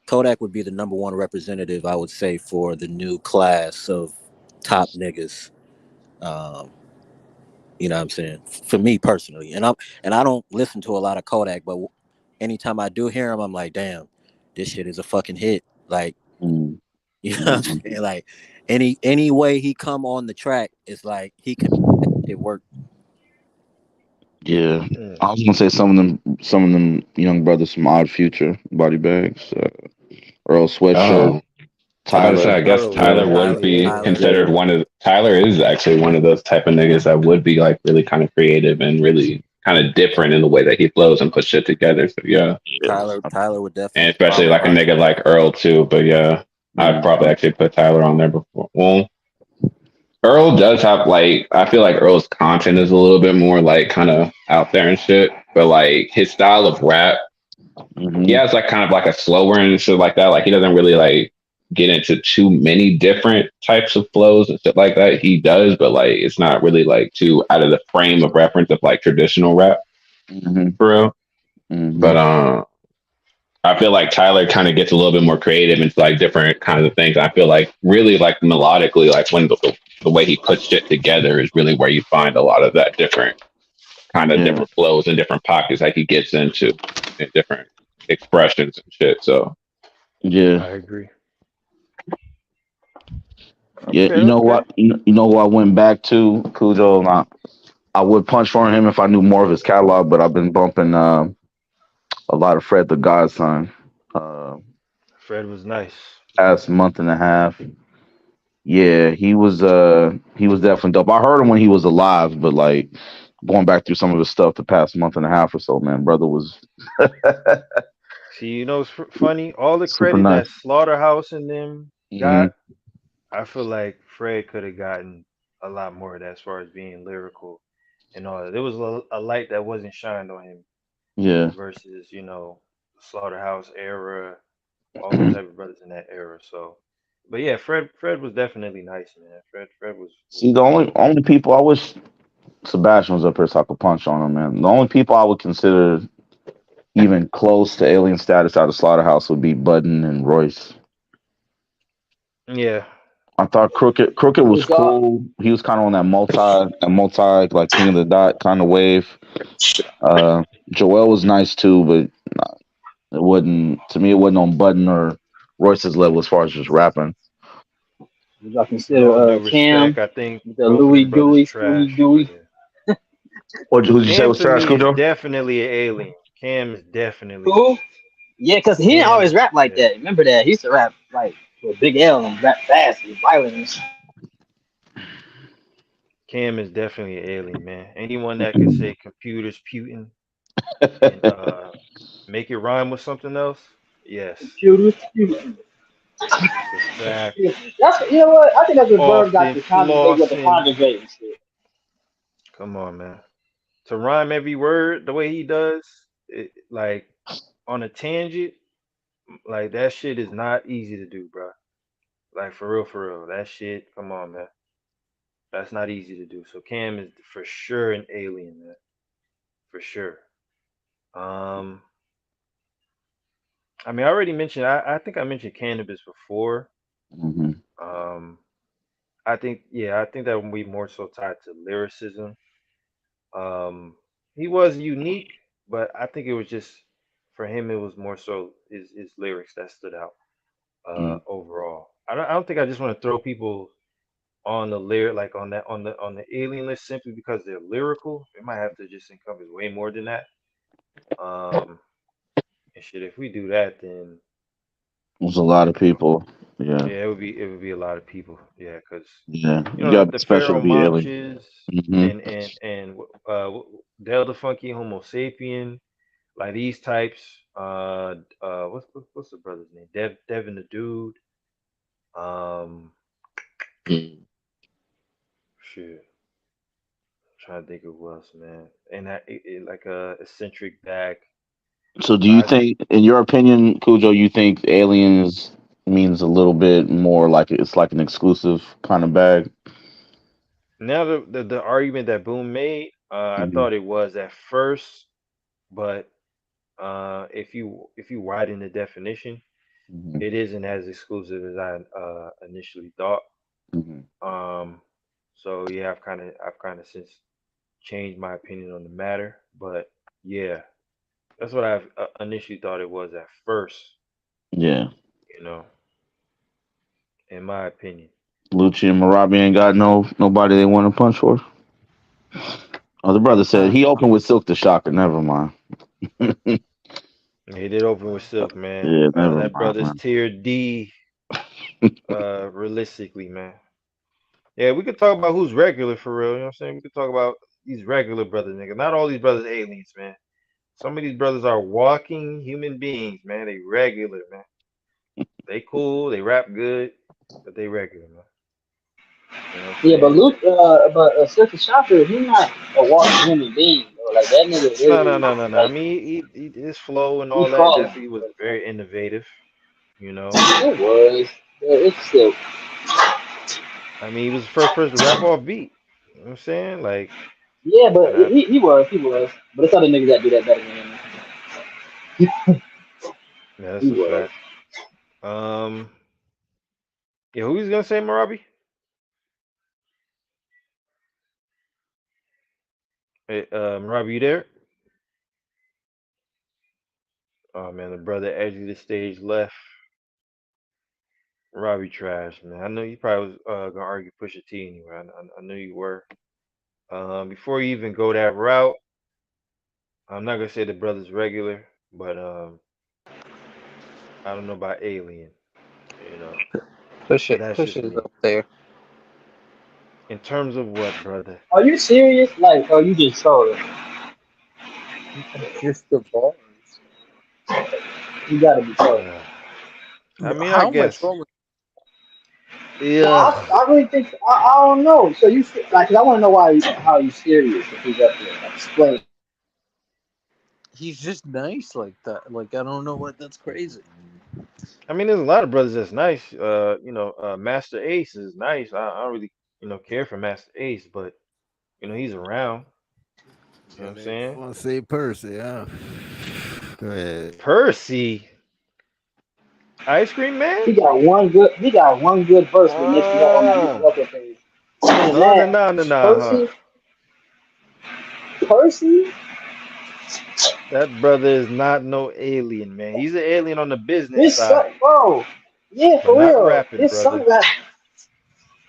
Kodak would be the number one representative, I would say, for the new class of top niggas. You know what I'm saying? For me personally, and I don't listen to a lot of Kodak, but anytime I do hear him, I'm like, damn, this shit is a fucking hit. Like, you know what I'm saying? Like, any way he come on the track, it's like he can make it work. Yeah, I was gonna say some of them young brothers from Odd Future, Body Bags, Earl Sweatshirt, Tyler. I guess Tyler would be considered one of. Tyler is actually one of those type of niggas that would be like really kind of creative and really kind of different in the way that he flows and puts shit together. So yeah, Tyler would definitely, and especially like a nigga like Earl too. But yeah, I'd probably actually put Tyler on there before. Well, Earl does have like, I feel like Earl's content is a little bit more like kind of out there and shit, but like his style of rap, he has like kind of like a slower and shit like that. Like he doesn't really like get into too many different types of flows and shit like that. He does, but like it's not really like too out of the frame of reference of like traditional rap for real. But I feel like Tyler kind of gets a little bit more creative into like different kinds of things. I feel like really like melodically, like when the way he puts shit together is really where you find a lot of that different kind of different flows and different pockets that he gets into and different expressions and shit. So yeah, I agree. yeah. Okay, You know okay. what? You know who I went back to Cujo. And I would punch for him if I knew more of his catalog, but I've been bumping a lot of Fred the Godson. Uh, Fred was nice. Past month and a half. Yeah, he was definitely dope. I heard him when he was alive, but like going back through some of his stuff the past month and a half or so, man, brother was See, it's funny. All the super credit that nice. Slaughterhouse and them Hmm. got, I feel like Fred could have gotten a lot more of that as far as being lyrical and all that. There was a light that wasn't shined on him Yeah. versus, Slaughterhouse era, all them type of brothers in that era. So, but yeah, Fred was definitely nice, man. Fred was See, the nice. only people I wish Sebastian was up here so I could punch on him, man. The only people I would consider even close to alien status out of Slaughterhouse would be Budden and Royce. Yeah. I thought Crooked was cool. He was kind of on that multi like King of the Dot kind of wave. Joel was nice too, but it wasn't to me. It wasn't on Budden or Royce's level as far as just rapping. Would y'all With all consider due Cam respect, I think with the both of Louis them brothers Dewey, Stewie trash. But Dewey? yeah. Who'd you say Cam was to trash, me is Cujo? definitely an alien. Cam is definitely Who? Yeah, because he didn't Cam. always rap like Yeah. that. Remember that? He used to rap like with Big L and rap fast and violent and shit. Cam is definitely an alien, man. Anyone that could say computers Putin and make it rhyme with something else, yes, Computers, computers. it's a fact. Yeah, that's, you know what? I think that's what Bird got Often to conjugate with the flossing. conjugate and shit. Come on, man. To rhyme every word the way he does, like on a tangent, like that shit is not easy to do, bro. Like for real. That shit, come on, man. That's not easy to do. So Cam is for sure an alien, man. For sure. Um, I mean, I already mentioned. I think I mentioned cannabis before. Hmm. Um, I think that would be more so tied to lyricism. Um, he was unique, but I think it was just for him. It was more so his lyrics that stood out. Overall, I don't think I just want to throw people on the lyric like on the alien list simply because they're lyrical. It might have to just encompass way more than that. Um, and shit, if we do that, then There's a lot of people. Yeah. yeah, it would be a lot of people. Yeah, because Yeah. you You know got the, to be the special to Pharaoh be alien. Monches Hmm. and Del the Funky Homo Sapien, like these types. What's the brother's name? Devin the Dude. Um, shit. Trying to think of who else, man. And like a eccentric bag. So, do you I think, in your opinion, Cujo, you think aliens means a little bit more like it's like an exclusive kind of bag? now the argument that Boom made, I Hmm. thought it was at first, but if you widen the definition, Hmm. it isn't as exclusive as I initially thought. Hmm. Um, so yeah, I've kind of since changed my opinion on the matter, but yeah, that's what I've initially thought it was at first. Yeah. You know, in my opinion. Lucci and Marabi ain't got nobody they want to punch for. Oh, the brother said Uh, he opened with Silk the Shocker. Never mind. he did open with Silk, man. Yeah, never That mind, brother's man. tier D, realistically, man. Yeah, we could talk about who's regular for real. You know what I'm saying? We could talk about these regular brothers, nigga. Not all these brothers aliens, man. Some of these brothers are walking human beings, man. They regular, man. They cool, they rap good, but they regular, man. You know what I'm Yeah, but saying? Silky Shocker, he not a walking human being, though. Like that nigga No, no, literally, no, no, no. I like mean, his flow and he all that crawling. definitely was very innovative. You know, It was, but it's still. I mean, he was the first person to rap off beat. You know what I'm saying? Like, Yeah, but and I, he was. But it's other niggas that do that better than him. man, That's a fact. Yeah, who was gonna say Marabi? Hey, Marabi, you there? Oh man, the brother exited the stage left. Robbie trash, man. I know you probably was gonna argue Pusha T anyway. I knew you were. Before you even go that route, I'm not gonna say the brother's regular, but I don't know about Alien. You know, Push but it. that's Push just it me. up there. In terms of what, brother? Are you serious? Like, are you just trolling? Just the bars. You gotta be trolling. I mean, I How much guess. wrong with Yeah. I really think I don't know. So you like, 'cause I want to know why how you serious if he's up there. Like, explain. he's just nice like that. Like I don't know what that's crazy. I mean, there's a lot of brothers that's nice. Master Ace is nice. I don't really, care for Master Ace, but he's around. You know what I'm saying? Want to say Percy? Huh? Go ahead. Percy, Ice Cream Man. He got one good. He got one good verse that makes me up on my record page. No. Percy. That brother is not no alien, man. He's an alien on the business His side, son, bro. Yeah, but for not real. rapping, His brother. son rap.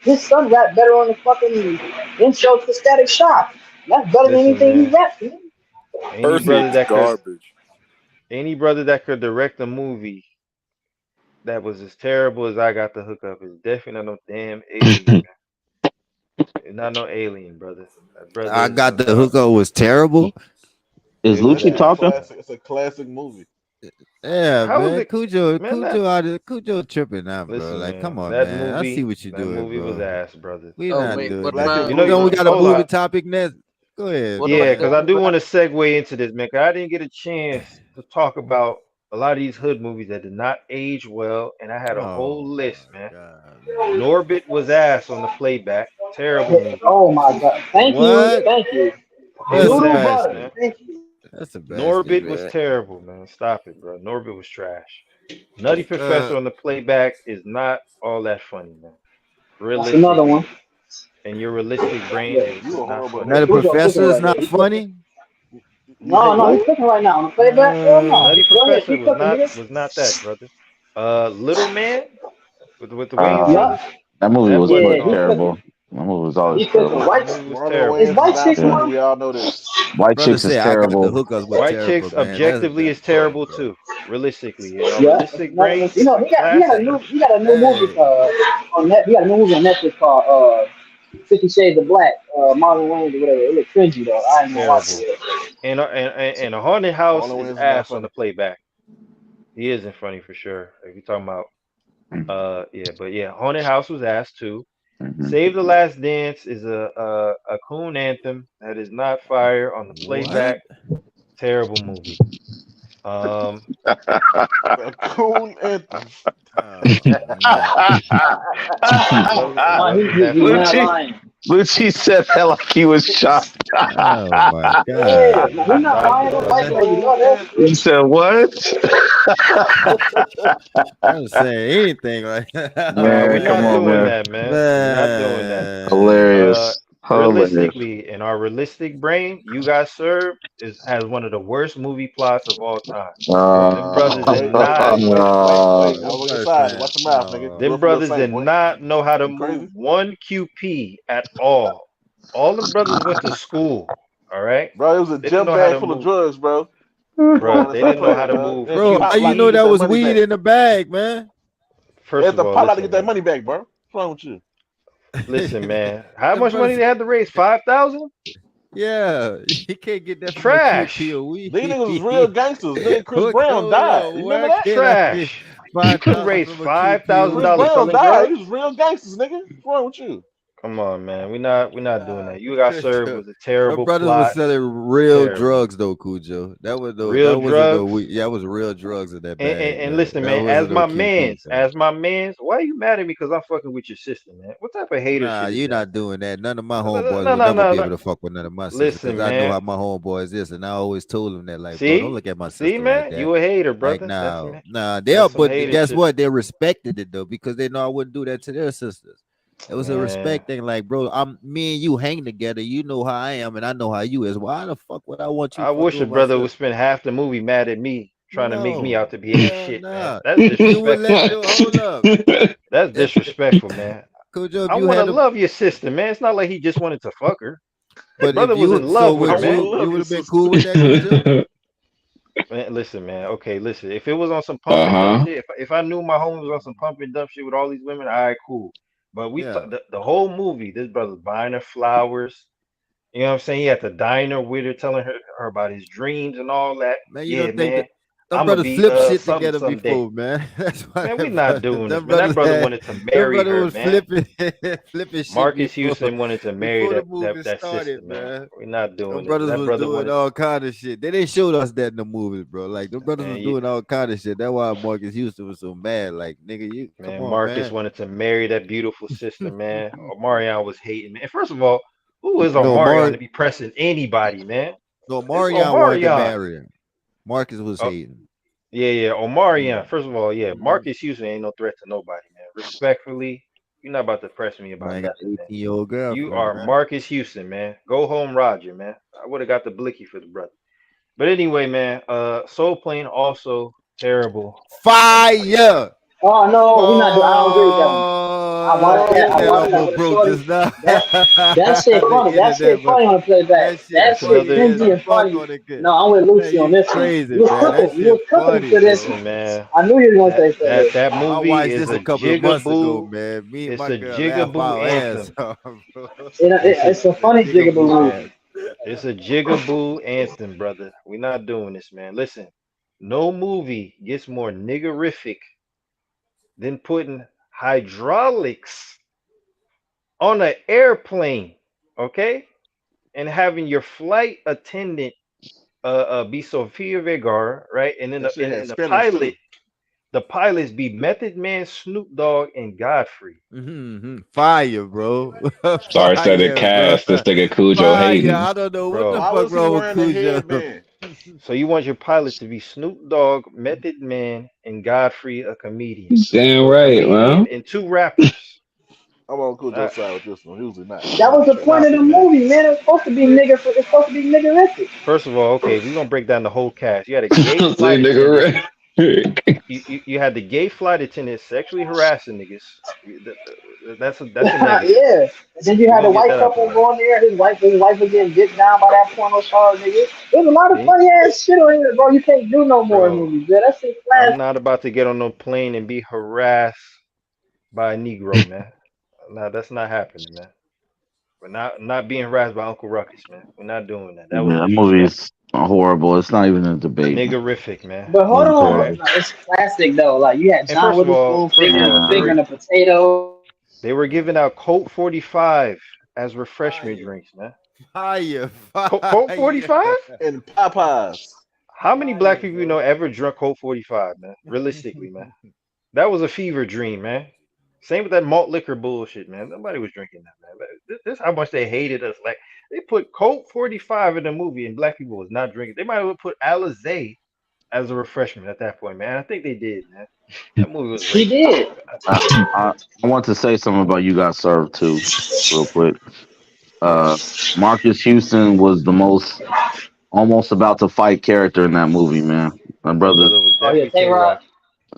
His son rap better on the fucking intro to Static Shock. That's better than Listen, anything he man. raps. Man. Any brother that could direct a movie that was as terrible as I Got the Hookup is definitely not no damn alien, man. It's not no alien, brother. That brother I is Got the Hookup was terrible. Is It was Lucci ass. talking? It's a classic movie. Yeah, How was man. it, Cujo man? Cujo tripping now, bro. Listen, Like, man, come on, that man. I see what you're doing, movie was bro. ass, brother. We Oh not wait, doing what that. about? We got a hold movie on. topic next. Go ahead. What Yeah, about because I do want to segue into this, man. 'Cause I didn't get a chance to talk about a lot of these hood movies that did not age well, and I had a whole list, man. Norbit was ass on the playback. Terrible movie. Oh my god! Thank you. It was Noodle ass, butter. man. Thank you. That's the best. Norbit was terrible, man. Stop it, bro. Norbit was trash. Nutty Professor on the playback is not all that funny, man. That's another one. And your realistic brain is not funny. Nutty Professor is not funny. No, he's cooking right now on the playback. Hell no. Nutty Go ahead, Professor keep cooking, nigga. was not that, brother. Little Man with the Uh, Wayans. That movie That was wasn't terrible. That movie was always He's cooking. terrible. White, That movie was Marlon terrible. is Wayans White is not Chicks funny. one? We all know this. White Brother Chicks is say I Got the terrible. Hookup was White terrible, Chicks man. objectively is terrible too. Realistically, Yeah. realistic brain. You know, he got a new movie on net. He got a new movie on Netflix called 50 Shades of Black. Marlon Wayans or whatever. It looks cringy though. I ain't gonna watch it. And a haunted house Marlon Wayans is is not ass funny. on the playback. He isn't funny for sure. If you're talking about haunted house was ass too. Save the Last Dance is a coon anthem that is not fire on the playback. Terrible movie. A coon anthem. Lucci said that like he was shocked. Oh my Yeah, god. no, he's not lying. Don't fight for you know that. He said what? I don't say anything like that. Man, come on, man. That, man. We're not doing that. Hilarious. Realistically, in our realistic brain, You Got Served has one of the worst movie plots of all time. Them brothers did not. Wait. I was on your side. Watch your mouth, nigga. Them brothers did not know how to move one QP at all. All them brothers went to school. All right, bro. It was a gym bag full of drugs, bro. Bro, they didn't know how to move. Bro, how you know that was weed in the bag, man? First of all, pot out to get that money back, bro. What's wrong with you? Listen, man. How much money they had to raise? 5,000? Yeah, you can't get that trash. These niggas was real gangsters. Nigga Chris Brown died. You remember that? Trash. You couldn't raise $5,000. Chris Brown died. He was real gangsters, nigga. What's wrong with you? Come on, man. We're not doing that. You got served Cujo. was a Them terrible brothers was plot. selling real Terrible. drugs though, Cujo. That was no, Real that wasn't no drugs. yeah, that was real drugs in that And, bag, and man. listen, That man, wasn't no keeping. as my man's, why are you mad at me because I'm fucking with your sister, man? What type of hater Nah, shit is you're that? not doing that. None of my No, homeboys no, would no, never no, be no. able to fuck with none of my sisters because Listen, I know man. how my homeboys is, and I always told them that, like, bro, don't See? look at my See, sister like man? that. You a hater, Like, brother. they'll, That's some but hater guess shit. what? They respected it though because they know I wouldn't do that to their sisters. It was a Man. respect thing, like, bro, me and you hang together. You know how I am, and I know how you is. Why the fuck would I want you I fucking wish a with my brother sister? would spend half the movie mad at me, trying to make me No, out to be ain't hell shit, man. nah. That's You would let disrespectful. hold up. That's disrespectful, man. Cujo, if I you want to had a, love your sister, man. It's not like he just wanted to fuck her. but Brother if was in you, so love with her, would man. you would have been cool with that, Cujo? Man, listen, man. Okay, listen. If it was on some pump and dump Uh-huh. shit, if I knew my homie was on some pump and dump shit with all these women, all right, cool. But Yeah. the whole movie, this brother's buying her flowers. You know what I'm saying? He at the diner with her, telling her about his dreams and all that. Man, you Yeah, don't think man. that them I'm gonna brothers be flip shit something together someday. before, man. That's why Man, we not doing this, them man. That brothers brother had, wanted to them marry brothers her, was man. flipping shit Marcus before Houston wanted to marry before the that movie that sister, started, man. man. We're not doing Them this. brothers That was brother doing wanted, all kind of shit. They didn't show us that in the movies, bro. Like them brothers man. was doing all kind of shit. That's why Marcus Houston was so mad. Like, nigga, you come Man, on, Marcus man. wanted to marry that beautiful sister, man. Omarion was hating, man. And first of all, who is No, Omarion to be pressing anybody, man? no, It's Marion wanted to Omarion. marry him. Marcus was Oh, hating. yeah. Omarion. Mm. First of all, yeah. Marcus Houston ain't no threat to nobody, man. Respectfully, you're not about to press me about Man got nothing, an man. 18-year-old You girlfriend, are man. Marcus Houston, man. Go home, Roger, man. I would have got the blicky for the brother. But anyway, man, Soul Plane also terrible. Fire. Oh no, we're not. I don't agree with that one. I Oh, watched that. I internet watched that almost with a broke shorty. just now. That shit The funny. That internet, shit but funny on the playback. that shit That That's shit another. funny as cringy and fuck funny. on the good. No, I'm with Man, Lucy on you this one. crazy, man. That You was shit cooking funny, for this bro. Listen, one. man. I knew you were gonna say something. That I movie watched is this a a couple of months ago, jigaboo. man. Me and It's my a girl laugh jigaboo our ass anthem. off, bro. It's a It's a The funny jigaboo jigaboo ass. movie. it's a jigaboo anthem, brother. We're not doing this, man. Listen, no movie gets more niggerific than putting hydraulics on an airplane, okay? And having your flight attendant be Sofia Vergara, right? And then That shit had the spinners too. pilots be Method Man, Snoop Dogg, and Godfrey. Fire, bro. Star-studded Fire, bro. cast. This nigga Cujo Fire. hating. I don't know what the Bro. Why fuck was he wrong with wearing a Cujo. headband? So you want your pilot to be Snoop Dogg, Method Man, and Godfrey, a comedian. Damn So a right, comedian man. and two rappers. I'm on Uh, Cujo's side with this one. Usually not. That was the point stop of the it, man. movie, man. It's supposed to be nigga. It's supposed to be niggerific. First of all, okay, we're gonna break down the whole cast. You had a gay Say flight attendant. nigga Rick. You had the gay flight attendant sexually harassing niggas. That's a negative. Yeah. And then you We're had a gonna get white that out the couple way. going there. His wife was getting dipped down by that porno star nigga. There's a lot of See, funny ass shit on here, bro. You can't do no more bro, movies, man. That shit I'm flash. not about to get on no plane and be harassed by a Negro, man. Nah, that's not happening, man. We're not being harassed by Uncle Ruckus, man. We're not doing that. That was Yeah, that movie disrespectful. is horrible. It's not even a debate. Niggerific, man. But hold Movie's on, All right. horrible. no, it's classic though. Like you had And John Witherspoon Yeah. fingering a potato. they were giving out Colt 45 as refreshment drinks, man. Fire. Colt 45? And Popeyes. How many black people you know ever drunk Colt 45, man? Realistically, man. That was a fever dream, man. Same with that malt liquor bullshit, man. Nobody was drinking that, man. This is how much they hated us. Like they put Colt 45 in the movie, and black people was not drinking. They might have put Alizé as a refreshment at that point, man. I think they did, man. That movie was He racist. did. I want to say something about You Got Served too, real quick. Marcus Houston was the most almost about to fight character in that movie, man. My brother, Brother was Oh yeah, definitely Tay-Rock.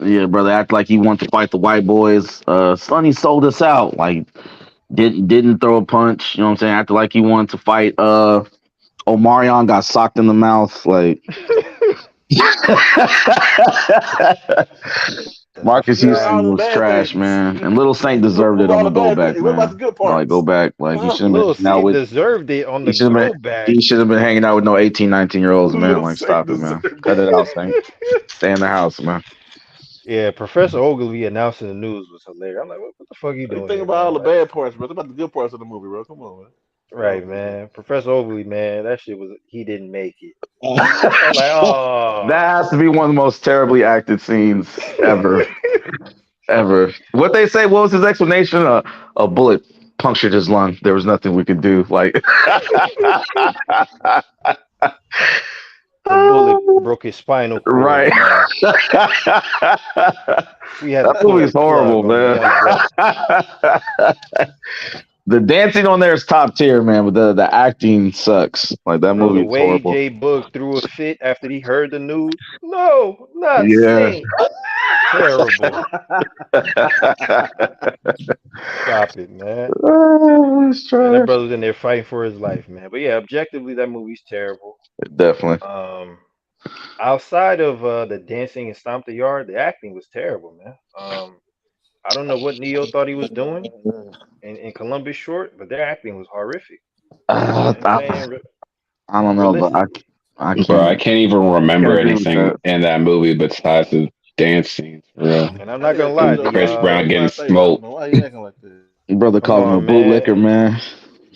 yeah, brother, act like he wanted to fight the white boys. Sonny sold us out. Like didn't throw a punch. You know what I'm saying? Acted like he wanted to fight. Omarion got socked in the mouth. Like Marcus Where are all Houston the was bad trash, things? man. And Little Saint deserved it Where on all the the go bad back, things? What about the man. good Like go parts? back. Like he should have been Little hanging out C with. deserved it on He the should have been. go back. He should have been hanging out with no 18, 19-year-olds, man. Little Like Saint stop it, man. deserved Cut it. it out, Saint. Stay in the house, man. Yeah, Professor Ogilvy announcing the news was hilarious. I'm like, what the fuck you Hey, doing think here, about all man? the Like, bad parts, bro. Think about the good parts of the movie, bro. Come on, man. right, man. Professor Ogilvy, man, that shit was he didn't make it. I'm like, oh. That has to be one of the most terribly acted scenes ever. Ever. What they say, what was his explanation? A bullet punctured his lung. There was nothing we could do. Like The bullet broke his spinal cord. right. We had to That pull movie's the plug horrible, on the man. young buck. The dancing on there is top tier, man, but the acting sucks. Like that Bro, the movie is way horrible. J Bug threw a fit after he heard the news. No, not Yeah. Saint. Terrible. Stop it, man. Oh, it's Yeah, that trash. brother's in there fighting for his life, man. But yeah, objectively, that movie's terrible. Definitely. Outside of the dancing and stomp the yard, the acting was terrible, man. I don't know what Neo thought he was doing in Columbus Short, but their acting was horrific. You know what I'm saying? I don't know, but I Bro, I can't. can't even remember Can't agree with anything that. in that movie besides the dance scenes, for real. And I'm not gonna lie, And Chris Brown getting I don't smoked. know why he acting like that. Brother come called him a on, man. bootlicker, man.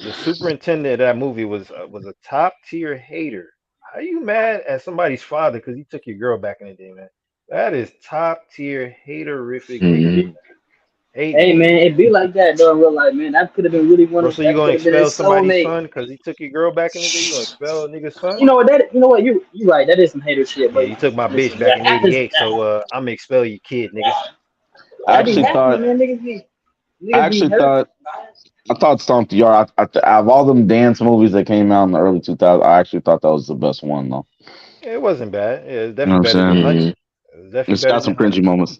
The superintendent of that movie was a top tier hater. How you mad at somebody's father because he took your girl back in the day, man? That is top tier haterific hatred. Hey man, it be like that though in real life, man. That could have been really one Bro, of so you that gonna could have been his expel somebody's soulmate. son because he took your girl back in the day? You gonna expel a nigga's son? You know what? You know what? You right. That is some hater shit. Yeah, But you took my listen, bitch back in that is '88, so I'm gonna expel your kid, nigga. I that be actually happening, thought man. I Niggas be actually hurt. thought Stomp the Yard. Out of all them dance movies that came out in the early 2000s, I actually thought that was the best one, though. It wasn't bad. Yeah, it's You know definitely what I'm better than saying? Honey. It's definitely It's better got some than Honey. cringy moments.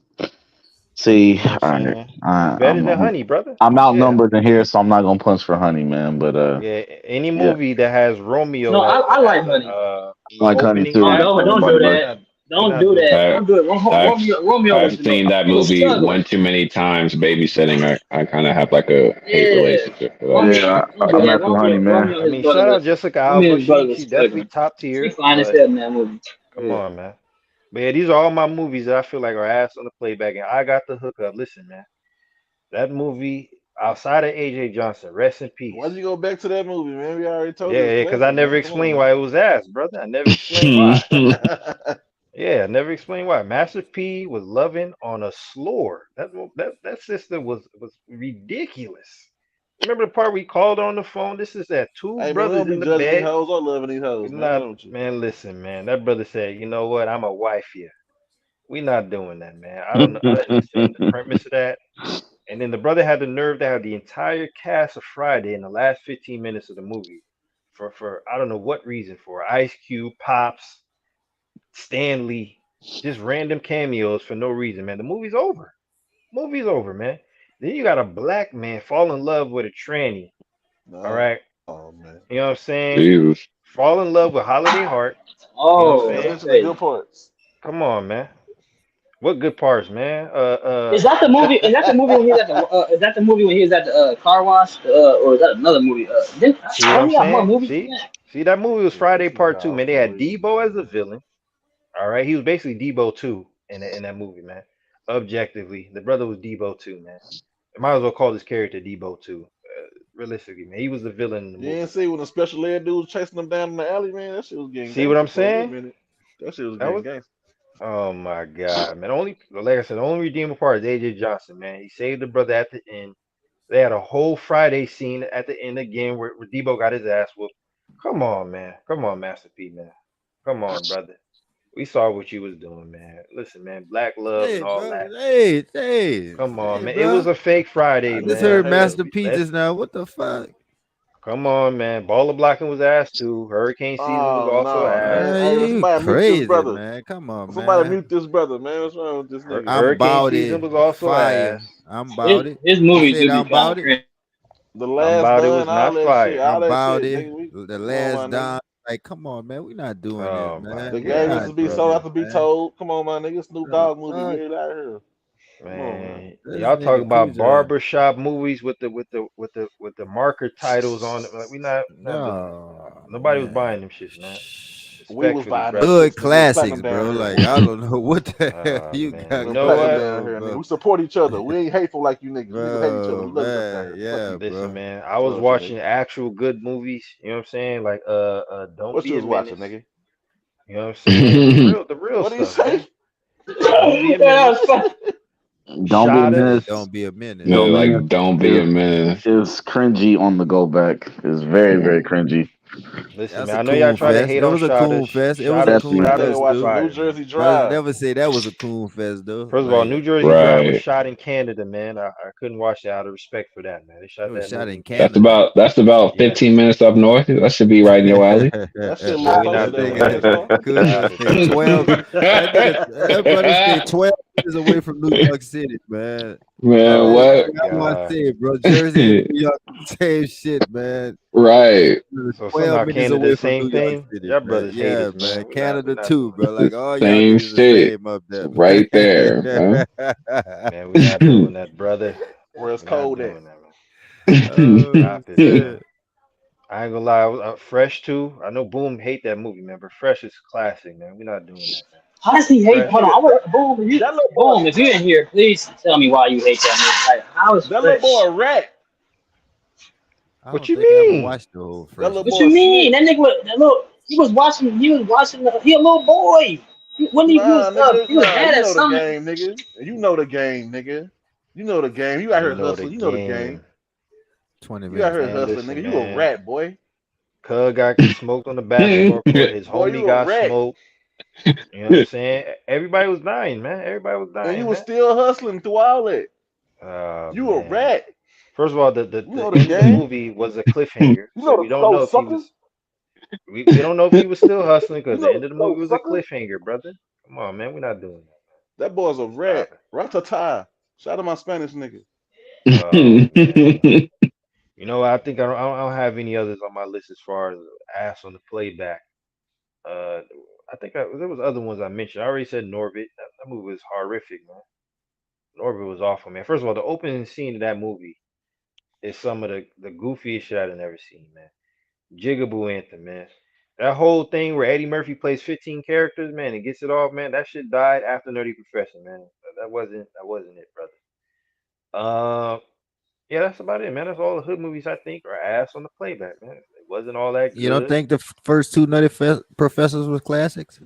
See, You know what all I'm right, saying? It's better than Honey, brother. I'm Yeah. outnumbered in here, so I'm not gonna punch for Honey, man. But Yeah, any yeah, movie that has Romeo No, I like as Honey. I like Honey opening too. act, Don't do that. we're Don't not do doing that. that. Don't do it. I've Romeo was I've seen that he was movie struggling. one too many times babysitting. I kind of have like a hate Yeah. relationship for that. Romeo, Yeah, don't do I'm that. after Honey, man. Romeo, I his mean, brother shout out was Jessica Romeo, Alba. his brother was She definitely struggling. top She tier, fine as but hell in that movie. come Yeah. on, man. But yeah, these are all my movies that I feel like are ass on the playback, and I got the hookup. Listen, man, that movie outside of AJ Johnson, rest in peace. Why'd you go back to that movie, man? We already told you. Yeah, because I never explained why it was ass, brother. I never explained why. Yeah, I never explained why. Master P was loving on a slore. That sister was ridiculous. Remember the part we called on the phone? This is that two Hey man, we brothers don't be in the judging these bed. hoes or loving these hoes, We're man. not, Don't you? man. Listen, man. That brother said, "You know what? I'm a wife here. We not doing that, man. I don't know. I didn't understand the premise of that." And then the brother had the nerve to have the entire cast of Friday in the last 15 minutes of the movie for I don't know what reason for Ice Cube, Pops, Stanley, just random cameos for no reason, man. The movie's over. Movie's over, man. Then you got a black man fall in love with a tranny. All right. Oh man. You know what I'm saying? Jesus. Fall in love with Holiday Heart. Oh, you know what I'm saying? The good parts. Come on, man. What good parts, man? Is that the movie? Is that the movie when he was at the? Is that the movie when he was at the car wash? Or is that another movie? See what I'm he got more saying? movies. See, that movie was Friday Part 2, man. They had Debo as the villain. All right, he was basically Debo 2 in that movie, man. Objectively, the brother was Debo 2, man. I might as well call this character Debo 2. Realistically, man, he was the villain in the movie. You didn't see when the special ed dude was chasing them down in the alley, man. That shit was getting. See what I'm saying? That shit was getting gangster. Oh my god, man! Like I said, the only redeemable part is AJ Johnson, man. He saved the brother at the end. They had a whole Friday scene at the end again where Debo got his ass whooped. Come on, man. Come on, Master P, man. Come on, brother. We saw what you was doing, man. Listen, man, black love and all that. Come on, man. It was a fake Friday, man. I just heard Master P just now. What the fuck? Come on, man. Baller blocking was ass too. Hurricane season was also ass. Man. Hey, somebody crazy, mute this brother. Man. Come on, somebody man. mute this brother, man. What's wrong with this nigga? Hurricane season was also fire. ass. I'm about it. His movies do I'm be about it. The last about it done, was all not that fire. shit, all I'm that about shit, it. nigga. The last done. Like, come on, man. We're not doing Oh, this, man. The game is to be sold out to be told. Come on, my nigga. Snoop Dogg movie. We ain't out here. Man, y'all talk about barbershop movies with the marker titles on it. Like we not doing that. Nobody was buying them shits, man. We was Respectfully, buying them brother. Hood shits, nigga. We was platinum classics, down bro. here, Like nigga. I don't know what the hell Oh you man, got you We know platinum what, down going on, here, nigga. bro. We support each other. We ain't hateful like you niggas. You niggas hate each other. We Bro, love each other down man, here. Fuck yeah, you. listen, bro. man. I was Bullshit, watching nigga. actual good movies. You know what I'm saying? Like Don't What you Be a was watching, Menace. nigga? You know what I'm saying? The real What do you stuff, man. say? Don't Be a That was Menace. fun. Don't be a Shot Yeah, us. menace. don't be a menace. The Yeah, menace like don't be a is menace. is cringy on the go back. It's very very cringy. Listen, That's man. a I know y'all coon try to fest. hate It on was a Shot us. coon fest. It was Shot a us. Definitely. coon That Shot us nigga fest, was dude. watching New fire, man. Jersey I Drive. never say that was a coon fest, though. First of all, Like New Jersey Drive was Right. shot in Canada, man. I couldn't watch that out of respect for that, man. They it shot was that shot movie in in Canada. Canada. That's about Yes. 15 minutes up north. That should be right in your alley. That shit a Man, little we closer not That than doing we that, is, man. huh? nigga could Nah, have stayed 12. That brother stayed 12 minutes away from New York City, man. Man, Oh Hey, my what? I'm gonna God. say, bro, Jersey and New York, same shit, man. Right. So 12 somehow minutes Canada away the from same New York thing? City, Y'all man. brothers Yeah, haters, man. man. We're Canada not too, doing bro. Like all y'all Same niggas the shit. same up there, Right there, man. that. Man, we're not doing that, brother. Where it's We're not cold at. doing that, man. Oh Stop it, man. shit. I ain't gonna lie. Fresh too. I know Boom hate that movie, man, but Fresh is classic, man. We're not doing that, man. How does he hate? Fresh. Hold on, Nigga, I want boom. If you that little boy, boom, if you in here, please tell me why you hate that movie. Like, how is that little boy Fresh? a rat. I What don't you think I ever mean? watched the whole That Fresh little What boy you a movie. mean? snitch. That nigga, that little, he was watching. He was watching. He a little boy. When Nah, nigga. he was Nah, mad you at know the something. game, nigga. You know the game, nigga. You know the game. You out You here know the hustling. You know the game. game. 20 You out minutes here Man, away. hustling, listen, nigga. You a man. rat, boy. Cuz got smoked on the basketball court. His Boy, homie you a got rat. smoked. You know what I'm saying? Everybody was dying, man. Everybody was And you dying, was man. still hustling through all that. Oh You a man. rat. First of all, the You know the end of the game. movie was a cliffhanger, You so know the we don't code, know if he sucker. was. We don't know if he was still hustling You because the know end the of the movie code, was a sucker. cliffhanger, brother. Come on, man. We're not doing That boy's a that. rat. Stop it. Ratata. Shout out my Spanish nigga. Oh man. You know, I think I don't have any others on my list as far as ass on the playback. Uh, I think there was other ones I mentioned. I already said Norbit. That movie was horrific, man. Norbit was awful, man. First of all, the opening scene of that movie is some of the goofiest shit I've ever seen, man. Jigaboo anthem, man. That whole thing where Eddie Murphy plays 15 characters, man, and gets it off, man. That shit died after Nutty Professor, man. That wasn't it, brother. Uh, yeah, that's about it, man. That's all the hood movies I think are ass on the playback, man. It wasn't all that You don't good. think the first two Professors was classics?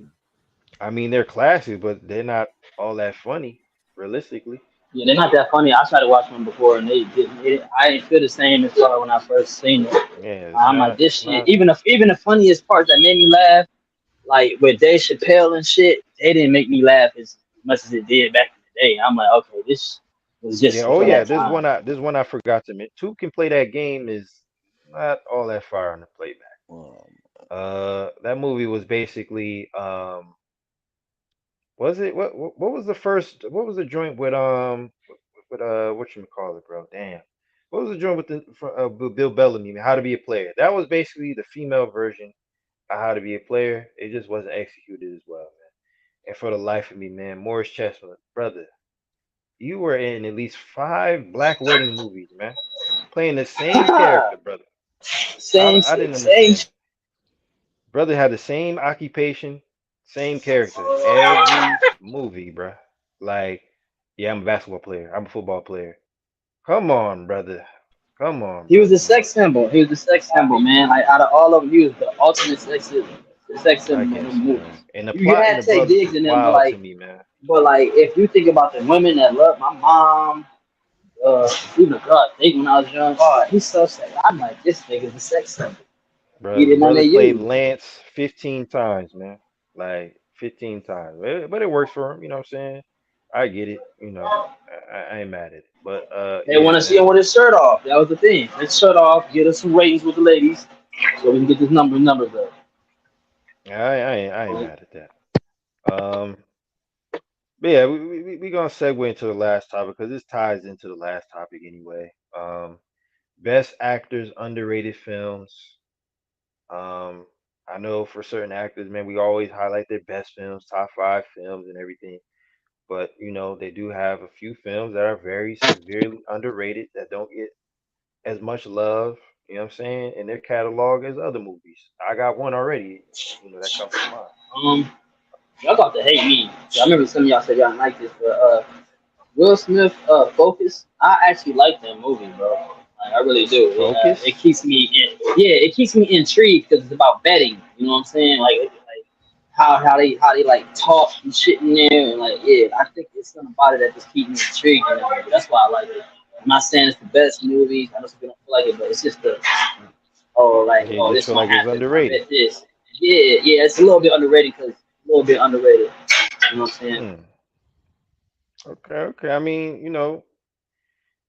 I mean, they're classic, but they're not all that funny, realistically. Yeah, they're not that funny. I started watching them before, and they didn't. I didn't feel the same as when I first seen it. Yeah, it's I'm like, not. this It's shit. not. Even the funniest parts that made me laugh, like with Dave Chappelle and shit, they didn't make me laugh as much as it did back in the day. I'm like, okay, this was Yeah. just Oh for yeah. that This time. one. This one I forgot to mention. Two can play that game is not all that far on the playback. That movie was basically was it what was the first? What was the joint with what you call it, bro? Damn. What was the joint with Bill Bellamy? How to Be a Player? That was basically the female version of How to Be a Player. It just wasn't executed as well, man. And for the life of me, man, Morris Chestnut, brother, you were in at least five black wedding movies, man, playing the same character, brother. Same I shit, didn't same. understand. Brother had the same occupation, same character, every movie, bruh. Like, yeah, I'm a basketball player. I'm a football player. Come on, brother. Come on, He was a brother. sex symbol. He was the sex symbol, man. Like out of all of them, he was the ultimate the sex I symbol of guess, them movies. man. And the You plot in had the to take brothers digs was in them, wild to me, man. but like if you think about the women that love my mom, even God, think when I was young, oh, he's so sex. I'm like, this nigga's a sex symbol. He Bro, the did not brother make played you. Lance 15 times, man. Like 15 times. But it works for him, you know what I'm saying? I get it, you know. I ain't mad at it. But They want yeah, to see him man. with his shirt off. That was the thing. His shirt off, get us some ratings with the ladies, so we can get this numbers up. I ain't mad at that. But yeah, we gonna segue into the last topic because this ties into the last topic anyway. Best actors, underrated films. Um, I know for certain actors, man, we always highlight their best films, top five films, and everything. But you know, they do have a few films that are very severely underrated that don't get as much love. You know what I'm saying? In their catalog as other movies. I got one already, that comes to mind. Y'all about to hate me. I remember some of y'all said y'all like this, but Will Smith, Focus. I actually like that movie, bro. Like, I really do. It Focus? keeps me it keeps me intrigued because it's about betting. You know what I'm saying? Like how they like talk and shit in there, and like I think it's something about it that just keeps me intrigued. That's why I like it. I'm not saying it's the best movie. I know some people don't feel like it, but it's just Yeah, just this feel gonna like it's happen. I underrated. bet this. Yeah, it's a little bit underrated because a little bit underrated. You know what I'm saying? Hmm. Okay. I mean,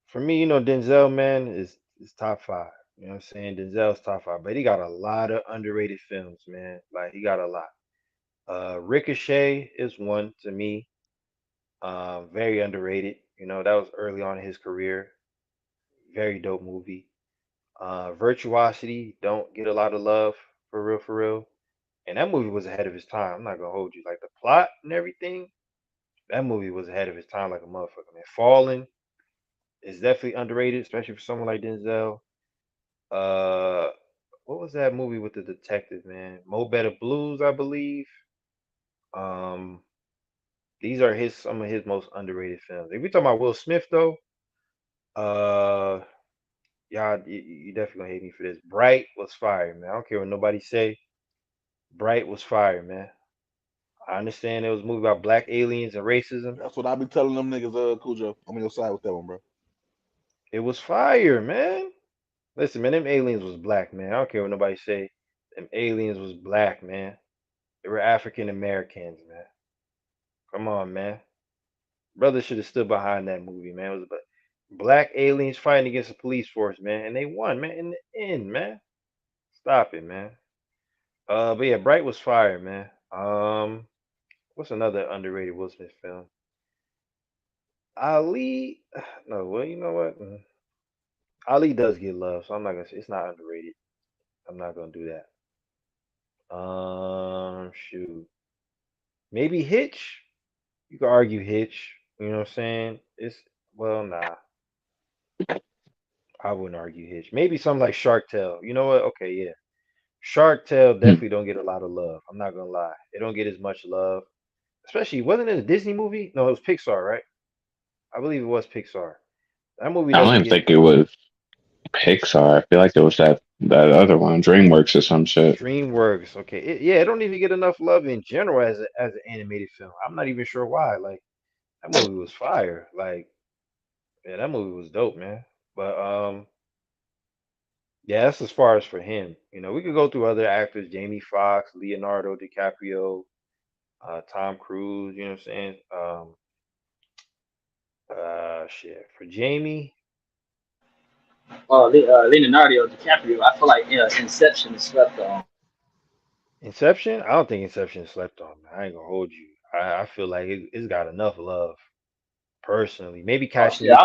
for me, Denzel, man, is top five. You know what I'm saying? Denzel's top five, but he got a lot of underrated films, man. Like he got a lot. Ricochet is one to me. Very underrated. That was early on in his career. Very dope movie. Virtuosity don't get a lot of love for real, for real. And that movie was ahead of his time. I'm not gonna hold you. Like the plot and everything, that movie was ahead of his time like a motherfucker, man. Fallen is definitely underrated, especially for someone like Denzel. Uh, what was that movie with the detective, man? Mo Better Blues, I believe. Um, these are some of his most underrated films. If we talking about Will Smith though, uh, y'all, you definitely gonna hate me for this. Bright was fire, man. I don't care what nobody say. Bright was fire, man. I understand it was a movie about black aliens and racism. That's what I be telling them niggas. Cujo, I'm on your side with that one, bro. It was fire, man. Listen, man, them aliens was black, man. I don't care what nobody say. Them aliens was black, man. They were African Americans, man. Come on, man. Brother should have stood behind that movie, man. It was about black aliens fighting against the police force, man, and they won, man. In the end, man. Stop it, man. But yeah, Bright was fire, man. What's another underrated Will Smith film? Ali. No, well, you know what? Ali does get love, so I'm not gonna say it's not underrated. I'm not gonna do that. Shoot. Maybe Hitch. You could argue Hitch. You know what I'm saying? Nah. I wouldn't argue Hitch. Maybe something like Shark Tale. You know what? Okay, yeah. Shark Tale definitely don't get a lot of love. I'm not gonna lie. It don't get as much love. Especially wasn't it a Disney movie? No, it was Pixar, right? I believe it was Pixar. That movie I don't doesn't even get think it was Pixar. I feel like it was that other one, DreamWorks or some shit. DreamWorks. Okay, it don't even get enough love in general as an animated film. I'm not even sure why. Like that movie was fire. Like yeah, that movie was dope, man. But yeah, that's as far as for him. We could go through other actors: Jamie Foxx, Leonardo DiCaprio, Tom Cruise. You know what I'm saying? Shit. For Jamie, Leonardo DiCaprio. I feel like Inception is slept on. Inception. I don't think Inception is slept on. Man. I ain't gonna hold you. I feel like it's got enough love. Personally, maybe Oh Catch shit, Me If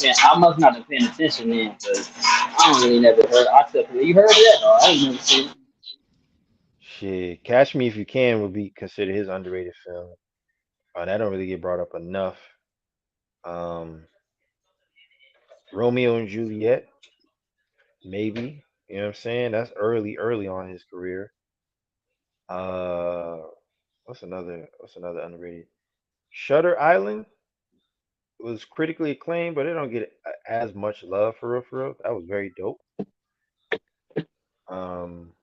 You Can. I must not been paying attention then, because I don't really never heard. You heard of that? No, I ain't never seen it. Shit, Catch Me If You Can would be considered his underrated film. That don't really get brought up enough. Um, Romeo and Juliet, maybe. You know what I'm saying? That's early on in his career. Uh, what's another underrated? Shutter Island was critically acclaimed, but it don't get as much love for real. For real, that was very dope. Um,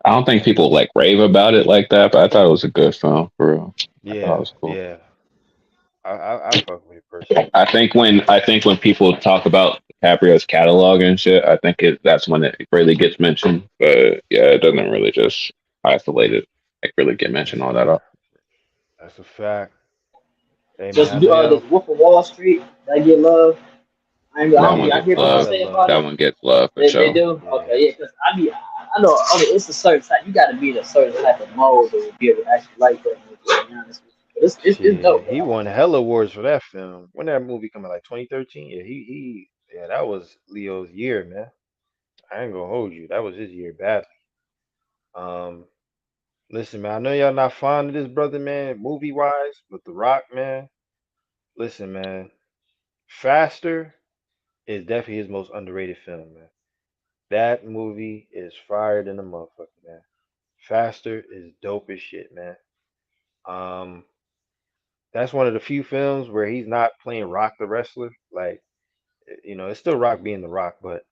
I don't think people like rave about it like that, but I thought it was a good film for real. I thought it was cool. yeah, I fuck with it personally. I think when people talk about DiCaprio's catalog and shit, I think that's when it really gets mentioned. But yeah, it doesn't really just isolate it, like really get mentioned That's all that often. that's a fact. Hey man, Just I know does y'all Wolf of Wall Street that get love? That one I gets hear people love. lot of say about love. That it. one gets love for They sure. do? Yeah, Okay, yeah, because I know it's a certain type. You got to be in a certain type of mode to be able to actually like that movie. To be honest with you. But it's dope shit. He though. won hella awards for that film. When that movie come out, like 2013. Yeah, yeah, that was Leo's year, man. I ain't gonna hold you. That was his year badly. Um, listen, man. I know y'all not fond of this brother, man, movie wise, but The Rock, man. Listen, man. Faster. is definitely his most underrated film, man. That movie is fired in the motherfucker, man. Faster is dope as shit, man. Um, that's one of the few films where he's not playing Rock the wrestler. Like, it's still Rock being the Rock, but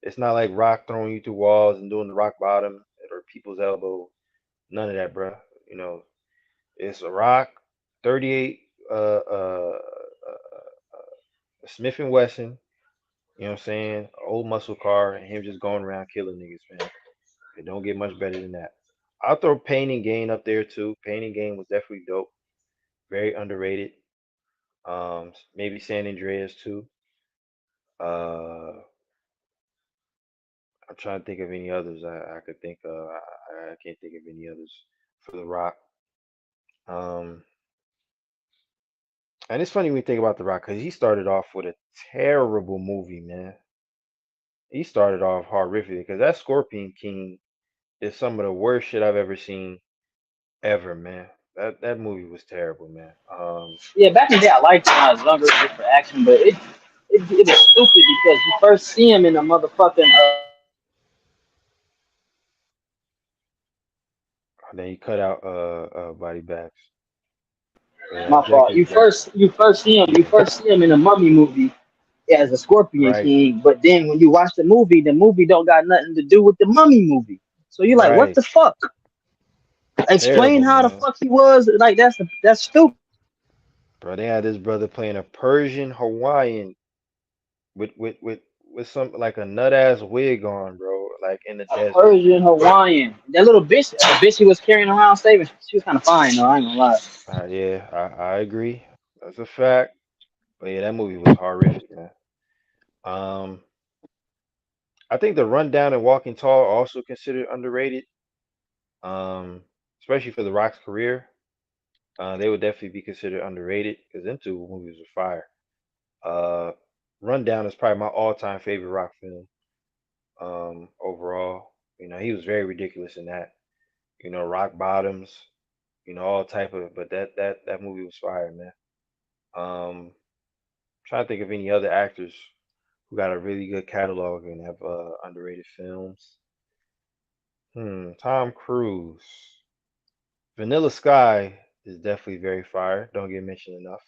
it's not like Rock throwing you through walls and doing the rock bottom or people's elbow. None of that, bro. You know, it's a Rock, 38, Smith and Wesson. You know what I'm saying? Old muscle car, and him just going around killing niggas, man. It don't get much better than that. I'll throw Pain and Gain up there too. Pain and Gain was definitely dope. Very underrated. Maybe San Andreas too. Uh, I'm trying to think of any others I could think of. I can't think of any others for The Rock. Um, and it's funny when you think about The Rock because he started off with a terrible movie, man. He started off horrific because that Scorpion King is some of the worst shit I've ever seen ever, man. That movie was terrible, man. Yeah, back in the day, I liked when I was younger just for action, but it was stupid because you first see him in a motherfucking Then he cut out body bags. Yeah, my fault. objectively, that You yeah, first see him in a mummy movie as a Scorpion right, King, but then when you watch the movie don't got nothing to do with the mummy movie. So you're like, what right. the fuck? Explain Terrible, how the man. fuck he was. Like that's stupid. Bro, they had this brother playing a Persian Hawaiian with some like a nut ass wig on, bro, like in the A desert. Persian Hawaiian. That little bitch, the bitch he was carrying around saving, she was kind of fine though. I ain't gonna lie. Yeah, I agree. That's a fact. But yeah, that movie was horrific, man. Um, I think the Rundown and Walking Tall are also considered underrated. Especially for The Rock's career. They would definitely be considered underrated because them two movies are fire. Uh, Rundown is probably my all-time favorite Rock film. Overall, he was very ridiculous in that. Rock bottoms, all type of. But that movie was fire, man. Trying to think of any other actors who got a really good catalog and have underrated films. Tom Cruise. Vanilla Sky is definitely very fire. Don't get mentioned enough.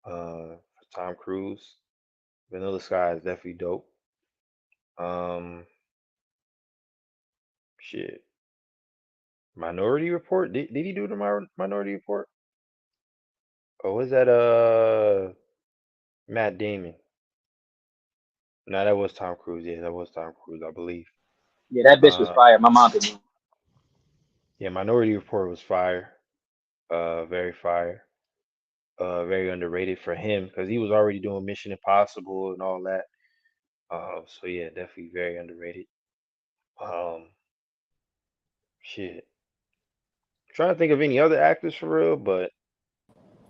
For Tom Cruise. Vanilla Sky is definitely dope. Um, shit. Minority Report. Did he do the Minority Report? Or was that Matt Damon? No, that was Tom Cruise. Yeah, that was Tom Cruise, I believe. Yeah, that bitch was Uh, fire. My mom opinion. yeah, Minority Report was fire. Very fire. Very underrated for him because he was already doing Mission Impossible and all that. So yeah, definitely very underrated. Um, shit. Trying to think of any other actors for real, but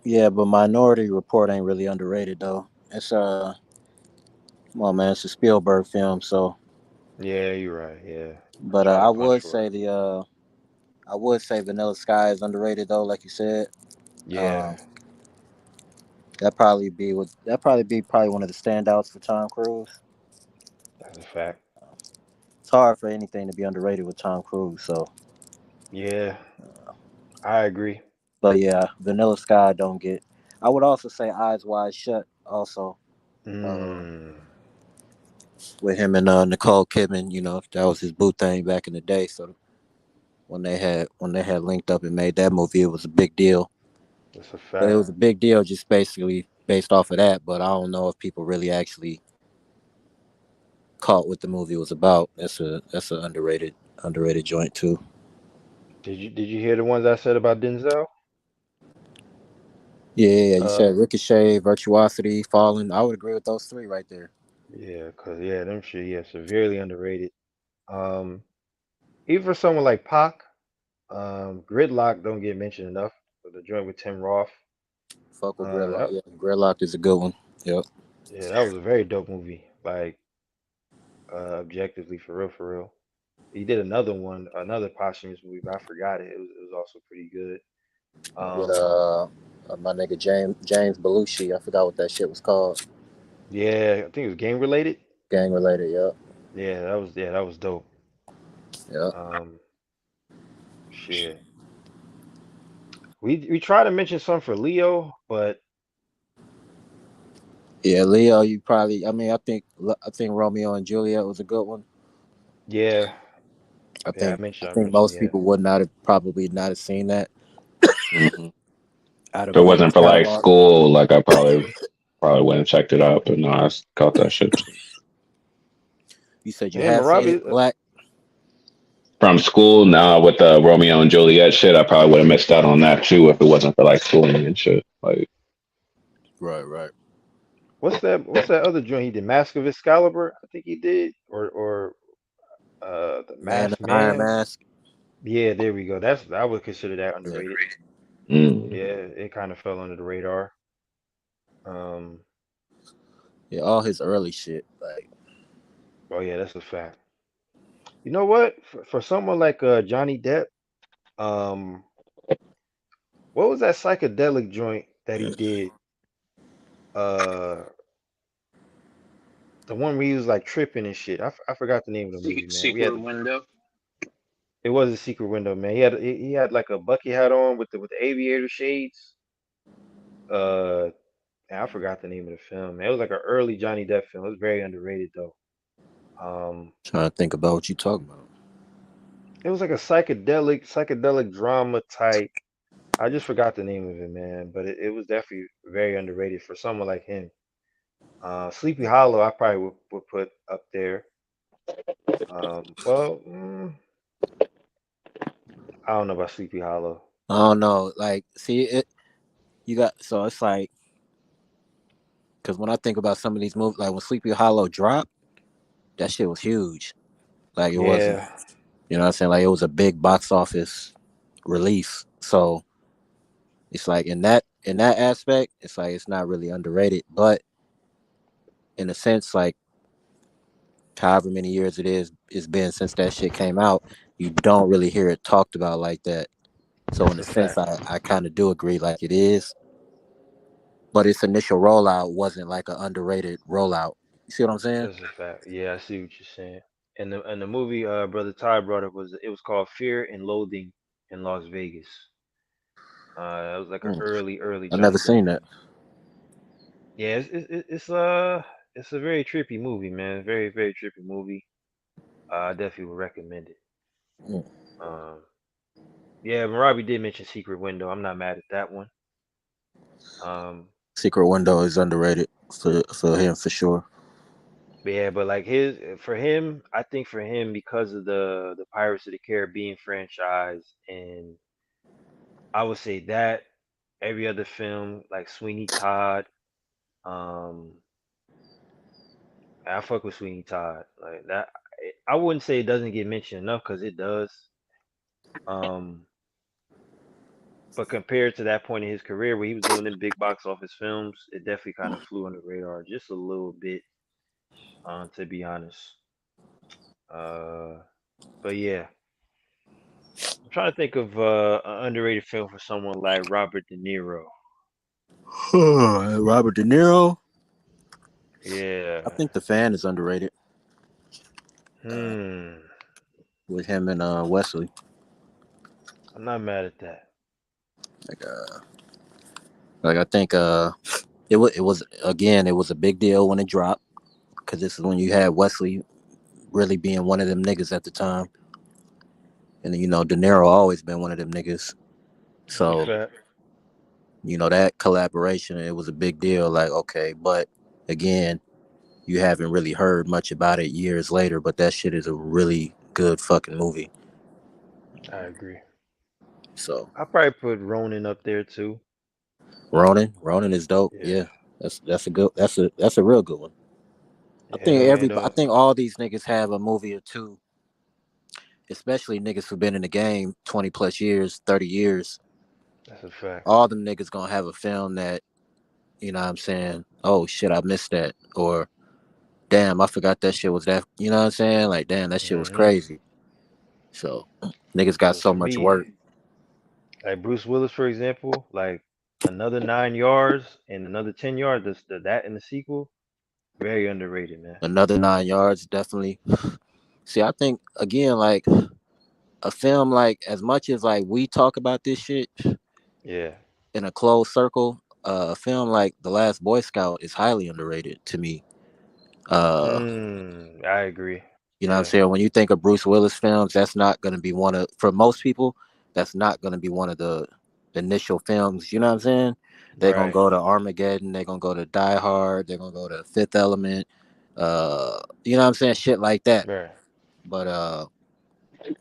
Yeah, but Minority Report ain't really underrated though. It's come on, man, it's a Spielberg film. So, yeah, you're right. Yeah, but shot a bunch for it. I would say Vanilla Sky is underrated though, like you said. Yeah, Um, that probably be probably one of the standouts for Tom Cruise. that's a fact. It's hard for anything to be underrated with Tom Cruise. So, Yeah, I agree. but yeah, Vanilla Sky don't get. I would also say Eyes Wide Shut also. Uh, Mm, with him and Nicole Kidman, that was his boo thing back in the day. So when they had linked up and made that movie, it was a big deal. that's a But it fact. was a big deal just basically based off of that. But I don't know if people really actually caught what the movie was about. That's a underrated joint too. Did you hear the ones I said about Denzel? Yeah, yeah, yeah. You Uh, said Ricochet, Virtuosity, Fallen. I would agree with those three right there. yeah, cause yeah, them shit, yeah, severely underrated. Um, even for someone like Pac, Gridlock don't get mentioned enough. But the joint with Tim Roth, Fuck with uh, Gridlock. that Yeah, Gridlock is a good one. Yep. yeah, that was a very dope movie. Like objectively, for real. He did another one, another posthumous movie, but I forgot it. It was also pretty good. With Um, my nigga James Belushi. I forgot what that shit was called. Yeah, I think it was game related. Gang related, yep. Yeah, that was dope. Yep. Um, shit. We try to mention some for Leo, but Yeah, Leo, you probably. I mean, I think Romeo and Juliet was a good one. yeah, I yeah, think I I think mentioned most yeah. people would not have probably not have seen that Mhm. out If of it Leo's wasn't for like catalog. school, like I probably wouldn't have checked it out. But no, I caught that shit You said you Hey, have seen Marabi, it, Black. from school. Now with the Romeo and Juliet shit, I probably would have missed out on that too if it wasn't for like schooling and shit. Like Right, right. what's that other joint he did? Mask of Excalibur, I think he did, or the Man in Masked the Iron Man. Mask. Yeah, there we go. That's I would consider that Yeah, underrated. mm. Yeah, it kind of fell under the radar. Um, yeah, all his early shit. Like, oh yeah, that's a fact. You know what? For someone like Johnny Depp, um, what was that psychedelic joint that he did? Uh, the one where he was like tripping and shit. I forgot the name of the movie, man. We had Secret Window. it was a secret window, man. He had like a bucket hat on with the aviator shades. Uh, I forgot the name of the film. Man. It was like an early Johnny Depp film. It was very underrated though. trying to think about what you talking about. It was like a psychedelic drama type. I just forgot the name of it, man. But it was definitely very underrated for someone like him. Sleepy Hollow, I probably would put up there. Well, I don't know about Sleepy Hollow. I don't know. Like, see it. You got so it's like because when I think about some of these movies, like when Sleepy Hollow dropped, that shit was huge. Like it wasn't. Yeah, You know what I'm saying? Like it was a big box office release. So it's like in that aspect, it's like it's not really underrated. But in a sense, like however many years it's been since that shit came out, you don't really hear it talked about like that. So in that's a a sense, fact. I kind of do agree like it is, but its initial rollout wasn't like an underrated rollout. You see what I'm saying? That's a fact. Yeah, I see what you're saying. And the movie Brother Ty brought up was called Fear and Loathing in Las Vegas. It was like an Hmm. early I never Johnny Depp seen that. movie. Yeah, it's a very trippy movie, man. Very trippy movie. I definitely would recommend it. Hmm. Um, yeah, Marabi did mention Secret Window. I'm not mad at that one. Um, Secret Window is underrated for him for sure. but yeah, but like his for him, I think for him because of the Pirates of the Caribbean franchise, and I would say that every other film like Sweeney Todd, um, I fuck with Sweeney Todd like that. I wouldn't say it doesn't get mentioned enough because it does. Um, but compared to that point in his career where he was doing them big box office films, it definitely kind of flew under the radar just a little bit, to be honest. Uh, but yeah, I'm trying to think of an underrated film for someone like Robert De Niro. Robert De Niro. I Yeah. think The Fan is underrated uh, Hmm. with him and Wesley. I'm not mad at that. Like, I think it was again it was a big deal when it dropped because this is when you had Wesley really being one of them niggas at the time, and De Niro always been one of them niggas. That's a So fact. that collaboration, it was a big deal. Like, okay, but again, you haven't really heard much about it years later. But that shit is a really good fucking movie. I agree. So I probably put Ronin up there too. Ronin is dope. Yeah. Yeah, that's a real good one. Yeah, man. I think all these niggas have a movie or two, especially niggas who've been in the game 20 plus years, 30 years. That's a fact. All them niggas gonna have a film that, you know what I'm saying? Oh shit, I missed that. Or damn, I forgot that shit was that, you know what I'm saying? Like, damn, that shit was Hmm. crazy. So niggas got Because so for much me, work. like Bruce Willis, for example, like another 9 yards and another 10 yards, that in the sequel. Very underrated, man. Another 9 yards, definitely. See, I think again, like a film, like as much as like we talk about this shit Yeah. in a closed circle, a film like The Last Boy Scout is highly underrated to me. Uh, I agree. you know what I'm Yeah. saying? When you think of Bruce Willis films, that's not going to be one of, for most people, that's not going to be one of the initial films. You know what I'm saying? They're going to Right. go to Armageddon. They're going to go to Die Hard. They're going to go to Fifth Element. You know what I'm saying? Shit like that. Right. But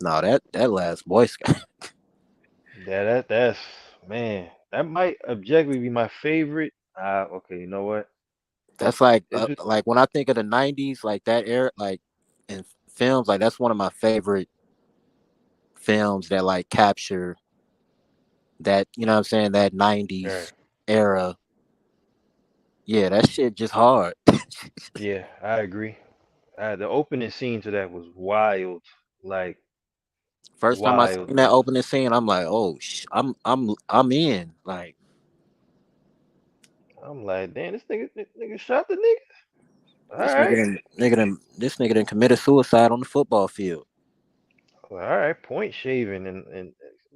no, that Last Boy Scout. Yeah, that's man. That might objectively be my favorite. Okay, you know what? That's It's just, like when I think of the '90s, like that era, like in films, like that's one of my favorite films that like capture that. You know what I'm saying? That right. '90s era. Yeah, that shit just hard. Yeah, I agree. The opening scene to that was wild, like First time I wild, seen that man. opening scene, I'm like, oh, I'm in. Like, I'm like, damn, this nigga shot the nigga. All right, this nigga done committed suicide on the football field. all right. Point shaving and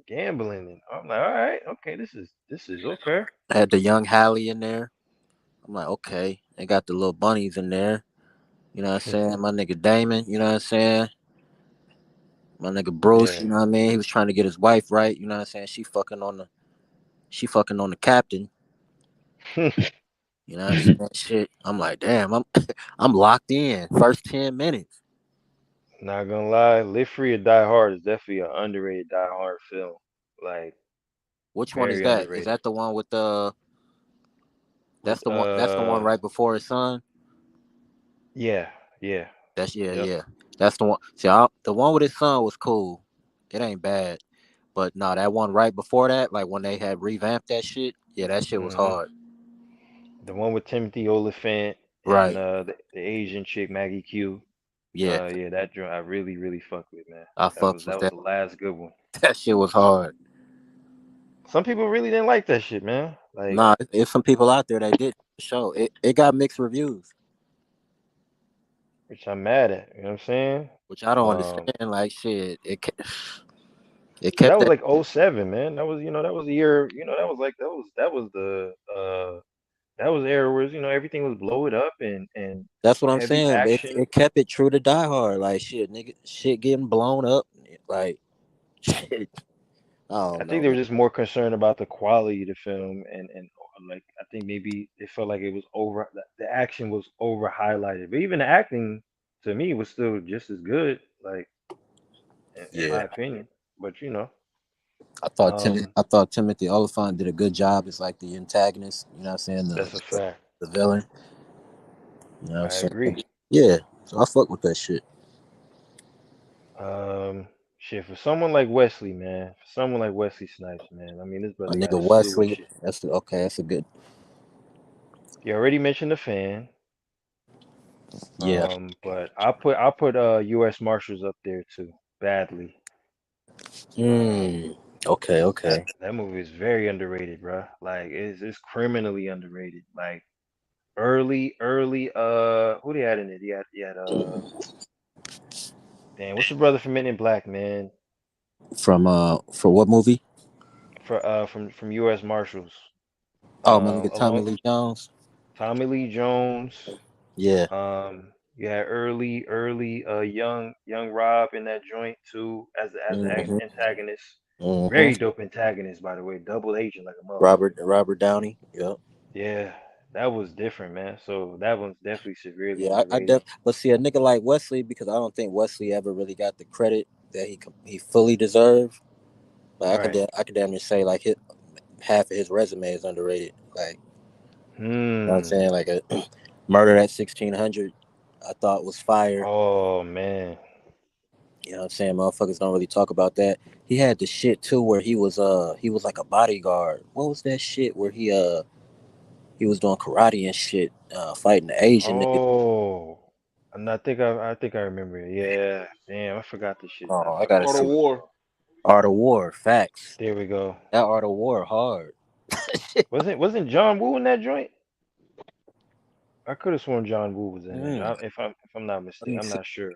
gambling, and I'm like, all right, okay, this is okay. I had the young Hallie in there. I'm like, okay. They got the little bunnies in there. You know what I'm saying? My nigga Damon, you know what I'm saying? My nigga Bruce, Yeah. you know what I mean? He was trying to get his wife right, you know what I'm saying? She fucking on the captain. You know what I'm saying? Shit. I'm like, damn, I'm locked in. First 10 minutes. Not gonna lie, Live Free or Die Hard is definitely an underrated Die Hard film. Like Which one is very that? Is underrated. that the one with the With that's the one right before his son? yeah, yeah, That's yep. yeah. That's the one. See, the one with his son was cool. It ain't bad. But no, that one right before that, like when they had revamped that shit, yeah, that shit was hmm hard. The one with Timothy Oliphant and Right. the Asian chick Maggie Q. Yeah. Yeah, that joint I really fucked with, man. I That was fucks that with was that. the last good one. That shit was hard. Some people really didn't like that shit, man. Like, Nah, it's some people out there that did show. It got mixed reviews, which I'm mad at. You know what I'm saying? which I don't Um, understand. Like shit, it but that kept was that. like '07, man. That was that was the year. That was like that was the that was the era where everything was blow it up and That's what I'm heavy saying. action. It kept it true to Die Hard. Like shit, nigga, shit getting blown up. Like shit. I I don't think know, they were man. just more concerned about the quality of the film and like I think maybe it felt like it was over the action was over highlighted, but even the acting to me was still just as good, like in Yeah. my opinion. But I thought Timothy Oliphant did a good job as like the antagonist. You know what I'm saying? that's a fact. The villain. You know what I'm I saying? agree. Yeah. So I fuck with that shit. Shit for someone like Wesley, man, for someone like Wesley Snipes, man. I mean, this My brother got a nigga slew of Wesley. shit. Okay. That's a good. You already mentioned the fan. Yeah. But I'll put U.S. Marshals up there too. Badly. Um, Okay. that Okay. that movie is very underrated, bro. Like it's criminally underrated. Like early. Who they had in it? He had damn. What's the brother from Men in Black, man? For what movie? From U.S. Marshals. Oh, my nigga Tommy Along Lee Jones. Tommy Lee Jones. Yeah. You had early young Rob in that joint too as the Mm-hmm. antagonist. Mm-hmm. Very dope antagonist, by the way. Double agent like a motherfucker. Robert Downey. Yep. Yeah, that was different, man. So that one's definitely severely Yeah. underrated. But see a nigga like Wesley, because I don't think Wesley ever really got the credit that he fully deserved. Like Right. I could damn near say like half of his resume is underrated. Like you know what I'm Hmm. saying? Like a Murder at 1600, I thought was fire. Oh man. You know what I'm saying? Motherfuckers don't really talk about that. He had the shit too where he was like a bodyguard. What was that shit where he was doing karate and shit, fighting the Asian nigga. Oh. And I think I remember it. Yeah. Damn, I forgot the shit. I Oh, I gotta forgot Art the of see. name. War. Art of War, facts. There we go. That Art of War hard. Wasn't John Woo in that joint? I could have sworn John Woo was in it. Mm, If I'm not let mistaken, me I'm see. not sure.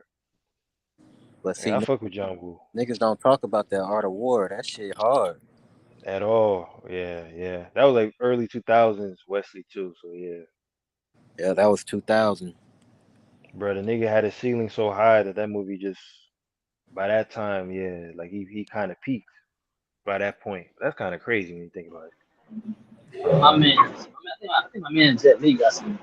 But Yeah, see, I fuck with John Woo niggas don't talk about that Art of War. That shit hard. at all. Yeah, yeah. That was like early 2000s Wesley too. So yeah, Yeah, that was 2000. bro, the nigga had a ceiling so high that movie just by that time, yeah, like he kind of peaked by that point. That's kind of crazy when you think about it. My man, I think my man Jet Li got some.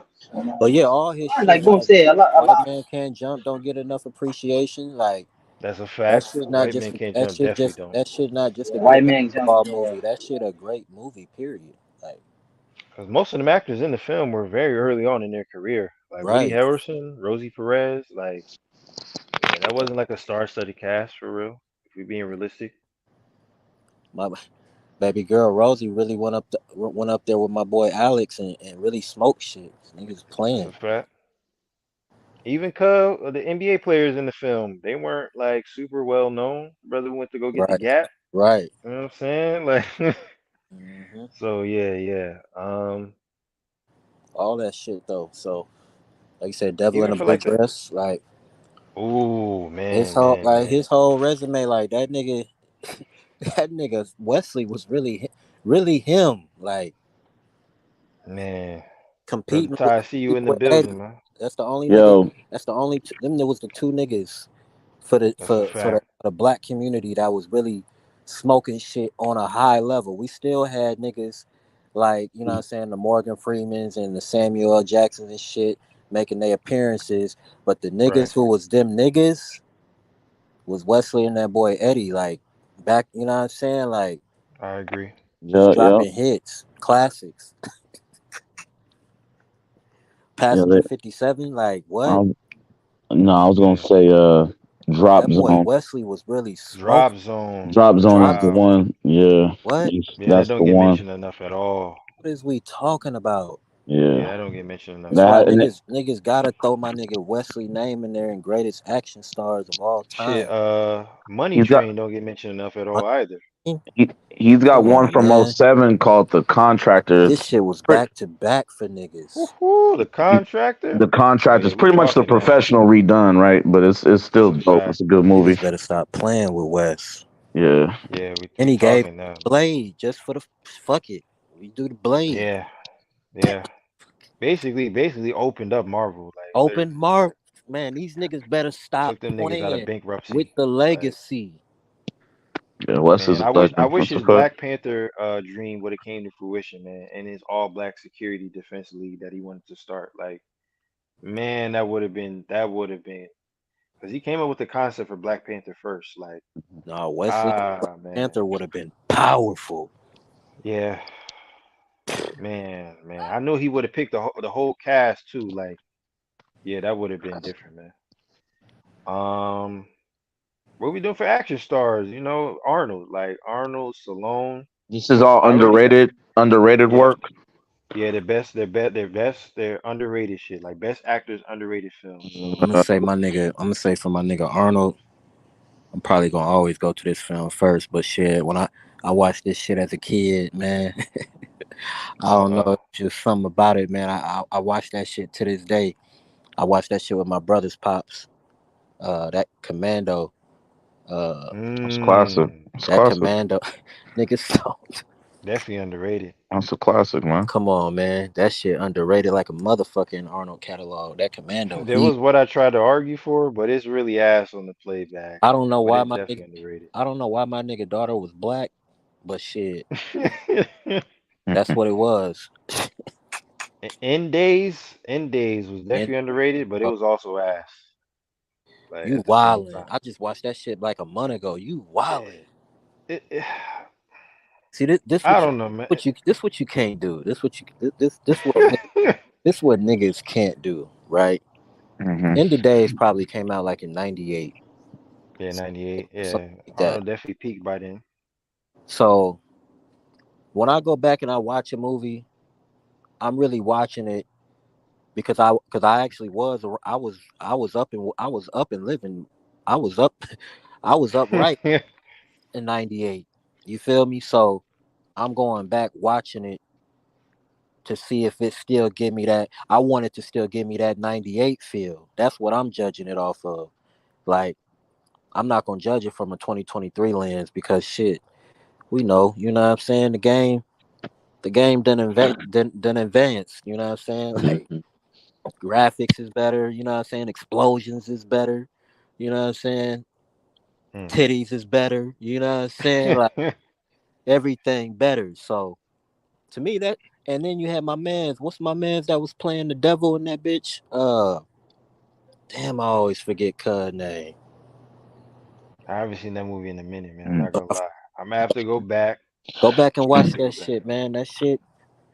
But yeah, all his Like shit, Boom like said, a White lot. Man Can't Jump, don't get enough appreciation. Like That's a that fact. shit not White just man can't that jump. shit Definitely just don't. that shit not just a good White man jump. basketball Yeah. movie. That shit a great movie. Period. Like Because most of them actors in the film were very early on in their career. Like Woody right. Harrelson, Rosie Perez. Like, yeah, that wasn't like a star-studded cast for real. If we're being realistic, My baby girl Rosie really went up there with my boy Alex and really smoked shit. Niggas that's a playing. fact. Even Cub, the NBA players in the film, they weren't like super well known. Brother went to go get the Right. gap. Right. You know what I'm saying? Like, hmm so yeah, yeah. All that shit though. So like you said, Devil in Even a for Blue like the, Dress. Like oh man, man, his man, whole resume. Like that nigga. That nigga Wesley was really him. Like man. Brother competing Ty, I see you in the with Eddie. building, man. That's the only nigga. Yo, That's the only. Them there was the two niggas for the That's a fact. the black community that was really smoking shit on a high level. We still had niggas like you know what I'm saying, the Morgan Freemans and the Samuel L. Jacksons and shit making their appearances, but the Right. niggas who was them niggas was Wesley and that boy Eddie. Like back, you know what I'm saying, like I agree. just yeah, yeah, dropping hits, classics. yeah. Passenger 57, like what? Um, no, I was gonna Yeah. say drop That boy zone. Wesley was really Drop smoking. zone. Drop zone is Drop the zone. Wow. one. Yeah, What? Yeah, that that's the don't get one. mentioned enough at all. What is we talking about? Yeah, Yeah, that don't get mentioned enough That's at why that and all. niggas gotta throw my nigga Wesley name in there and greatest action stars of all Shit, time. Money he's got Train don't get mentioned enough at My all either. nigga, he's got come one on, from man. '07 called the Contractor. This shit was Pretty, back to back for niggas. Woohoo, the contractor. the Oh Contractor yeah, is we pretty much the talking now. professional redone, right? But it's That's still a dope. It's fact. a good movie. Niggas better stop playing with Wes. Yeah, Yeah, And we he gave talking now. Blade just for the fuck it. We do the Blade. Yeah, yeah. Basically opened up Marvel, like Open literally, Mark. like Man, these niggas better stop took them niggas out of playing with bankruptcy. the Like, legacy. yeah. Wes is man, a I legend. wish That's a his fact. Black Panther dream would have came to fruition, man, and his all black security defense league that he wanted to start. Like, man, that would have been because he came up with the concept for Black Panther first. Like, No, Wesley man, Panther would have been powerful. yeah, man. I knew he would have picked the whole cast too. Like, yeah, that would have been different, man. Um, what we doing for action stars? You know, Arnold, like Arnold, Stallone. This is all I already, underrated yeah, work. yeah. Their underrated shit. Like best actors, underrated films. So I'm gonna say for my nigga Arnold, I'm probably gonna always go to this film first. But shit, when I watched this shit as a kid, man, I don't know, Uh-oh. it's just something about it, man. I watch that shit to this day. I watch that shit with my brother's pops. That Commando, uh, That's classic. Mmm. It's that classic. Commando, niggas. So, Definitely underrated. That's a classic, man. come on, man, that shit underrated like a motherfucking Arnold catalog. That Commando There heat. was what I tried to argue for, but it's really ass on the playback. I don't know But why it's my nigga, definitely underrated. I don't know why my nigga daughter was black, but shit, that's what it was. End Days was And definitely underrated, but it was also ass. Like you at the same wildin'. time. I just watched that shit like a month ago. You wildin'. Eh, it, See this I what don't know, man. this what you can't do. This what niggas can't do, right? hmm End of Days probably came out like in '98, Yeah, 98. something Yeah. like that. Arnold definitely peaked by then. So when I go back and I watch a movie, I'm really watching it because I actually I was up and living. I was up I was upright in '98. You feel me? So I'm going back watching it to see if it still give me that. I want it to still give me that 98 feel. That's what I'm judging it off of. Like, I'm not gonna judge it from a 2023 lens because shit, we know, you know what I'm saying? The game done advanced, you know what I'm saying? Like graphics is better, you know what I'm saying? Explosions is better, you know what I'm saying? Titties is better, you know what I'm saying? Like everything better. So to me that, and then you had my man's, what's my man's that was playing the devil in that bitch? Damn, I always forget cuz name. I haven't seen that movie in a minute, man. I'm not gonna lie. I'm gonna have to go back. Go back and watch that shit, man. That shit.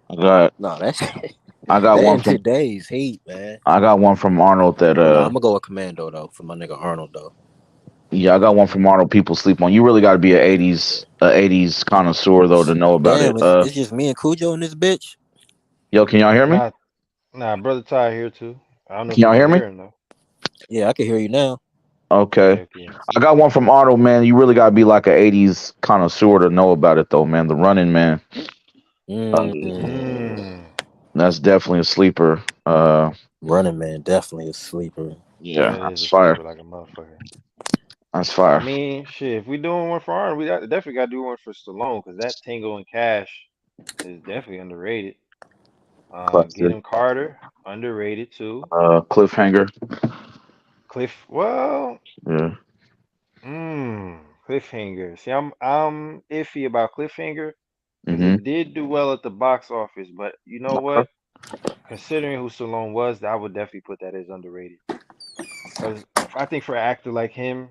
I got No, that shit. I got They one in from today's heat, man. I got one from Arnold that Nah, I'm gonna go with Commando though for my nigga Arnold though. yeah, I got one from Arnold people sleep on. You really got to be a 80s connoisseur though to know about Damn, it. it's just me and Cujo in this bitch. Yo, can y'all hear me? Nah, brother Ty here too. I don't know Can if you y'all hear can me? hear him though. Yeah, I can hear you now. Okay. Okay. I got one from Arnold, man. You really gotta be like a 80s connoisseur to know about it though, man. The Running Man. That's definitely a sleeper. Running Man, definitely a sleeper. Yeah, That is that's a fire. sleeper like a motherfucker. That's I fire. mean, shit. If we doing one for Arnold, definitely got to do one for Stallone because that Tango and Cash is definitely underrated. Get Classic. him Carter, underrated too. Cliffhanger. Well, Yeah. Cliffhanger. See, I'm iffy about Cliffhanger because Mm-hmm. it did do well at the box office, but you know what? Considering who Stallone was, I would definitely put that as underrated. Because I think for an actor like him,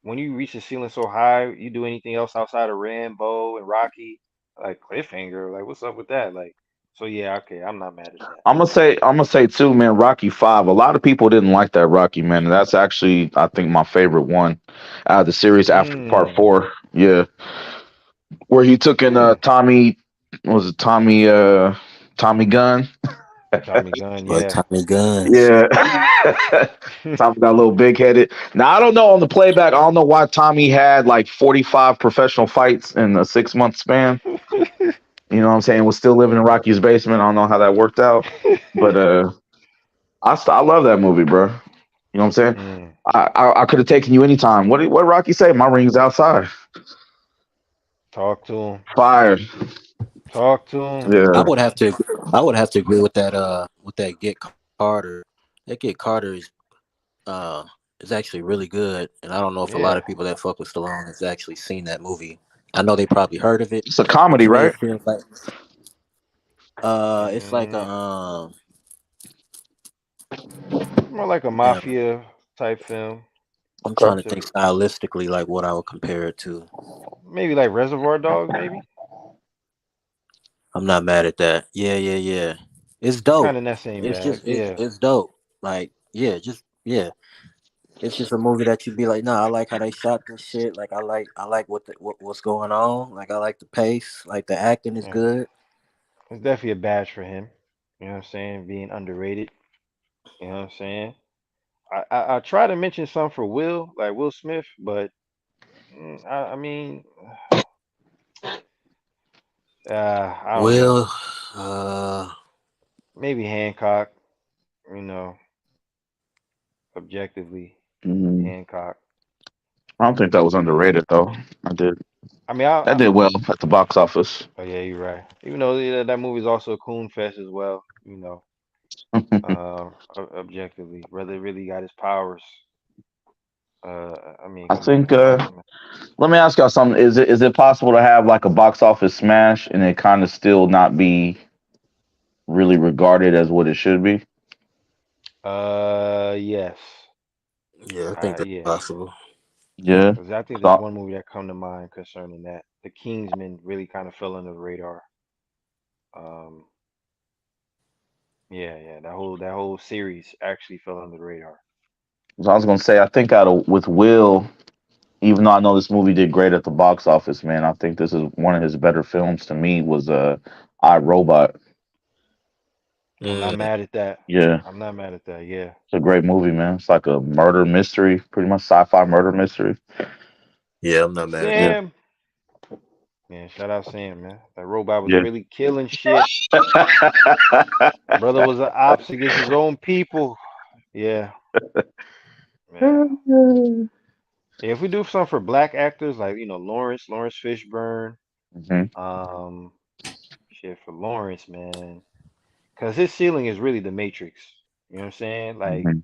when you reach the ceiling so high, you do anything else outside of Rambo and Rocky, like Cliffhanger, like what's up with that? Like, so yeah, okay, I'm not mad at that. I'm gonna say too, man. Rocky 5. A lot of people didn't like that Rocky, man. And that's actually, I think, my favorite one out of the series after Part 4. Yeah, where he took in Tommy, was it Tommy Gunn? Tommy Gunn, But yeah. Tommy Guns. Yeah. Tommy got a little big headed. Now I don't know on the playback. I don't know why Tommy had like 45 professional fights in a 6-month span. You know what I'm saying? Was still living in Rocky's basement. I don't know how that worked out, but I love that movie, bro. You know what I'm saying? I could have taken you anytime. What Rocky say? My ring's outside. Talk to him. Fire. Talk to him. I Yeah. would have to agree with that Get Carter. That Get Carter uh is actually really good, and I don't know if a lot Yeah. of people that fuck with Stallone has actually seen that movie. I know they probably heard of it, It's a but comedy, to me right? it feels like it's like a More like a damn, mafia type film. I'm trying to So think stylistically like what I would compare it to. maybe like Reservoir Dogs, maybe. I'm not mad at that. Yeah. It's dope. Kind of in that same It's bag. just Yeah. it's dope. Like yeah. It's just a movie that you'd be like, nah, I like how they shot this shit. Like I like what's going on. Like I like the pace. Like the acting is Yeah. good. It's definitely a badge for him. You know what I'm saying? Being underrated. You know what I'm saying? I try to mention some for Will, like Will Smith, but I mean, I don't know. Will, uh, Maybe Hancock. You know, objectively, Mhm. Hancock. I don't think that was underrated though. I did. I mean, That did well at the box office. oh yeah, you're right. Even though that movie is also a coon fest as well. You know, objectively, whether it really got his powers. I mean, I come on think. now. Let me ask y'all something. Is it possible to have like a box office smash and it kind of still not be really regarded as what it should be? Yes. yeah, I think that's Yeah. possible. Yeah. Because I think there's So one movie that come to mind concerning that. The Kingsman really kind of fell under the radar. Um, yeah, that whole series actually fell under the radar. I was gonna say, I think out of with Will, even though I know this movie did great at the box office, man, I think this is one of his better films to me was I Robot. I'm not Mm, mad at that. Yeah. I'm not mad at that. Yeah. It's a great movie, man. It's like a murder mystery, pretty much sci-fi murder mystery. yeah, I'm not mad at Yeah. that. Sam. Man, shout out Sam, man. That robot was Yeah. really killing shit. Brother was an ops against his own people. Yeah, man. Yeah, if we do something for black actors, like Lawrence Fishburne, Mhm, um, shit for Lawrence, man, because his ceiling is really the Matrix. You know what I'm saying? Like mhm.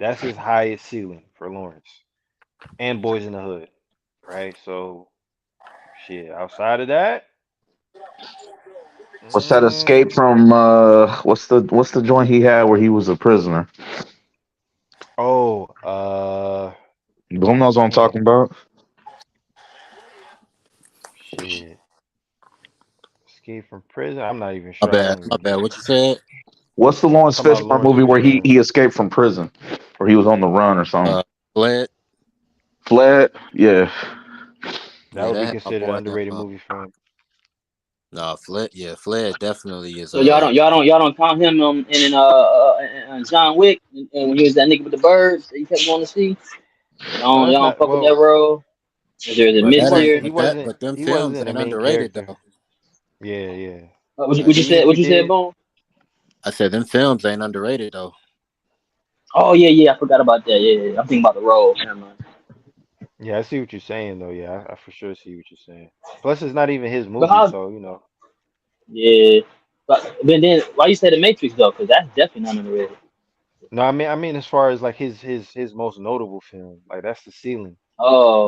that's his highest ceiling for Lawrence and Boys in the Hood, right? So shit, outside of that, What's that mm, escape from what's the joint he had where he was a prisoner? oh, Who knows what I'm man, talking about? shit, Escape from Prison. I'm not even My sure. I bad. don't My even bad. know. What you said? What's the Lawrence Talking about Fishburne Lawrence movie where he Fishburne. he escaped from prison, or he was on the run or something? Fled. Fled. Yeah. That Yeah, would that be had my considered an boy. underrated movie for him. Nah, Fled. Yeah, Fled definitely is. So y'all don't count him in John Wick and when he was that nigga with the birds that you kept going to see. No, that's Y'all don't not. fuck with that Well, role. Is there the But he mid that ain't. wasn't. tier? He wasn't. But them He films wasn't a ain't main underrated character. though. Yeah, yeah. What Like you even said? if we What you said, did, Boom? I said them films ain't underrated though. Oh yeah, I forgot about that. Yeah. I'm thinking about the role. Never mind. yeah, I see what you're saying though. Yeah, I for sure see what you're saying. Plus, it's not even his But movie, how? so Yeah. But then why you say the Matrix though? Because that's definitely not underrated. No, I mean, as far as like his most notable film, like that's the ceiling.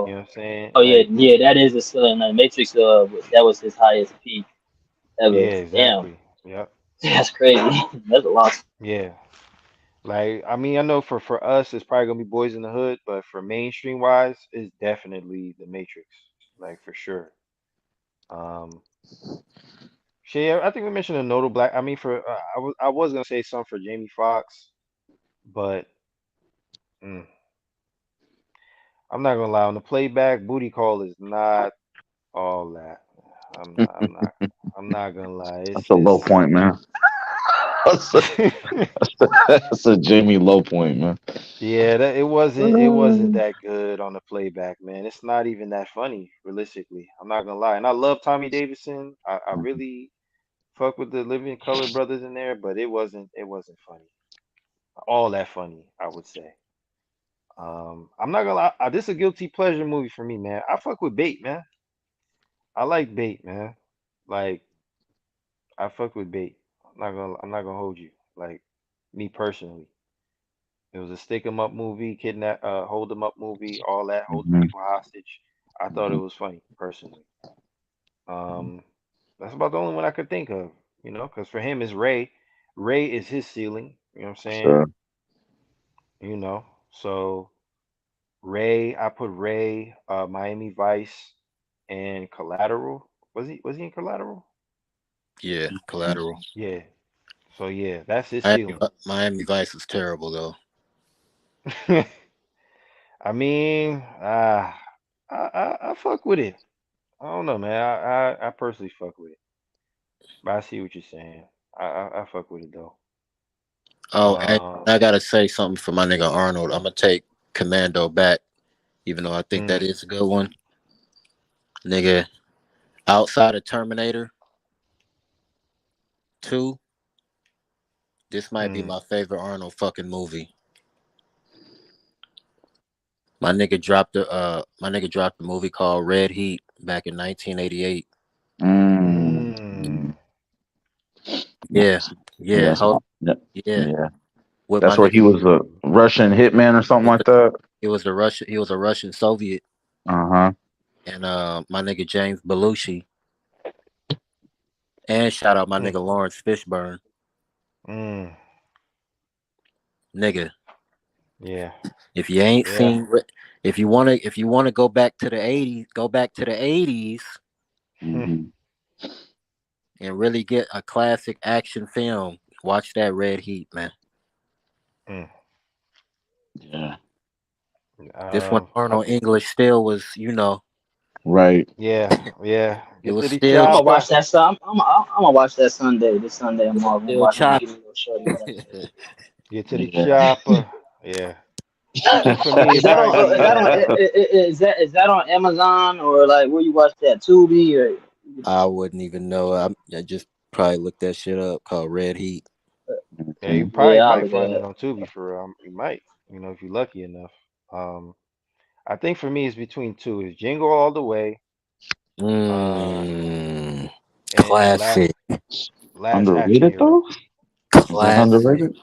You Oh. know what I'm saying? Oh yeah, Like, yeah. That is a still in the Matrix. That was his highest peak ever. yeah, Damn. exactly. Yep. That's crazy. That's a lot. Yeah. Like, I mean, I know for us, it's probably gonna be Boys in the Hood, but for mainstream wise, it's definitely The Matrix, like for sure. Um, shit, yeah, I think we mentioned a notable black. I mean, I was gonna say something for Jamie Foxx, but mm, I'm not gonna lie. On the playback, Booty Call is not all that. I'm not. I'm not. I'm not gonna lie. That's It's a low it's. point, man. That's a, that's a Jamie low point, man. Yeah, that it wasn't that good on the playback, man. It's not even that funny, realistically. I'm not gonna lie. And I love Tommy Davidson. I really fuck with the Living Color brothers in there, but it wasn't funny. All that funny, I would say. I'm not gonna lie. This is a guilty pleasure movie for me, man. I fuck with Bait, man. I like Bait, man. Like I fuck with Bait. I'm not gonna hold you. Like me personally. It was a stick 'em up movie, kidnap, hold 'em up movie, all that, holding Mhm, people hostage. I thought it mhm, was funny, personally. Um, that's about the only one I could think of, because for him it's Ray. Ray is his ceiling. You know what I'm saying? sure. So Ray, I put Ray, Miami Vice, and Collateral. Was he in Collateral? Yeah, Collateral. Yeah. So yeah, that's his ceiling. Miami Vice is terrible though. I mean, I fuck with it. I don't know, man. I personally fuck with it, but I see what you're saying. I fuck with it though. Oh, and Um, I gotta say something for my nigga Arnold. I'm gonna take Commando back, even though I think that mm, is a good one. Nigga, outside of Terminator 2, this might be mm, my favorite Arnold fucking movie. My nigga dropped a movie called Red Heat back in 1988. mm, Mm. Yeah, yeah, Yes. Yeah. yeah. Yeah. With my That's where he nigga, was a Russian hitman or something like that. he was a Russian Soviet, Uh-huh. and my nigga James Belushi, and shout out my mm, nigga Lawrence Fishburne, mm. nigga. Yeah, If you ain't yeah. seen, if you wanna go back to the '80s, go back to the '80s Hmm. and really get a classic action film. Watch that Red Heat, man. Mm. Yeah. This one, I Arnold think. English still was, Right. Yeah, yeah. it Get was to the still, I'm gonna watch chopper. that. I'm gonna watch that Sunday. This Sunday, I'm off. I'm gonna still watch. I'm gonna choppy. get a little shorty or whatever. Get to the Yeah. chopper. Yeah. Shit for me, it probably Is be that on? Is that on Amazon or like where you watch that Tubi or I wouldn't even know. I just probably looked that shit up called Red Heat. Yeah, you probably Yeah, I'll might look it find it up. on Tubi for you might, if you're lucky enough. Um, I think for me it's between two. It's Jingle All the Way, uh, Mm, and classic, Last Action Underrated Hero. though? Is that classic. underrated?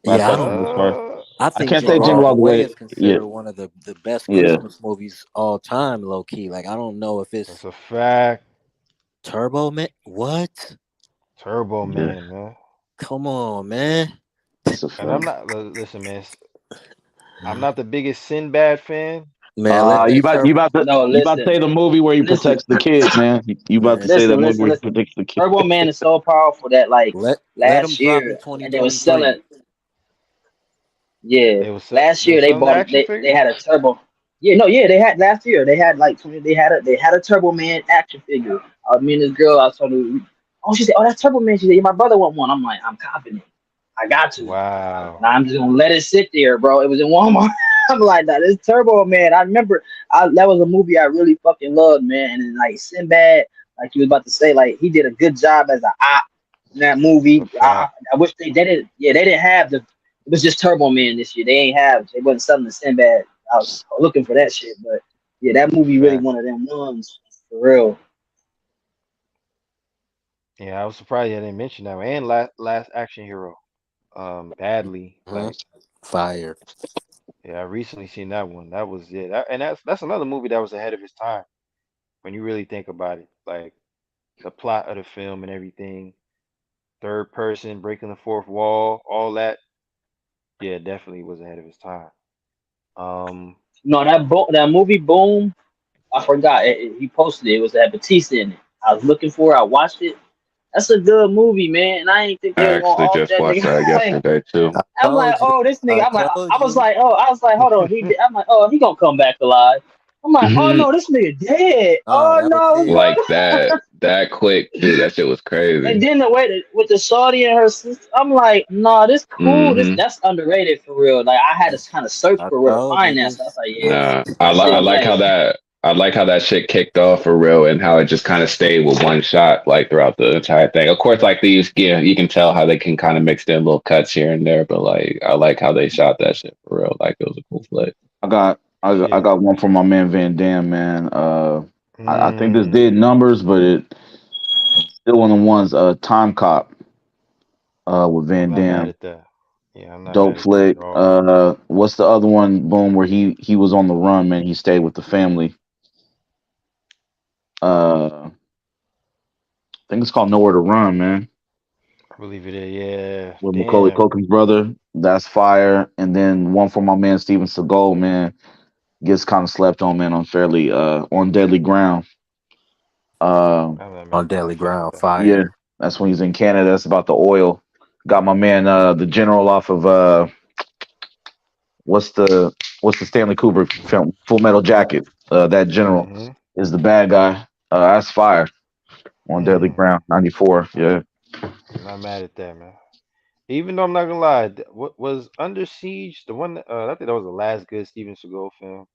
Last Yeah, Action was fire. I I think can't say Jingle All Jingle the All the Way Way. is Yeah, considered one of the best yeah. Christmas movies all time, low key. Like I don't know if That's it's a fact. Turbo Man. What? Turbo Yeah, Man, man. Come on, man. that's a And I'm fact. not listen, man. I'm not the biggest Sinbad fan, Man, let You that about you Turbo. about to No, you about to say the movie where he listen, protects the kids, man. You about to Man, say that movie listen. where he protects the kids. Turbo Man is so powerful that like let them last drop in year, and they was selling. 2023. Yeah, they were last year selling the action they figures. had a turbo. Yeah, no, yeah, they had last year. They had like they had a Turbo Man action figure. Me and this girl, I told her, oh, she said, oh, that's Turbo Man. She said, yeah, my brother want one. I'm like, I'm confident. I got to. Wow. Now I'm just gonna let it sit there, bro. It was in Walmart. I'm like, that is Turbo Man. I remember that was a movie I really fucking loved, man. And then, like Sinbad, like you was about to say, like he did a good job as a op in that movie. That's a fact. I wish they didn't. Yeah, they didn't have the. It was just Turbo Man this year. They wasn't selling the Sinbad. I was looking for that shit, but yeah, that That's a movie really fact. one of them ones for real. Yeah, I was surprised I didn't mention that one. And last Action Hero. Badly. Mhm. Like, Fire. yeah, I recently seen that one. That was it. And that's another movie that was ahead of its time when you really think about it. Like the plot of the film and everything, third person, breaking the fourth wall, all that. Yeah, definitely was ahead of its time. Um, No, that movie Boom. I forgot. He posted it. It was that Batista in it. I was looking for it. I watched it. That's a good movie, man. And I ain't think I they was gonna actually off just that watched nigga. that yesterday too. I I'm like, told you. oh, this nigga. I I'm like, told you. I was like, hold on. I'm like, oh, he gonna come back alive. I'm like, oh no, this nigga dead. Oh, Oh that was no, what's it. going Like that quick too. That shit was And crazy. then the way that with the shorty and her sister, I'm like, nah, this cool. Hmm. That's underrated for real. Like I had to kind of search I for where to told find that. So I niggas. was like, yeah, Nah, that I shit. like Like, how that I like how that shit kicked off for real and how it just kind of stayed with one shot like throughout the entire thing. Of course, like these, yeah, you can tell how they can kind of mix in little cuts here and there, but like I like how they shot that shit for real. Like it was a cool flick. I shit. got one from my man Van Dam, man. I think this Mm, did numbers, but it still one of the ones. Time Cop. With I'm Van not mad Dam. at that. Yeah, I'm not mad Dope at that flick. at all. What's the other one? Boom, where he was on the run, man. He stayed with the family. I think it's called Nowhere to Run, man. I believe it is. Yeah. With Macaulay Damn. Culkin's brother. That's fire. And then one for my man Steven Seagal, man. Gets kind of slept on, man, unfairly. On Deadly Ground. Uh, I'm not On mad. I Deadly fuck with Ground. that. yeah, Fire. that's when he's in Canada. That's about the oil. Got my man, the general off of what's the Stanley Kubrick film, Full Metal Jacket. That general Mm-hmm. is the bad guy. That's fire on Deadly Mm. Ground, 94. Yeah, I'm not mad at that, man. Even though I'm not gonna lie, what was Under Siege the one? I think that was the last good Steven Seagal film.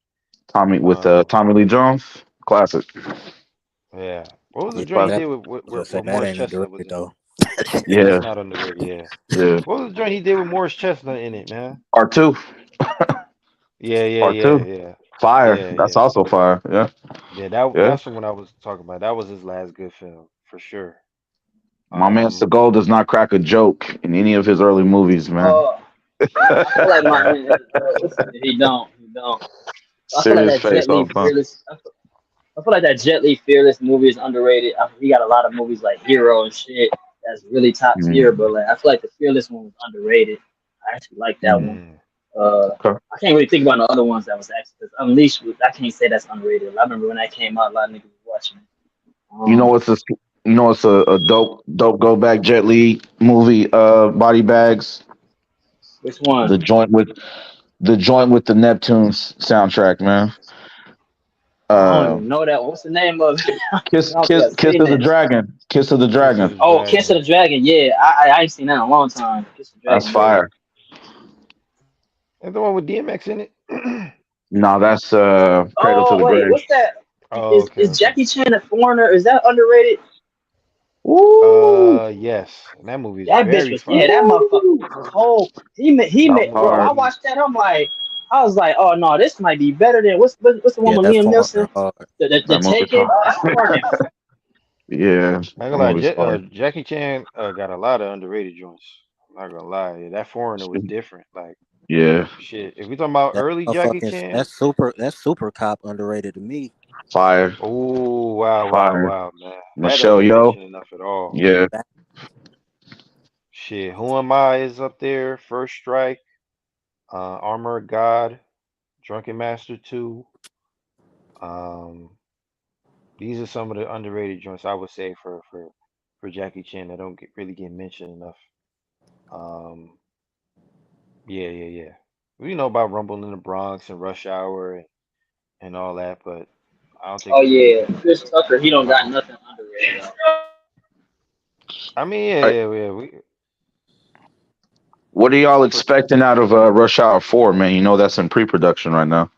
Um, Tommy Lee Jones, classic. yeah. What was the Yeah, joint he Classic. did that I was gonna say with that Morris ain't Chestnut was underrated in it? though. That's Yeah, not underrated. Yeah. yeah. What was the joint he did with Morris Chestnut in it, man? R2, Yeah, yeah, yeah, R2, yeah, fire. yeah, That's yeah. also fire. Yeah, Yeah, that yeah. that's the one I was talking about. That was his last good film for sure. My man Um, Seagal does not crack a joke in any of his early movies, man. oh, I feel like my he don't, he don't. I feel like Serious that face Jet Li off, huh? Fearless. I feel like that Jet Li Fearless movie is underrated. He got a lot of movies like Hero and shit that's really top tier, Mm, but like I feel like the Fearless one was underrated. I actually like that one. mm, okay. I can't really think about the other ones that was actually because Unleashed. I can't say that's underrated. I remember when that came out, a lot of niggas was watching it. You know what's this? You know it's a dope go back Jet Li movie. Body Bags. Which one? The joint with the Neptunes soundtrack, man. I don't Uh, even know that one. What's the name of it? I Kiss don't think Kiss I've Kiss seen of the that. Dragon. Kiss of the Kiss of Dragon. the Oh, Kiss of Dragon. the Dragon. Yeah, I ain't seen that in a long time. Kiss of the That's Dragon. Yeah. fire. And the one with DMX in it. No, that's Cradle to Oh the wait, Grave. what's that? Oh, okay, Is okay. Jackie Chan a foreigner? Is that underrated? Woo! Yes, and that movie is That bitch very was that fire. motherfucker Woo! was cold. He That made bro. I movie. Hard. watched that. I was like, oh no, this might be better than what's the one Yeah, with that Liam foreigner Neeson? hard. The That movie Taken. hard. That foreigner. Yeah, I ain't that gonna lie, movie's hard. Jackie Chan got a lot of underrated joints. I'm not gonna lie, yeah, that Foreigner was different. Like Yeah, shit, if we talking about That early Jackie motherfucking Chan, that's super cop underrated to me. fire, oh wow, wow, fire. wow, man, that don't Michelle get Yeoh. mentioned enough at all. Yeah, Shit, Who Am I is up there. First Strike, Armor of God, Drunken Master 2. Um, these are some of the underrated joints I would say for Jackie Chan that don't really get mentioned enough. Um, yeah, yeah, yeah. We know about Rumble in the Bronx and Rush Hour and all that, but I don't think Oh we really yeah, get Chris Tucker. He don't got um nothing underrated. I mean yeah, I, yeah, yeah. what are y'all For expecting out of Rush Hour 4, man? You know that's in pre-production right now.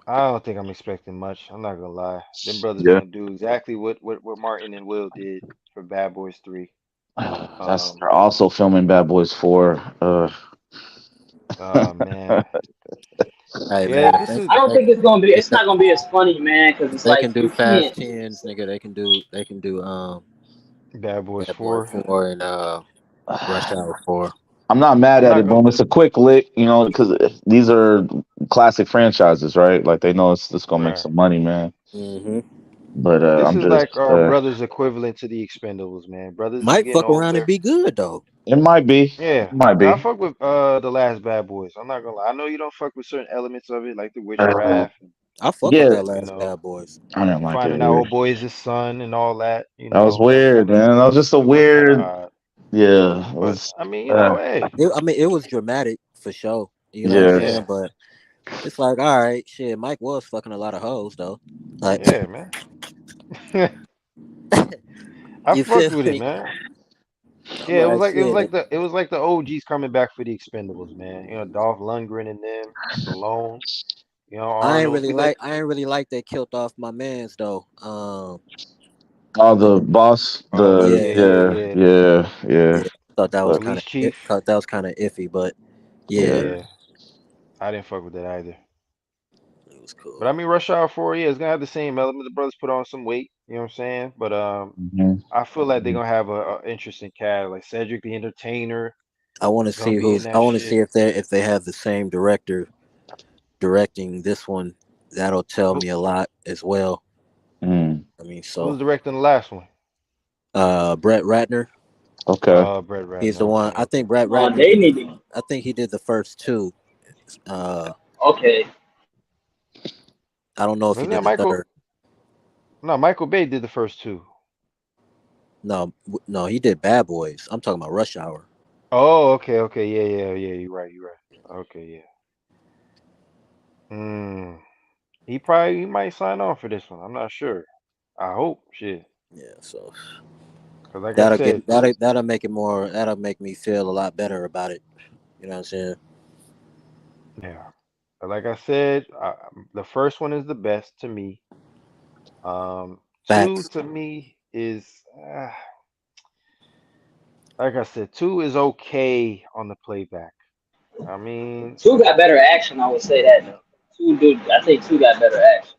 I don't think I'm expecting much. I'm not gonna lie. Them brothers Yeah, gonna do exactly what Martin and Will did for Bad Boys 3. that's Um they're also filming Bad Boys 4. oh man. Hey Yeah, man, if this is I don't think it's gonna be. if It's not gonna be as funny, man, because it's they like can do you Fast can't. Tens, nigga, they can do Bad Boys Bad Boy 4. 4 and Rush Hour 4. I'm not mad I'm at not it, gonna but it's a quick lick, you know, because these are classic franchises, right? Like they know it's gonna make right. some money, man. Mm-hmm. But This I'm is just, like our brothers equivalent to the Expendables, man. Brothers is Might getting fuck around and older. be good though. it might be, Yeah, might I be. fuck with the last Bad Boys. I'm not gonna lie. I know you don't fuck with certain elements of it, like the Uh, witchcraft, I fuck with yeah, that you last know, Bad Boys. I didn't like it. finding out Weird. old boy is his son and all that. You That was know, that was weird, kind of man. That was just a odd. weird. Yeah, it But was. I mean, Uh, hey, I mean, it was dramatic for sure. You know what I'm yeah, saying? yeah, But it's like, all right, shit. Mike was fucking a lot of hoes though. Like, yeah, man. I you feel fucked with it, me? man. I'm Yeah, like, shit. it was like the OGs coming back for the Expendables, man. You know, Dolph Lundgren and them, Stallone, you know, Arnold. I ain't really like they killed off my man's though. all the boss, Oh the Yeah, yeah, yeah, yeah, yeah. yeah, yeah. yeah. Thought that was But kind Police of chief. thought that was kind of iffy, but yeah, yeah, Yeah, I didn't fuck with that either. it was But I cool. mean, Rush Hour 4, yeah, it's gonna have the same element. The brothers put on some weight, you know what I'm saying? But hmm I feel like they're gonna have a interesting cast. Like Cedric the Entertainer I want to is gonna see be in who's. I that want to see shit. if they have the same director directing this one. That'll tell Who me a lot as well. Mm, I mean, who's so directing the last one? Brett Ratner. okay. Brett He's Ratner. the one. Okay, I think okay. Brett Oh, Ratner they did the. need to. I think he did the first two. Uh, Okay, I don't know if he Wasn't did that the Michael? third. No, Michael Bay did the first two. No, no, he did Bad Boys. I'm talking about Rush Hour. Oh, okay, okay, yeah, yeah, yeah. You're right, you're right. Okay, yeah. Hmm. He might sign on for this one. I'm not sure. I hope. Shit. Yeah, so Cause like I said, that'll make it more. That'll make me feel a lot better about it. You know what I'm saying? yeah. But like I said, the first one is the best to me. Two Facts. to me is, like I said, two is okay on the playback. I mean, two got better action. I would say that though. Two dude, I think two got better action.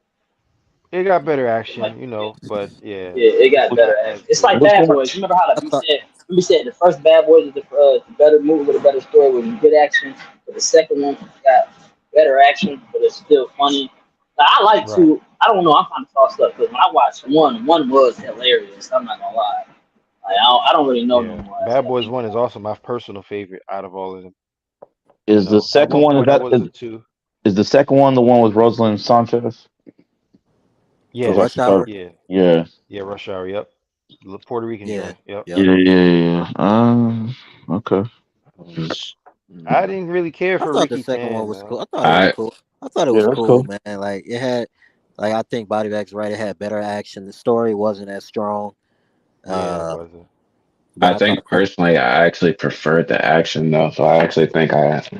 it got better Like action, yeah, but yeah, yeah, it got it's better not as action. It's like good. What's Bad going? Boys. Remember how I like we thought said we said the first Bad Boys is the better movie with a better story with good action, but the second one got better action, but it's still funny. Now, I like Right. two. I don't know. I'm kind of tossed up because when I watched one was hilarious. I'm not gonna lie. Like, I don't really know no Yeah. more as Bad I Boys think 1 is about it. also my personal favorite out of all of them. You Is the know, at second one one? point I was a two. Is the second one the one with Rosalind Sanchez? for Because I Yeah, Rush forgot. Hour. yeah, Yeah, yeah. Rush Hour. Yep. The Puerto Rican Yeah. joint. Yep. Yep. yeah, yeah, yeah. Okay. I didn't really care I for thought the Ricky second one Tan, was man. cool. I thought it was I cool. I thought it Yeah, was that's cool, cool. man. Like it had, like I think Body Bag's right. It had better action. The story wasn't as strong. Yeah, it Uh, wasn't. I But I think thought Chris. personally, I actually preferred the action though. So I actually think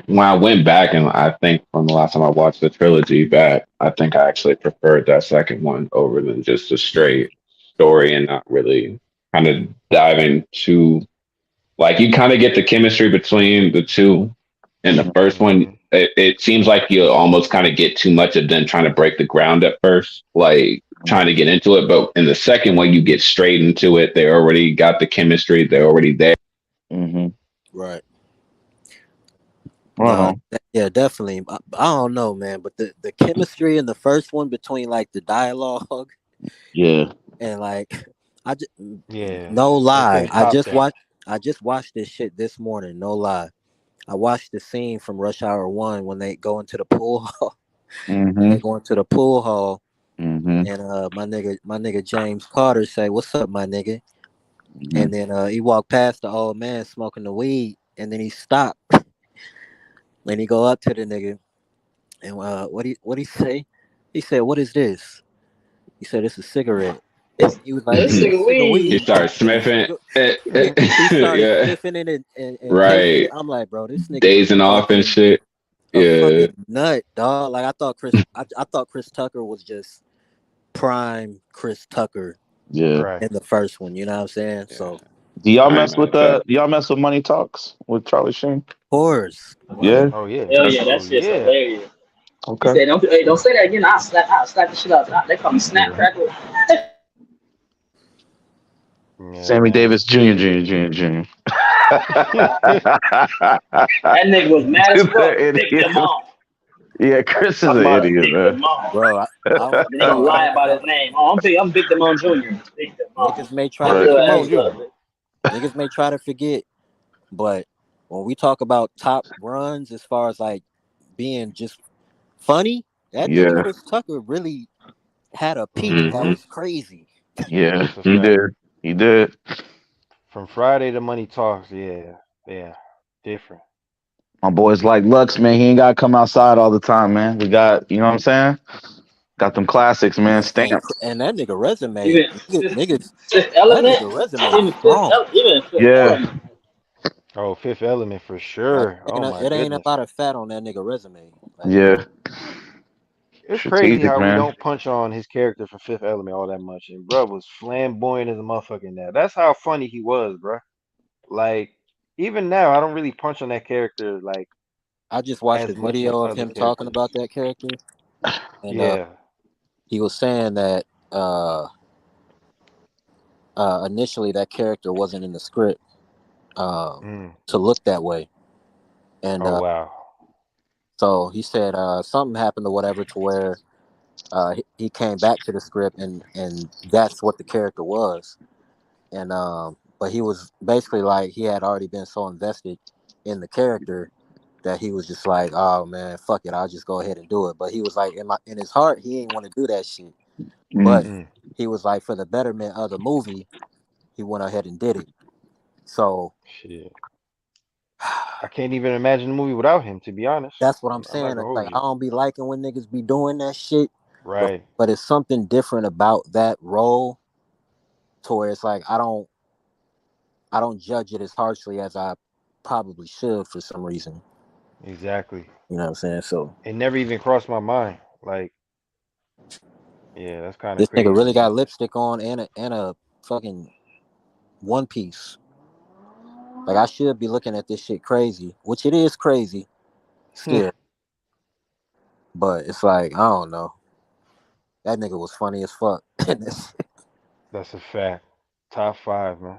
when I went back and I think from the last time I watched the trilogy back, I think I actually preferred that second one over than just a straight story and not really kind of diving too like you kind of get the chemistry between the two. In the first one, it seems like you almost kind of get too much of them trying to break the ground at first, like trying to get into it. But in the second one, you get straight into it. They already got the chemistry. They're already there. Mm-hmm. Right. Right No, on. yeah, definitely. I don't know, man, but the chemistry in the first one between like the dialogue Yeah. and like I just Yeah, no they lie, couldn't top that. I just watched this shit this morning. No lie, I watched the scene from Rush Hour 1 when they go into the pool hall. When Mm-hmm. they go into the pool hall, Mm-hmm. and my nigga James Carter say, "What's up, my nigga?" Mm-hmm. And then he walked past the old man smoking the weed, and then he stopped and he go up to the nigga. And what he say? He said, "What is this?" He said, "It's a cigarette." He was like, This "Nigga, nigga this nigga He weed." weed. started sniffing. He started Yeah, sniffing it and tasting right. it. I'm like, bro, this nigga's Dazing off and fucking shit. a Yeah. fucking nut, dog. Like I thought Chris Tucker was just prime Chris Tucker Yeah. Right. in the first one. You know what I'm saying? Yeah. So, Do y'all I mess know with that. Do y'all mess with Money Talks with Charlie Sheen? of course, Yeah. Oh yeah. Hell yeah, that Oh shit's yeah. hilarious. He Okay. said, don't say that again. I'll slap the shit out. They call me Snap Yeah. Crackle. Yeah, Sammy man. Davis Jr. Jr. That nigga was mad as fuck. They're Big them idiots. on. Yeah, Chris is Talking an about a idiot, Big man. them on. bro. Then they gonna lie about his name. Oh, I'm Big Damone Jr. Big Damone. Niggas may try My to Right. little Big ass Damone forget. Jr. brother. Niggas may try to forget, but when we talk about top runs as far as like being just funny, that nigga Yeah. Chris Tucker really had a peak that Hmm. was crazy. Yeah. That's a He fact. did. He did. From Friday to Money Talks, yeah, yeah, different. My boys like Lux, man. He ain't got to come outside all the time, man. We got, you know what I'm saying? Got them classics, man. Stamps. And that nigga resume, Even niggas, Fifth that Element. nigga resume strong. Even Fifth Yeah. Element. Oh, Fifth Element for Like sure. Oh my it ain't a goodness. lot of fat on that nigga resume. Like Yeah. It's crazy Strategic, how we man. don't punch on his character for Fifth Element all that much. And bro was flamboyant as a motherfucker in that. That's how funny he was, bro. Like even now, I don't really punch on that character like I just watched a as much as video of other him talking characters. about that character, and Yeah. he was saying that initially that character wasn't in the script Mm. to look that way, and Oh wow. so he said something happened or whatever to where he came back to the script and that's what the character was, and but he was basically like he had already been so invested in the character that he was just like, oh man, fuck it, I'll just go ahead and do it. But he was like, in his heart, he didn't want to do that shit. But Mm. he was like, for the betterment of the movie, he went ahead and did it. So Shit. I can't even imagine the movie without him, to be honest. that's what I'm I'm not saying. gonna It's hold like I you. don't be liking when niggas be doing that shit, Right. but it's something different about that role to where it's like I don't judge it as harshly as I probably should for some reason. Exactly. You know what I'm saying? So It never even crossed my mind. Like, yeah, that's kind of this nigga crazy to really got me. lipstick on and a fucking one piece. Like I should be looking at this shit crazy, which it is crazy still. But it's like I don't know. That nigga was funny as fuck. That's a fact. Top five, man.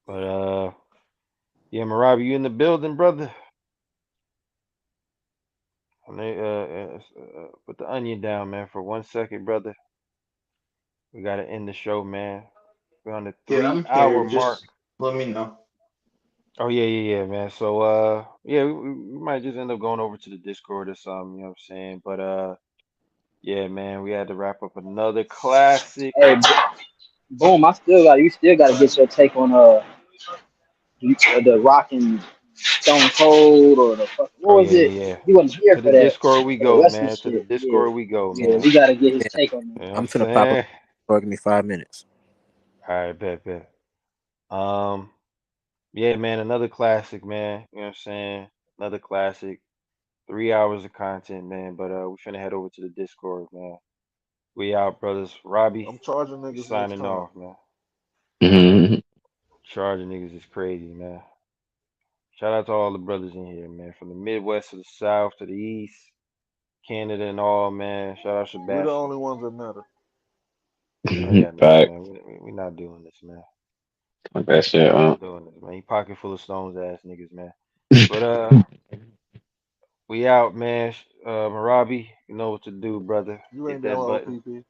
But yeah, Marabi, you in the building, brother? Put the onion down, man, for 1 second, brother. We gotta end the show, man. We're on the Yeah, I'm 3 hour here. mark. Just let me know. Oh yeah, man. So yeah, we might just end up going over to the Discord or something, you know what I'm saying? But yeah, man, we had to wrap up another classic. Hey, boom! You still got to get your take on the Rock and Stone Cold or the fuck. What Oh was it? yeah. He wasn't here To for the that Discord we for the go, wrestling man. To the shit. Yeah, Discord we go, yeah. man. We got to get his Yeah, take on You know that. what I'm I'm finna pop up. saying? Give me 5 minutes. All right, bet. Yeah, man, another classic, man. You know what I'm saying? Another classic. 3 hours of content, man. But we finna head over to the Discord, man. We out, brothers. Robbie, I'm charging we niggas next signing time. off, man. Mm-hmm. Charging niggas is crazy, man. Shout out to all the brothers in here, man. From the Midwest to the South to the East, Canada and all, man. Shout out We the Sebastian. only ones that matter. Oh yeah, nah, Fact. man. We not doing this, man. Like that shit. Not doing this, man. You pocket full of stones, ass niggas, man. But we out, man. Marabi, you know what to do, brother. You Hit ain't down that with button. OPP.